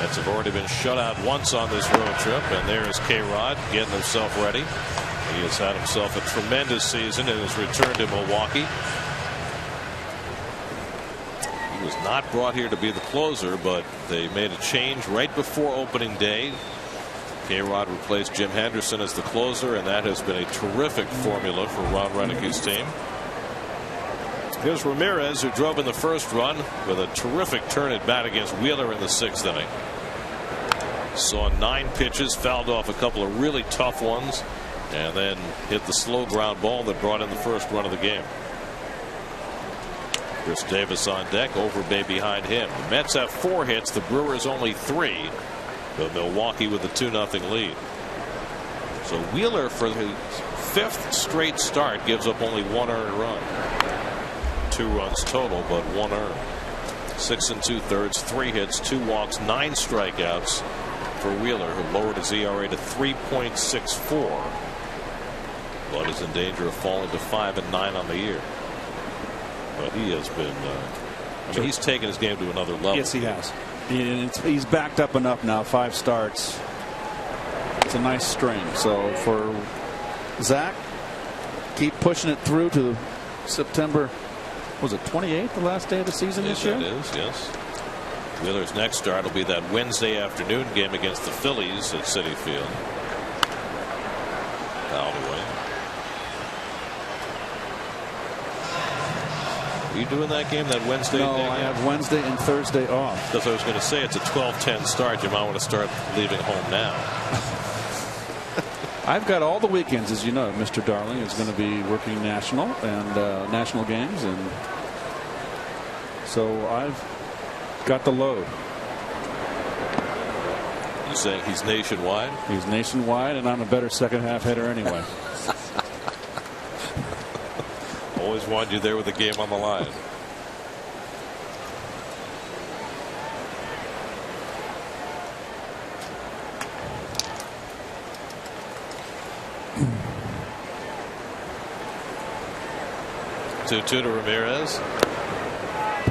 Mets have already been shut out once on this road trip, and there's K-Rod getting himself ready. He has had himself a tremendous season in his return to Milwaukee. He was not brought here to be the closer, but they made a change right before opening day. K-Rod replaced Jim Henderson as the closer, and that has been a terrific formula for Ron Reneke's team. Here's Ramirez, who drove in the first run with a terrific turn at bat against Wheeler in the 6th inning. Saw 9 pitches, fouled off a couple of really tough ones, and then hit the slow ground ball that brought in the first run of the game. Chris Davis on deck, Overbay behind him. The Mets have 4 hits, the Brewers only 3, but Milwaukee with a 2-0 lead. So Wheeler, for his 5th straight start, gives up only 1 earned run. 2 runs total, but 1 earned. 6 2/3, 3 hits, 2 walks, 9 strikeouts for Wheeler, who lowered his ERA to 3.64, but is in danger of falling to 5-9 on the year. But he has been, I mean, he's taken his game to another level. Yes, he has. He's backed up enough now. 5 starts. It's a nice string. So for Zach, keep pushing it through to September. Was it 28th, the last day of the season this year? It is, yes. Wheeler's next start will be that Wednesday afternoon game against the Phillies at Citi Field. Fouled away. Are you doing that game that Wednesday? No, I have Wednesday and Thursday off. That's what I was going to say. It's a 12:10 start. You might want to start leaving home now. I've got all the weekends, as you know. Mr. Darling is going to be working national and national games, and so I've got the load. You saying he's nationwide? He's nationwide, and I'm a better second half hitter anyway. Always wanted you there with the game on the line. Two to Ramirez.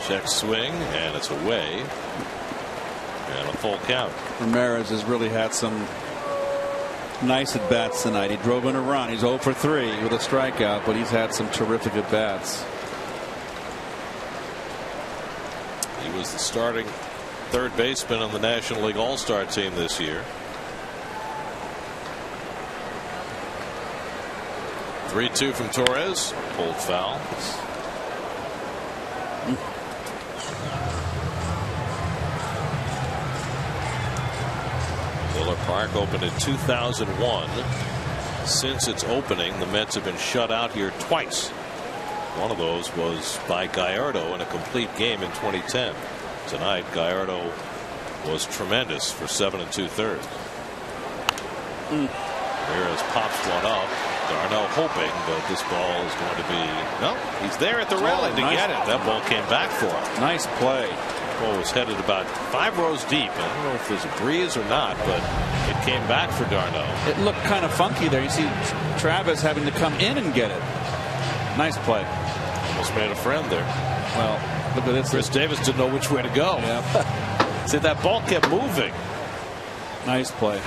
Check swing, and it's away. And a full count. Ramirez has really had some nice at bats tonight. He drove in a run. He's 0 for 3 with a strikeout, but he's had some terrific at bats. He was the starting third baseman on the National League All-Star team this year. 3-2 from Torres. Pulled foul. Miller Park opened in 2001. Since its opening, the Mets have been shut out here twice. One of those was by Gallardo in a complete game in 2010. Tonight, Gallardo was tremendous for 7 2/3. Ramirez pops one up. Darno hoping, but this ball is going to be. No, he's there at the railing to get it. That ball came back for him. Nice play. The ball was headed about 5 rows deep. I don't know if there's a breeze or not, but it came back for Darno. It looked kind of funky there. You see Travis having to come in and get it. Nice play. Almost made a friend there. Well, look at this. Chris Davis didn't know which way to go. Yep. See, that ball kept moving. Nice play.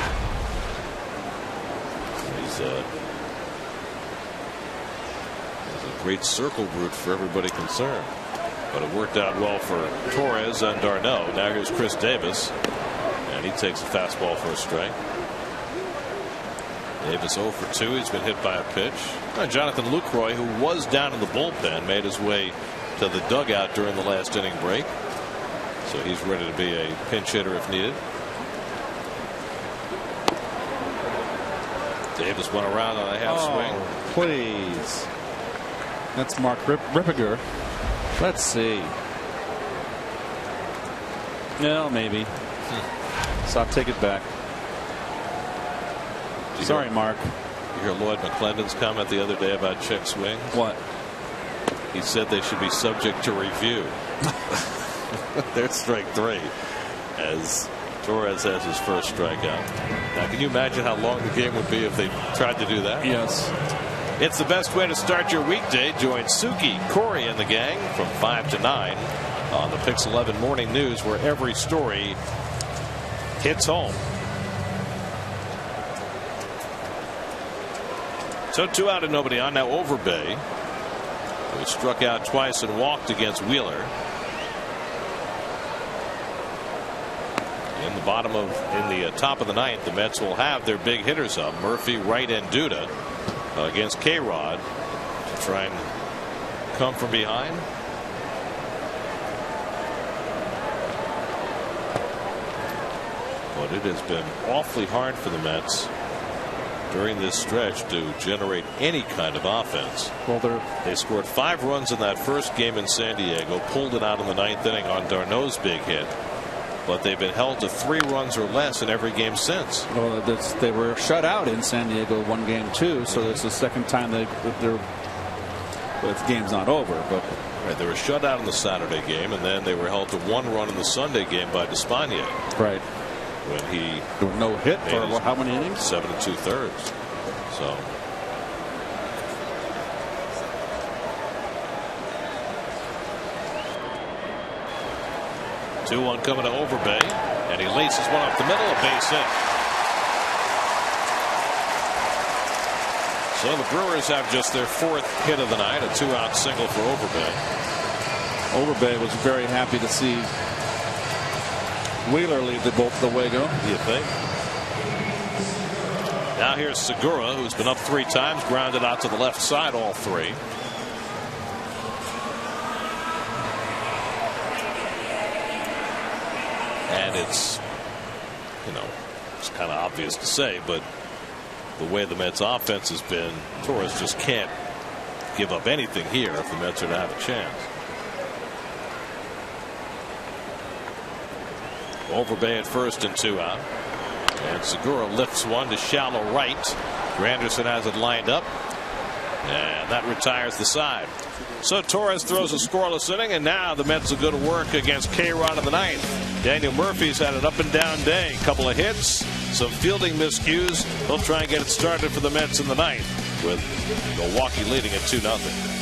He's a great circle route for everybody concerned. But it worked out well for Torres and d'Arnaud. Now here's Chris Davis, and he takes a fastball for a strike. Davis 0 for 2. He's been hit by a pitch. Jonathan Lucroy, who was down in the bullpen, made his way to the dugout during the last inning break. So he's ready to be a pinch hitter if needed. Davis went around on a half swing. Please. That's Mark Rippiger. Let's see. No, maybe. So I'll take it back. Sorry, Mark. You hear Lloyd McClendon's comment the other day about check swings? What? He said they should be subject to review. There's strike 3 as Torres has his first strikeout. Now, can you imagine how long the game would be if they tried to do that? Yes. It's the best way to start your weekday. Join Suki, Corey, and the gang from 5 to 9 on the Pix 11 Morning News, where every story hits home. So 2 out and nobody on. Now Overbay, who struck out twice and walked against Wheeler. In the top of the ninth, the Mets will have their big hitters up, Murphy, Wright, and Duda, against K-Rod to try and come from behind. But it has been awfully hard for the Mets during this stretch to generate any kind of offense. Well, they scored 5 runs in that first game in San Diego, pulled it out in the 9th inning on d'Arnaud's big hit. But they've been held to 3 runs or less in every game since. Well, they were shut out in San Diego 1 game too, so it's the second time the game's not over. But right, they were shut out in the Saturday game, and then they were held to 1 run in the Sunday game by Despaigne. Right. When he there was no hit for how many innings? 7 2/3. So. Two one coming to Overbay, and he laces one up the middle, a base hit. So the Brewers have just their 4th hit of the night, a 2-out single for Overbay. Overbay was very happy to see Wheeler lead the way go. You think? Now here's Segura, who's been up 3 times, grounded out to the left side all 3. And it's, it's kind of obvious to say, but the way the Mets offense has been, Torres just can't give up anything here if the Mets are to have a chance. Overbay at first and 2 out. And Segura lifts one to shallow right. Granderson has it lined up. And that retires the side. So Torres throws a scoreless inning, and now the Mets will go to work against K-Rod in the 9th. Daniel Murphy's had an up and down day. A couple of hits, some fielding miscues. They'll try and get it started for the Mets in the 9th, with Milwaukee leading at 2-0.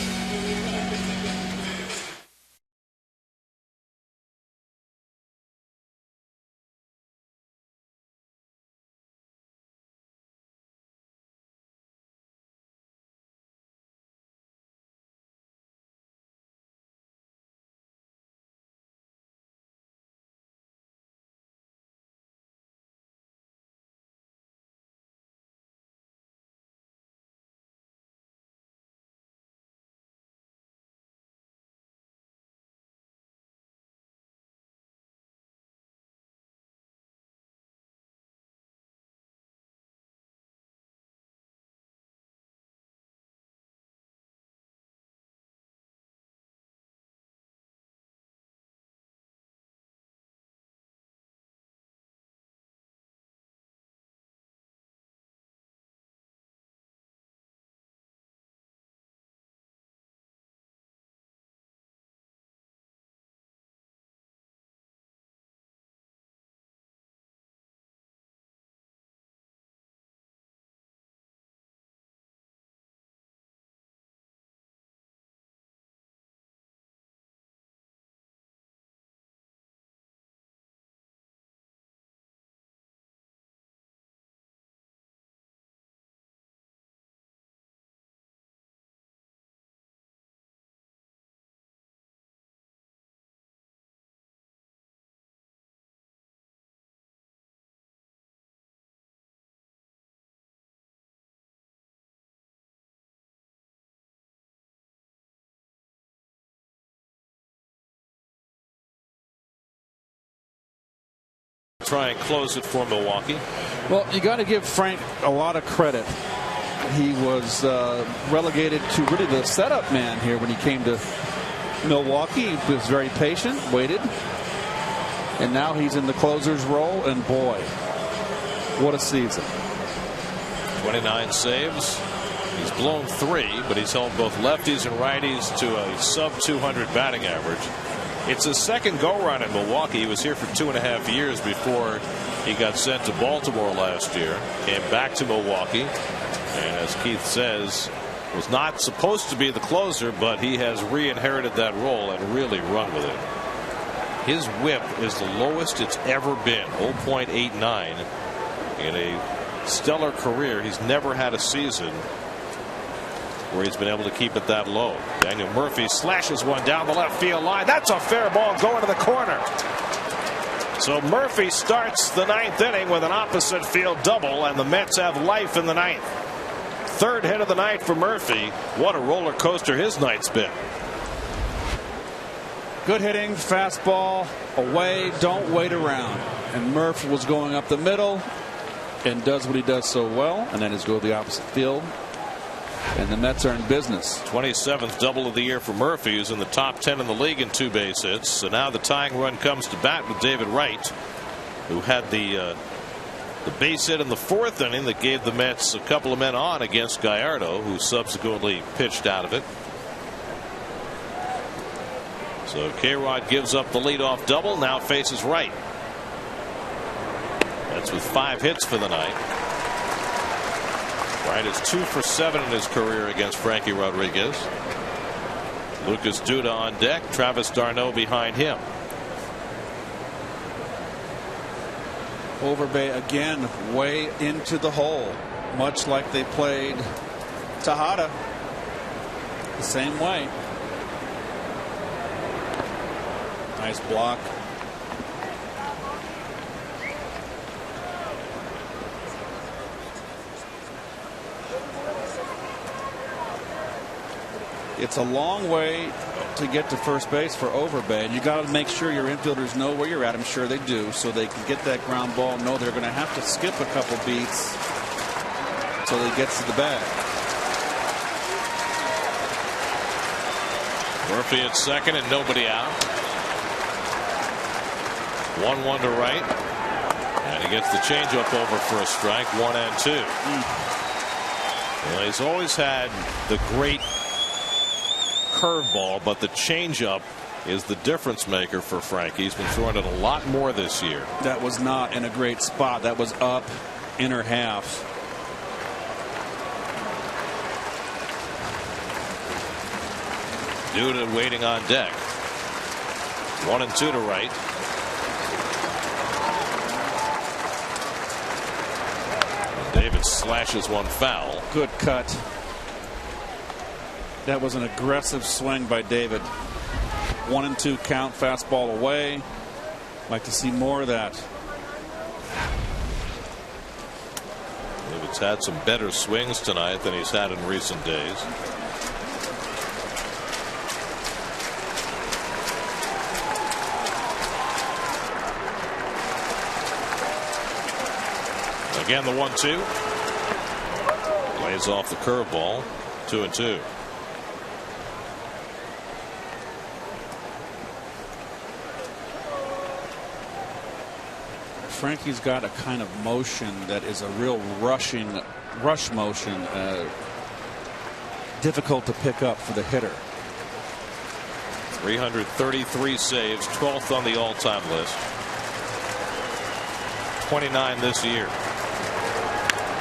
Try and close it for Milwaukee. Well, you got to give Frank a lot of credit. He was relegated to really the setup man here when he came to Milwaukee. He was very patient, waited, and now he's in the closer's role, and boy, what a season. 29 saves. He's blown 3, but he's held both lefties and righties to a sub-200 batting average. It's his second go-round in Milwaukee. He was here for 2.5 years before he got sent to Baltimore last year. Came back to Milwaukee, and as Keith says, was not supposed to be the closer, but he has re-inherited that role and really run with it. His whip is the lowest it's ever been, 0.89. In a stellar career, he's never had a season where he's been able to keep it that low. Daniel Murphy slashes one down the left field line. That's a fair ball going to the corner. So Murphy starts the 9th inning with an opposite field double, and the Mets have life in the 9th. Third hit of the night for Murphy. What a roller coaster his night's been. Good hitting, fastball away, don't wait around. And Murph was going up the middle and does what he does so well, and then is go to the opposite field. And the Mets are in business. 27th double of the year for Murphy, who's in the top 10 in the league in 2 base hits. So now the tying run comes to bat with David Wright, who had the base hit in the 4th inning that gave the Mets a couple of men on against Gallardo, who subsequently pitched out of it. So K-Rod gives up the leadoff double, now faces Wright. That's with 5 hits for the night. Wright is 2 for 7 in his career against Frankie Rodriguez. Lucas Duda on deck, Travis d'Arnaud behind him. Overbay again way into the hole, much like they played Tejada the same way. Nice block. It's a long way to get to first base for Overbay, and you got to make sure your infielders know where you're at. I'm sure they do, so they can get that ground ball. Know they're going to have to skip a couple beats until he gets to the bag. Murphy at second and nobody out. 1-1 to Wright, and he gets the changeup over for a strike. 1-2. Well, he's always had the great curveball, but the changeup is the difference maker for Frankie. He's been throwing it a lot more this year. That was not in a great spot. That was up inner half. Duda waiting on deck. 1-2 to Wright. David slashes one foul. Good cut. That was an aggressive swing by David. 1-2 count, fastball away. Like to see more of that. David's had some better swings tonight than he's had in recent days. Again, the 1-2. Lays off the curveball. 2-2. Frankie's got a kind of motion that is a real rush motion, difficult to pick up for the hitter. 333 saves, 12th on the all-time list. 29 this year.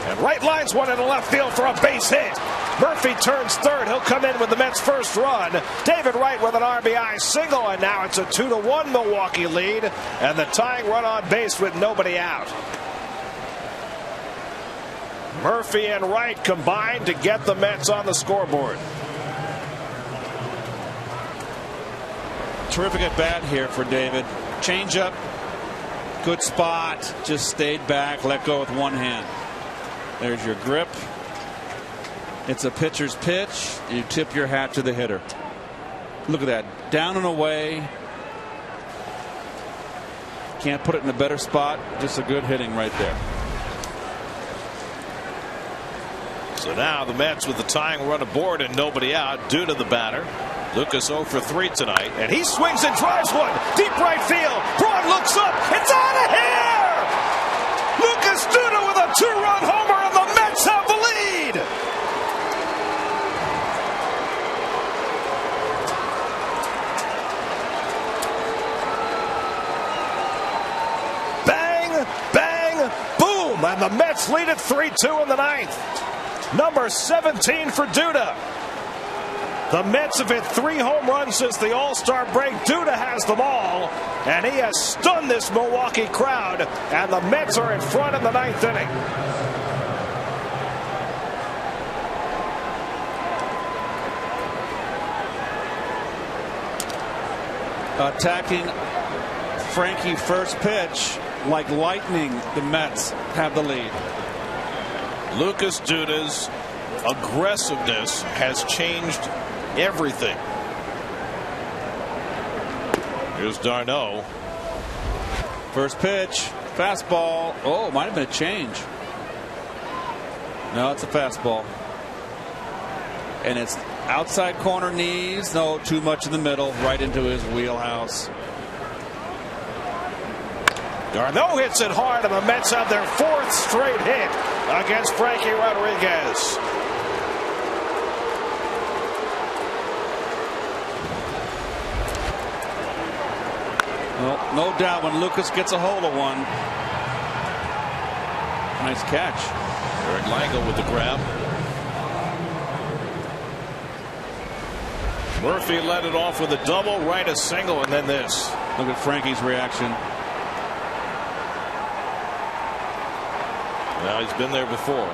And Wright lines one into left field for a base hit. Murphy turns third. He'll come in with the Mets' first run. David Wright with an RBI single, and now it's a 2-1 Milwaukee lead, and the tying run on base with nobody out. Murphy and Wright combined to get the Mets on the scoreboard. Terrific at bat here for David. Changeup, good spot, just stayed back, let go with one hand. There's your grip. It's a pitcher's pitch. You tip your hat to the hitter. Look at that. Down and away. can't put it in a better spot. Just a good hitting right there. So now the Mets with the tying run aboard and nobody out due to the batter. Lucas 0 for 3 tonight, and he swings and drives one deep right field. Braun looks up. It's out of here! Lucas Duda with a 2-run homer, and the Mets have the lead. Bang, bang, boom, and the Mets lead it 3-2 in the ninth. Number 17 for Duda. The Mets have hit 3 home runs since the All-Star break. Duda has them all, and he has stunned this Milwaukee crowd, and the Mets are in front in the ninth inning. Attacking Frankie first pitch like lightning. The Mets have the lead. Lucas Duda's aggressiveness has changed everything. Here's d'Arnaud. First pitch, fastball. Oh, might have been a change. No, it's a fastball. And it's outside corner knees. No, too much in the middle, right into his wheelhouse. d'Arnaud hits it hard, and the Mets have their 4th straight hit against Frankie Rodriguez. Well, no doubt when Lucas gets a hold of one. Nice catch. Eric Lango with the grab. Murphy led it off with a double, right a single, and then this. Look at Frankie's reaction. Well, he's been there before.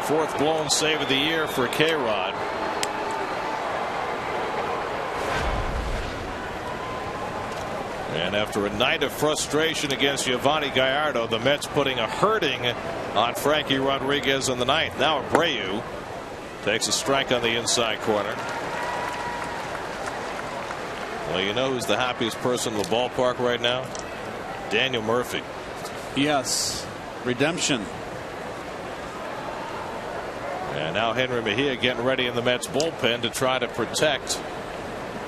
4th blown save of the year for K-Rod. And after a night of frustration against Giovanni Gallardo, the Mets putting a hurting on Frankie Rodriguez in the ninth. Now Abreu takes a strike on the inside corner. Well, you know who's the happiest person in the ballpark right now? Daniel Murphy. Yes. Redemption. And now Henry Mejia getting ready in the Mets bullpen to try to protect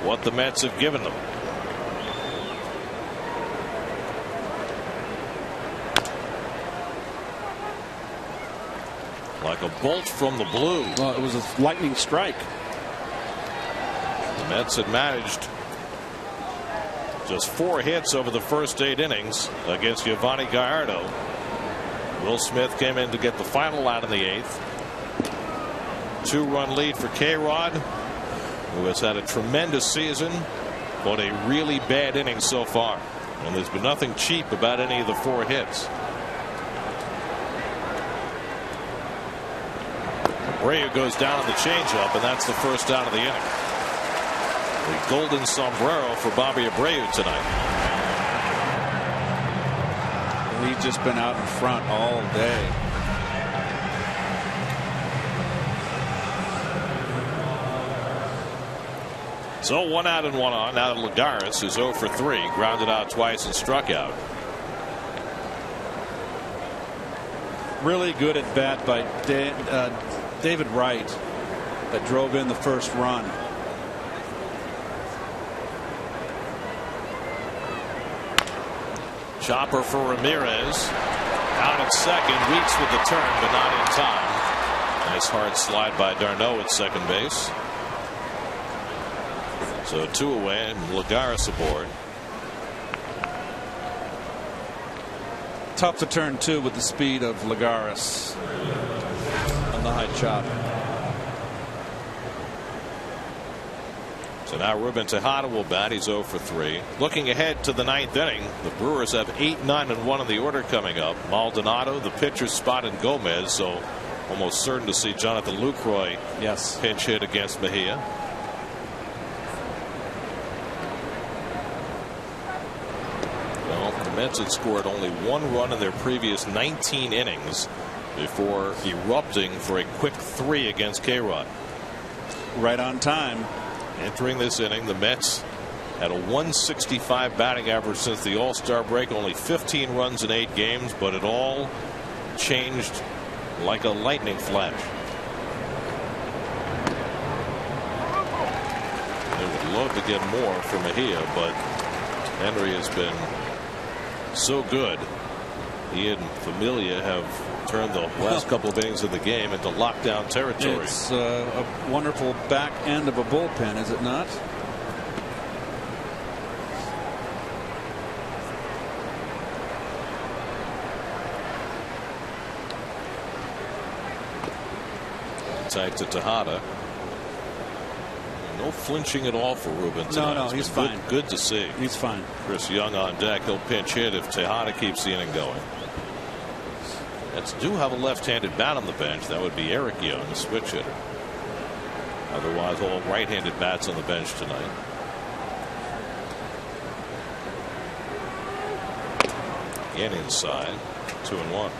what the Mets have given them. Like a bolt from the blue. Well, it was a lightning strike. The Mets had managed just 4 hits over the first 8 innings against Giovanni Gallardo. Will Smith came in to get the final out in the 8th. 2-run lead for K-Rod, who has had a tremendous season, but a really bad inning so far. And there's been nothing cheap about any of the 4 hits. Abreu goes down on the changeup, and that's the first out of the inning. The golden sombrero for Bobby Abreu tonight. He's just been out in front all day. So 1 out and 1 on. Now Lagares, who's 0 for 3, grounded out twice and struck out. Really good at bat by David Wright that drove in the first run. Chopper for Ramirez. Out at second. Weeks with the turn, but not in time. Nice hard slide by d'Arnaud at second base. So 2 away and Lagares aboard. Tough to turn 2 with the speed of Lagares on the high chop. So now Ruben Tejada will bat. He's 0 for 3. Looking ahead to the 9th inning, the Brewers have 8, 9, and 1 in the order coming up. Maldonado, the pitcher's spot, in Gomez. So almost certain to see Jonathan Lucroy pinch hit against Mejia. Well, the Mets had scored only 1 run in their previous 19 innings before erupting for a quick 3 against K-Rod. Right on time. Entering this inning, the Mets Had a 165 batting average since the All-Star break. Only 15 runs in 8 games, but it all changed like a lightning flash. They would love to get more from Mejia, but Henry has been so good. He and Familia have turned the last couple of innings of the game into lockdown territory. It's a wonderful back end of a bullpen, is it not? Tight to Tejada. No flinching at all for Ruben tonight. No, he's fine. Good to see. He's fine. Chris Young on deck. He'll pinch hit if Tejada keeps the inning going. Mets do have a left-handed bat on the bench. That would be Eric Young, a switch hitter. Otherwise, all right-handed bats on the bench tonight. Again inside. 2-1.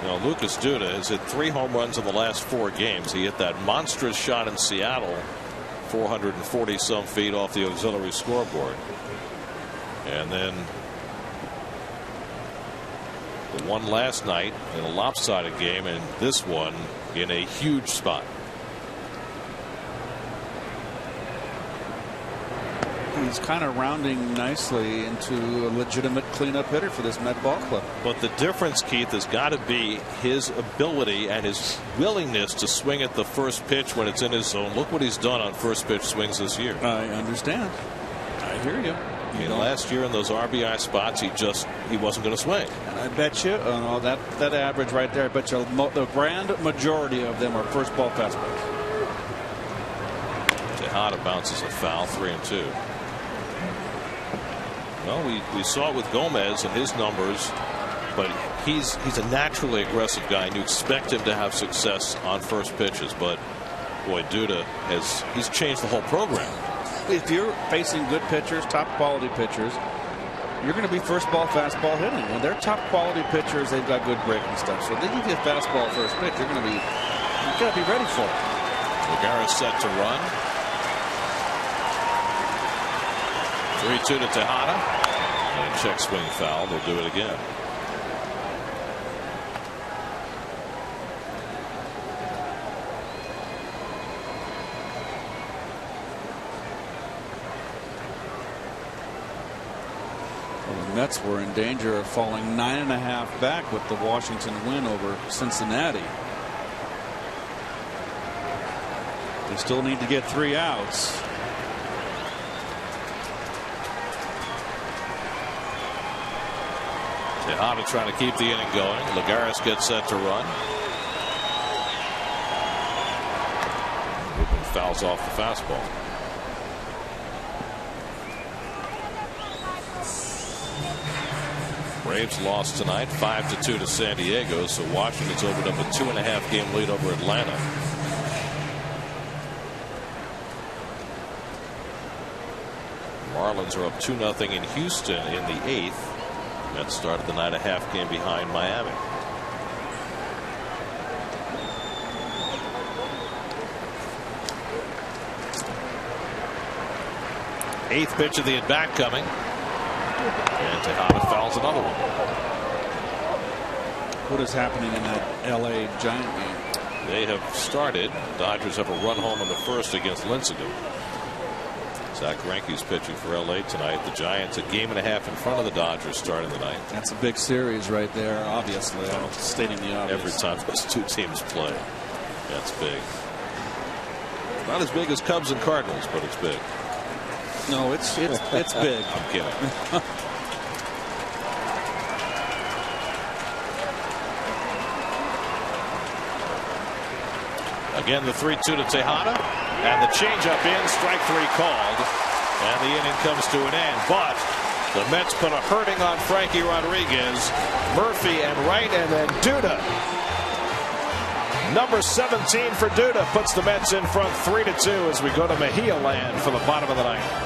Now, Lucas Duda has hit 3 home runs in the last 4 games. He hit that monstrous shot in Seattle, 440 some feet off the auxiliary scoreboard. And then the one last night in a lopsided game, and this one in a huge spot. He's kind of rounding nicely into a legitimate cleanup hitter for this Met ball club. But the difference, Keith, has got to be his ability and his willingness to swing at the first pitch when it's in his zone. Look what he's done on first pitch swings this year. I understand. I hear you. I mean, last year in those RBI spots, he wasn't going to swing. And I bet you that average right there, I bet you the grand majority of them are first ball fastballs. Tejada bounces a foul, 3-2. Well, we saw it with Gomez and his numbers, but he's a naturally aggressive guy, and you expect him to have success on first pitches. But boy, Duda he's changed the whole program. If you're facing good pitchers, top quality pitchers, you're going to be first ball fastball hitting. When they're top quality pitchers, they've got good breaking stuff. So if they give you a fastball first pitch, you've got to be ready for it. Lagares set to run. 3-2 to Tejada. And check swing foul. They'll do it again. Well, the Mets were in danger of falling 9.5 back with the Washington win over Cincinnati. They still need to get 3 outs. Tejada trying to keep the inning going. Lagares gets set to run. Ruben fouls off the fastball. Braves lost tonight 5-2 to San Diego, so Washington's opened up a 2.5 game lead over Atlanta. Marlins are up 2-0 in Houston in the 8th. Mets started the night a half game behind Miami. Eighth pitch of the at bat coming, and Tejada fouls another one. What is happening in that LA Giant game? They have started. Dodgers have a run home in the first against Lincecum. Zach Greinke's pitching for LA tonight. The Giants a game and a half in front of the Dodgers starting the night. That's a big series right there, obviously. I'm stating the obvious. Every time those 2 teams play, that's big. Not as big as Cubs and Cardinals, but it's big. No, it's big. I'm kidding. Again, the 3-2 to Tejada. And the changeup in, strike 3 called, and the inning comes to an end. But the Mets put a hurting on Frankie Rodriguez, Murphy and Wright, and then Duda. Number 17 for Duda puts the Mets in front 3-2 as we go to Mejia land for the bottom of the ninth.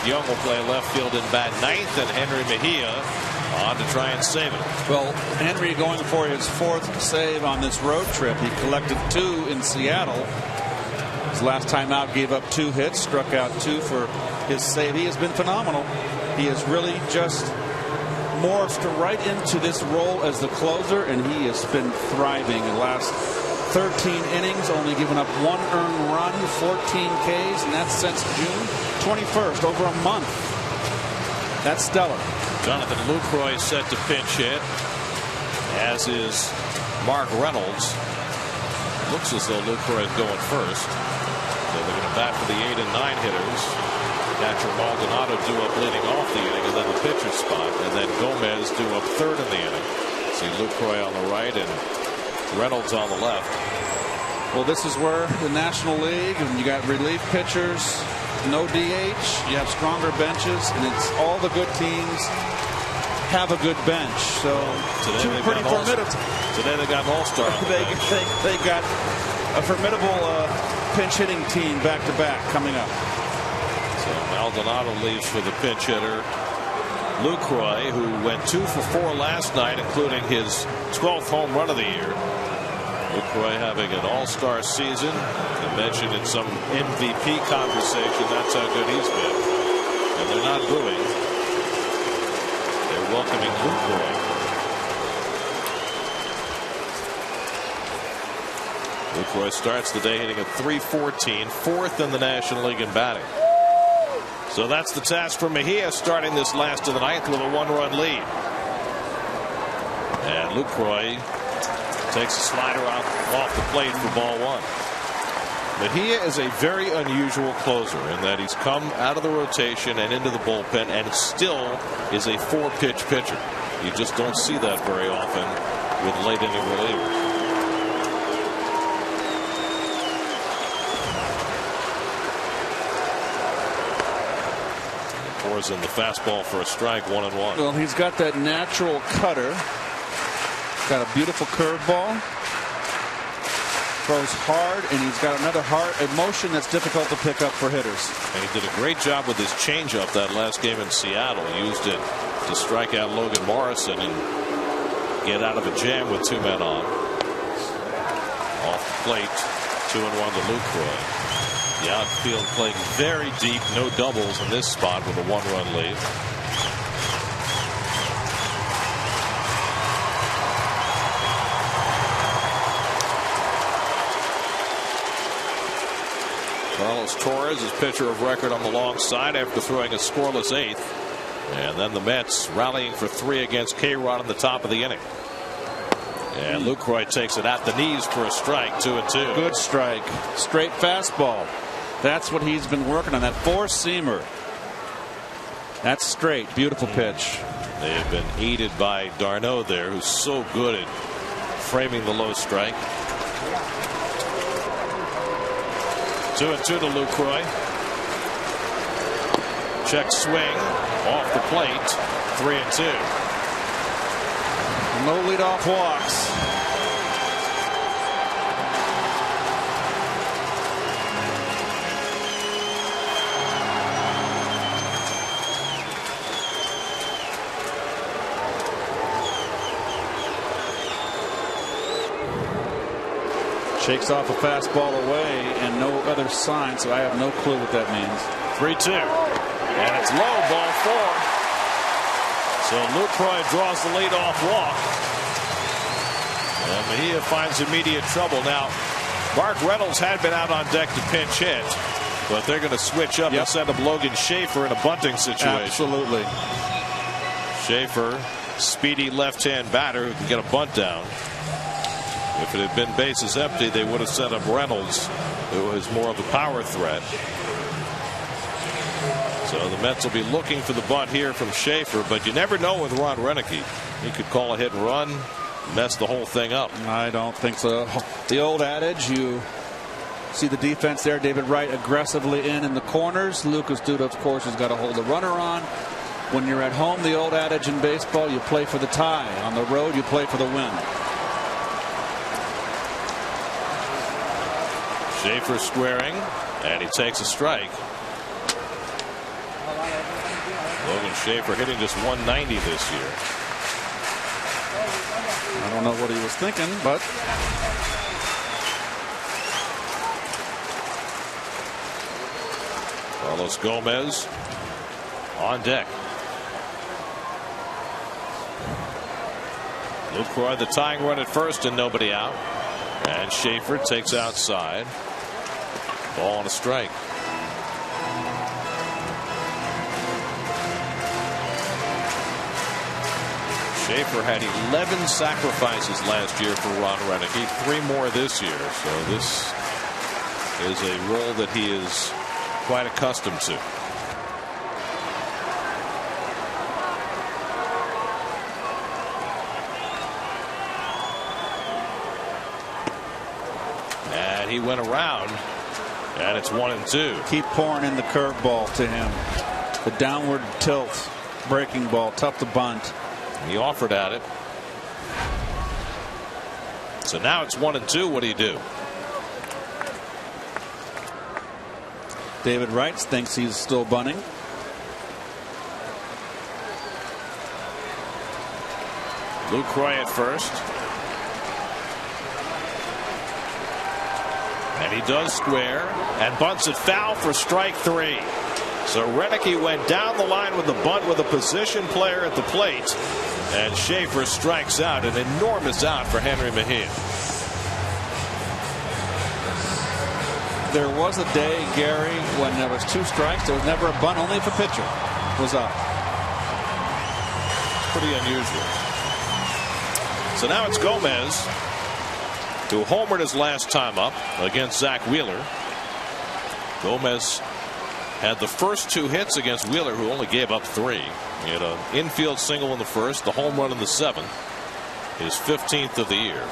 Young will play left field in bat ninth, and Henry Mejia on to try and save it. Well, Henry going for his 4th save on this road trip. He collected 2 in Seattle. His last time out gave up 2 hits, struck out 2 for his save. He has been phenomenal. He has really just morphed right into this role as the closer, and he has been thriving. The last 13 innings, only given up 1 earned run, 14 Ks, and that's since June 21st, over a month. That's stellar. Jonathan Lucroy set to pinch hit, as is Mark Reynolds. Looks as though Lucroy is going first. So they're going to bat for the 8 and 9 hitters. Catcher Maldonado due up leading off the inning, and then the pitcher spot, and then Gomez due up 3rd in the inning. See Lucroy on the right and Reynolds on the left. Well, this is where the National League, and you got relief pitchers, no DH, you have stronger benches, and it's all the good teams have a good bench. So today pretty formidable. Today they got an all-star. They got a formidable pinch hitting team back to back coming up. So Maldonado leaves for the pinch hitter Lucroy, who went 2 for 4 last night, including his 12th home run of the year. Lucroy having an all-star season. I mentioned in some MVP conversation that's how good he's been. And they're not booing. They're welcoming Lucroy. Lucroy starts the day hitting a .314, 4th in the National League in batting. So that's the task for Mejia, starting this last of the ninth with a 1-run lead. And Lucroy takes a slider off the plate for ball 1. Mejia is a very unusual closer in that he's come out of the rotation and into the bullpen and still is a 4-pitch pitcher. You just don't see that very often with late inning relievers. Pours in the fastball for a strike, 1-1. Well, he's got that natural cutter. Got a beautiful curveball. Throws hard, and he's got another motion that's difficult to pick up for hitters. And he did a great job with his changeup that last game in Seattle. He used it to strike out Logan Morrison and get out of a jam with 2 men on. Off the plate, 2-1 to Lucroy. The outfield playing very deep, no doubles in this spot with a 1-run lead. Carlos Torres is pitcher of record on the long side after throwing a scoreless 8th. And then the Mets rallying for 3 against K-Rod in the top of the inning. And Lucroy takes it at the knees for a strike, 2-2. Good strike. Straight fastball. That's what he's been working on, that 4-seamer. That's straight. Beautiful pitch. They have been aided by Darno there, who's so good at framing the low strike. 2-2 to Lucroy. Check swing off the plate. 3-2. No leadoff walks. Shakes off a fastball away and no other sign, so I have no clue what that means. 3-2. And it's low, ball 4. So Lucroy draws the leadoff walk. And Mejia finds immediate trouble. Now, Mark Reynolds had been out on deck to pinch hit, but they're going to switch up and send up Logan Schaefer in a bunting situation. Absolutely. Schaefer, speedy left-hand batter who can get a bunt down. If it had been bases empty, they would have set up Reynolds, who was more of a power threat. So the Mets will be looking for the bunt here from Schaefer, but you never know with Ron Renicky. He could call a hit and run, mess the whole thing up. I don't think so. The old adage, you see the defense there. David Wright aggressively in the corners. Lucas Duda, of course, has got to hold the runner on. When you're at home, the old adage in baseball, you play for the tie. On the road, you play for the win. Schaefer squaring, and he takes a strike. Logan Schaefer hitting just 190 this year. I don't know what he was thinking, but Carlos Gomez on deck. Lucroy the tying run at first and nobody out. And Schaefer takes outside. Ball and a strike. Schaefer had 11 sacrifices last year for Ron Renicky, 3 more this year. So this is a role that he is quite accustomed to. And he went around, and it's 1-2. Keep pouring in the curveball to him. The downward tilt, breaking ball, tough to bunt. He offered at it. So now it's 1-2. What do you do? David Wright thinks he's still bunting. Lucroy at first. And he does square and bunts it foul for strike 3. So Renicky went down the line with the bunt with a position player at the plate. And Schaefer strikes out. An enormous out for Henry Mejia. There was a day, Gary, when there was 2 strikes. There was never a bunt, only if a pitcher was up. Pretty unusual. So now it's Gomez, who homered his last time up against Zach Wheeler. Gomez had the first 2 hits against Wheeler, who only gave up 3. He had an infield single in the first, the home run in the 7th, his 15th of the year.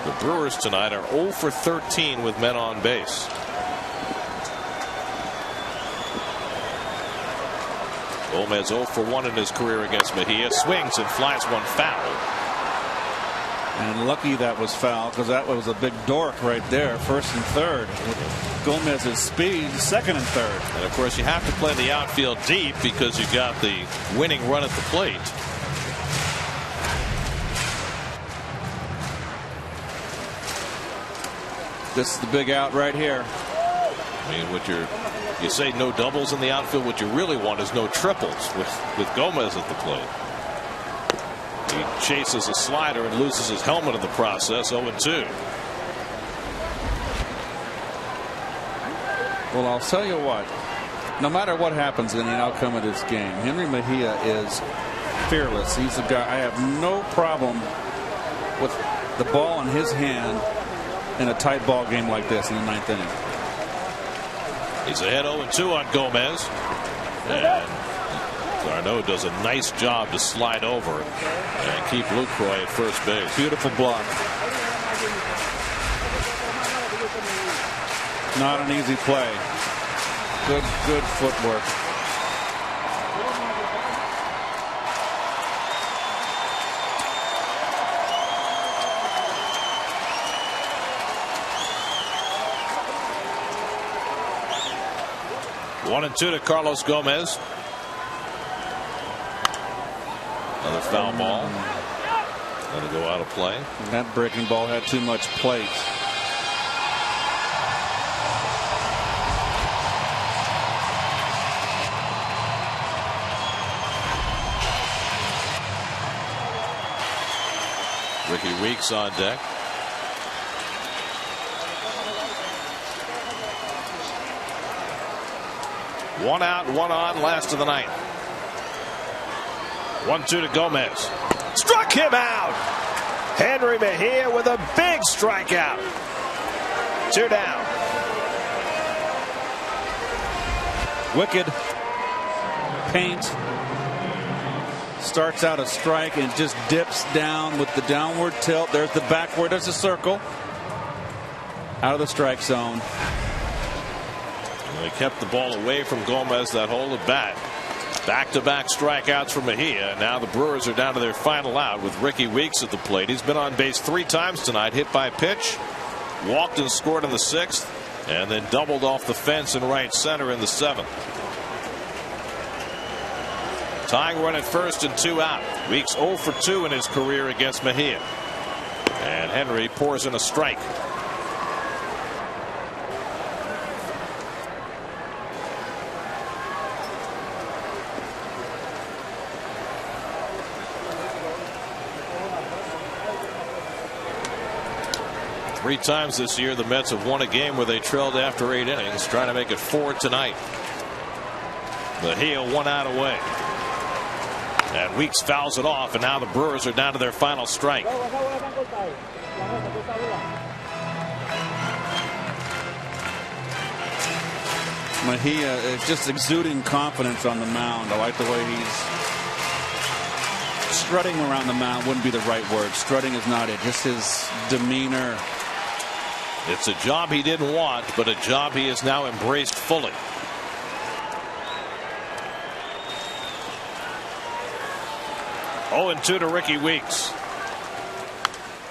The Brewers tonight are 0 for 13 with men on base. Gomez 0 for 1 in his career against Mejia. Swings and flies one foul. And lucky that was foul, because that was a big dork right there, first and third. With Gomez's speed, second and third. And of course you have to play the outfield deep because you got the winning run at the plate. This is the big out right here. I mean, you say no doubles in the outfield. What you really want is no triples with Gomez at the plate. He chases a slider and loses his helmet in the process. 0-2. Well, I'll tell you what. No matter what happens in the outcome of this game, Henry Mejia is fearless. He's a guy. I have no problem with the ball in his hand in a tight ball game like this in the 9th inning. He's ahead 0-2 on Gomez. And Garneau does a nice job to slide over and keep Lucroy at first base. Beautiful block. Not an easy play. Good footwork. One and 2 to Carlos Gomez. Another foul ball. Let it go out of play. That breaking ball had too much plate. Ricky Weeks on deck. One out, one on, last of the 9th. 1-2 to Gomez. Struck him out. Henry Mejia with a big strikeout. 2 down. Wicked paint. Starts out a strike and just dips down with the downward tilt. There's the backward. There's a circle. Out of the strike zone. They kept the ball away from Gomez that whole at bat. Back-to-back strikeouts for Mejia. Now the Brewers are down to their final out with Ricky Weeks at the plate. He's been on base 3 times tonight. Hit by pitch. Walked and scored in the 6th. And then doubled off the fence in right center in the 7th. Tying run at first and 2 out. Weeks 0 for 2 in his career against Mejia. And Henry pours in a strike. Three times this year the Mets have won a game where they trailed after 8 innings, trying to make it 4 tonight. Mejia 1 out away. And Weeks fouls it off, and now the Brewers are down to their final strike. Mejia is just exuding confidence on the mound. I like the way he's strutting around the mound. Wouldn't be the right word. Strutting is not it. Just his demeanor. It's a job he didn't want, but a job he has now embraced fully. Oh, and 2 to Ricky Weeks.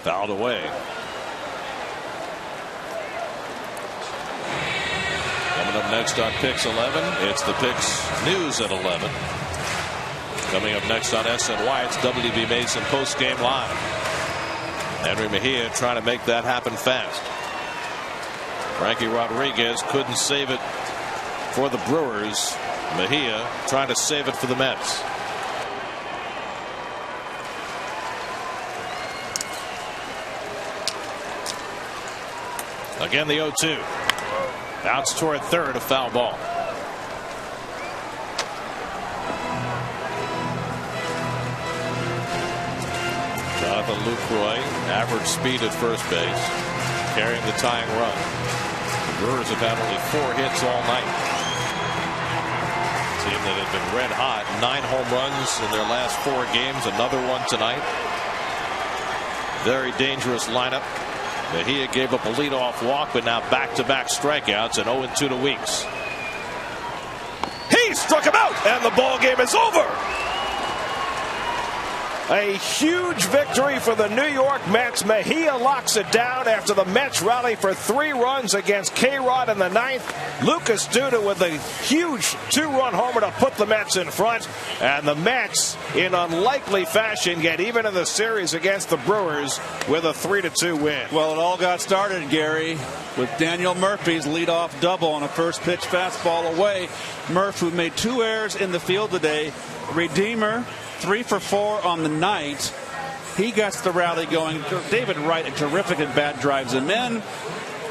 Fouled away. Coming up next on Picks 11, it's the Picks News at 11. Coming up next on SNY, it's WB Mason Postgame Live. Henry Mejia trying to make that happen fast. Frankie Rodriguez couldn't save it for the Brewers. Mejia trying to save it for the Mets. Again, the 0-2. Bounce toward third, a foul ball. Jonathan Lucroy, average speed at first base, carrying the tying run. The Brewers have had only 4 hits all night. A team that had been red hot, 9 home runs in their last 4 games, another one tonight. Very dangerous lineup. Mejia gave up a leadoff walk, but now back-to-back strikeouts and 0-2 to Weeks. He struck him out, and the ball game is over. A huge victory for the New York Mets. Mejia locks it down after the Mets rally for 3 runs against K-Rod in the 9th. Lucas Duda with a huge 2-run homer to put the Mets in front. And the Mets, in unlikely fashion, get even in the series against the Brewers with a 3-2 win. Well, it all got started, Gary, with Daniel Murphy's leadoff double on a first pitch fastball away. Murph, who made 2 errors in the field today, redeemer, 3 for 4 on the night. He gets the rally going. David Wright, a terrific at bat, drives him in.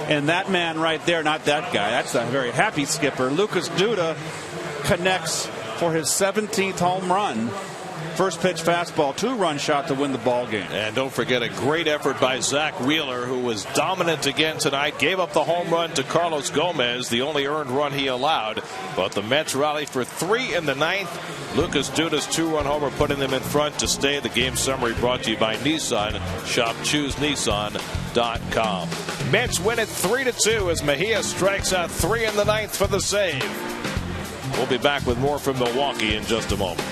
And that man right there, not that guy, that's a very happy skipper. Lucas Duda connects for his 17th home run. First pitch fastball, 2-run shot to win the ball game. And don't forget a great effort by Zach Wheeler, who was dominant again tonight. Gave up the home run to Carlos Gomez, the only earned run he allowed. But the Mets rallied for 3 in the 9th. Lucas Duda's 2-run homer putting them in front to stay. The game summary brought to you by Nissan. Shop ChooseNissan.com. Mets win it 3-2 as Mejia strikes out 3 in the 9th for the save. We'll be back with more from Milwaukee in just a moment.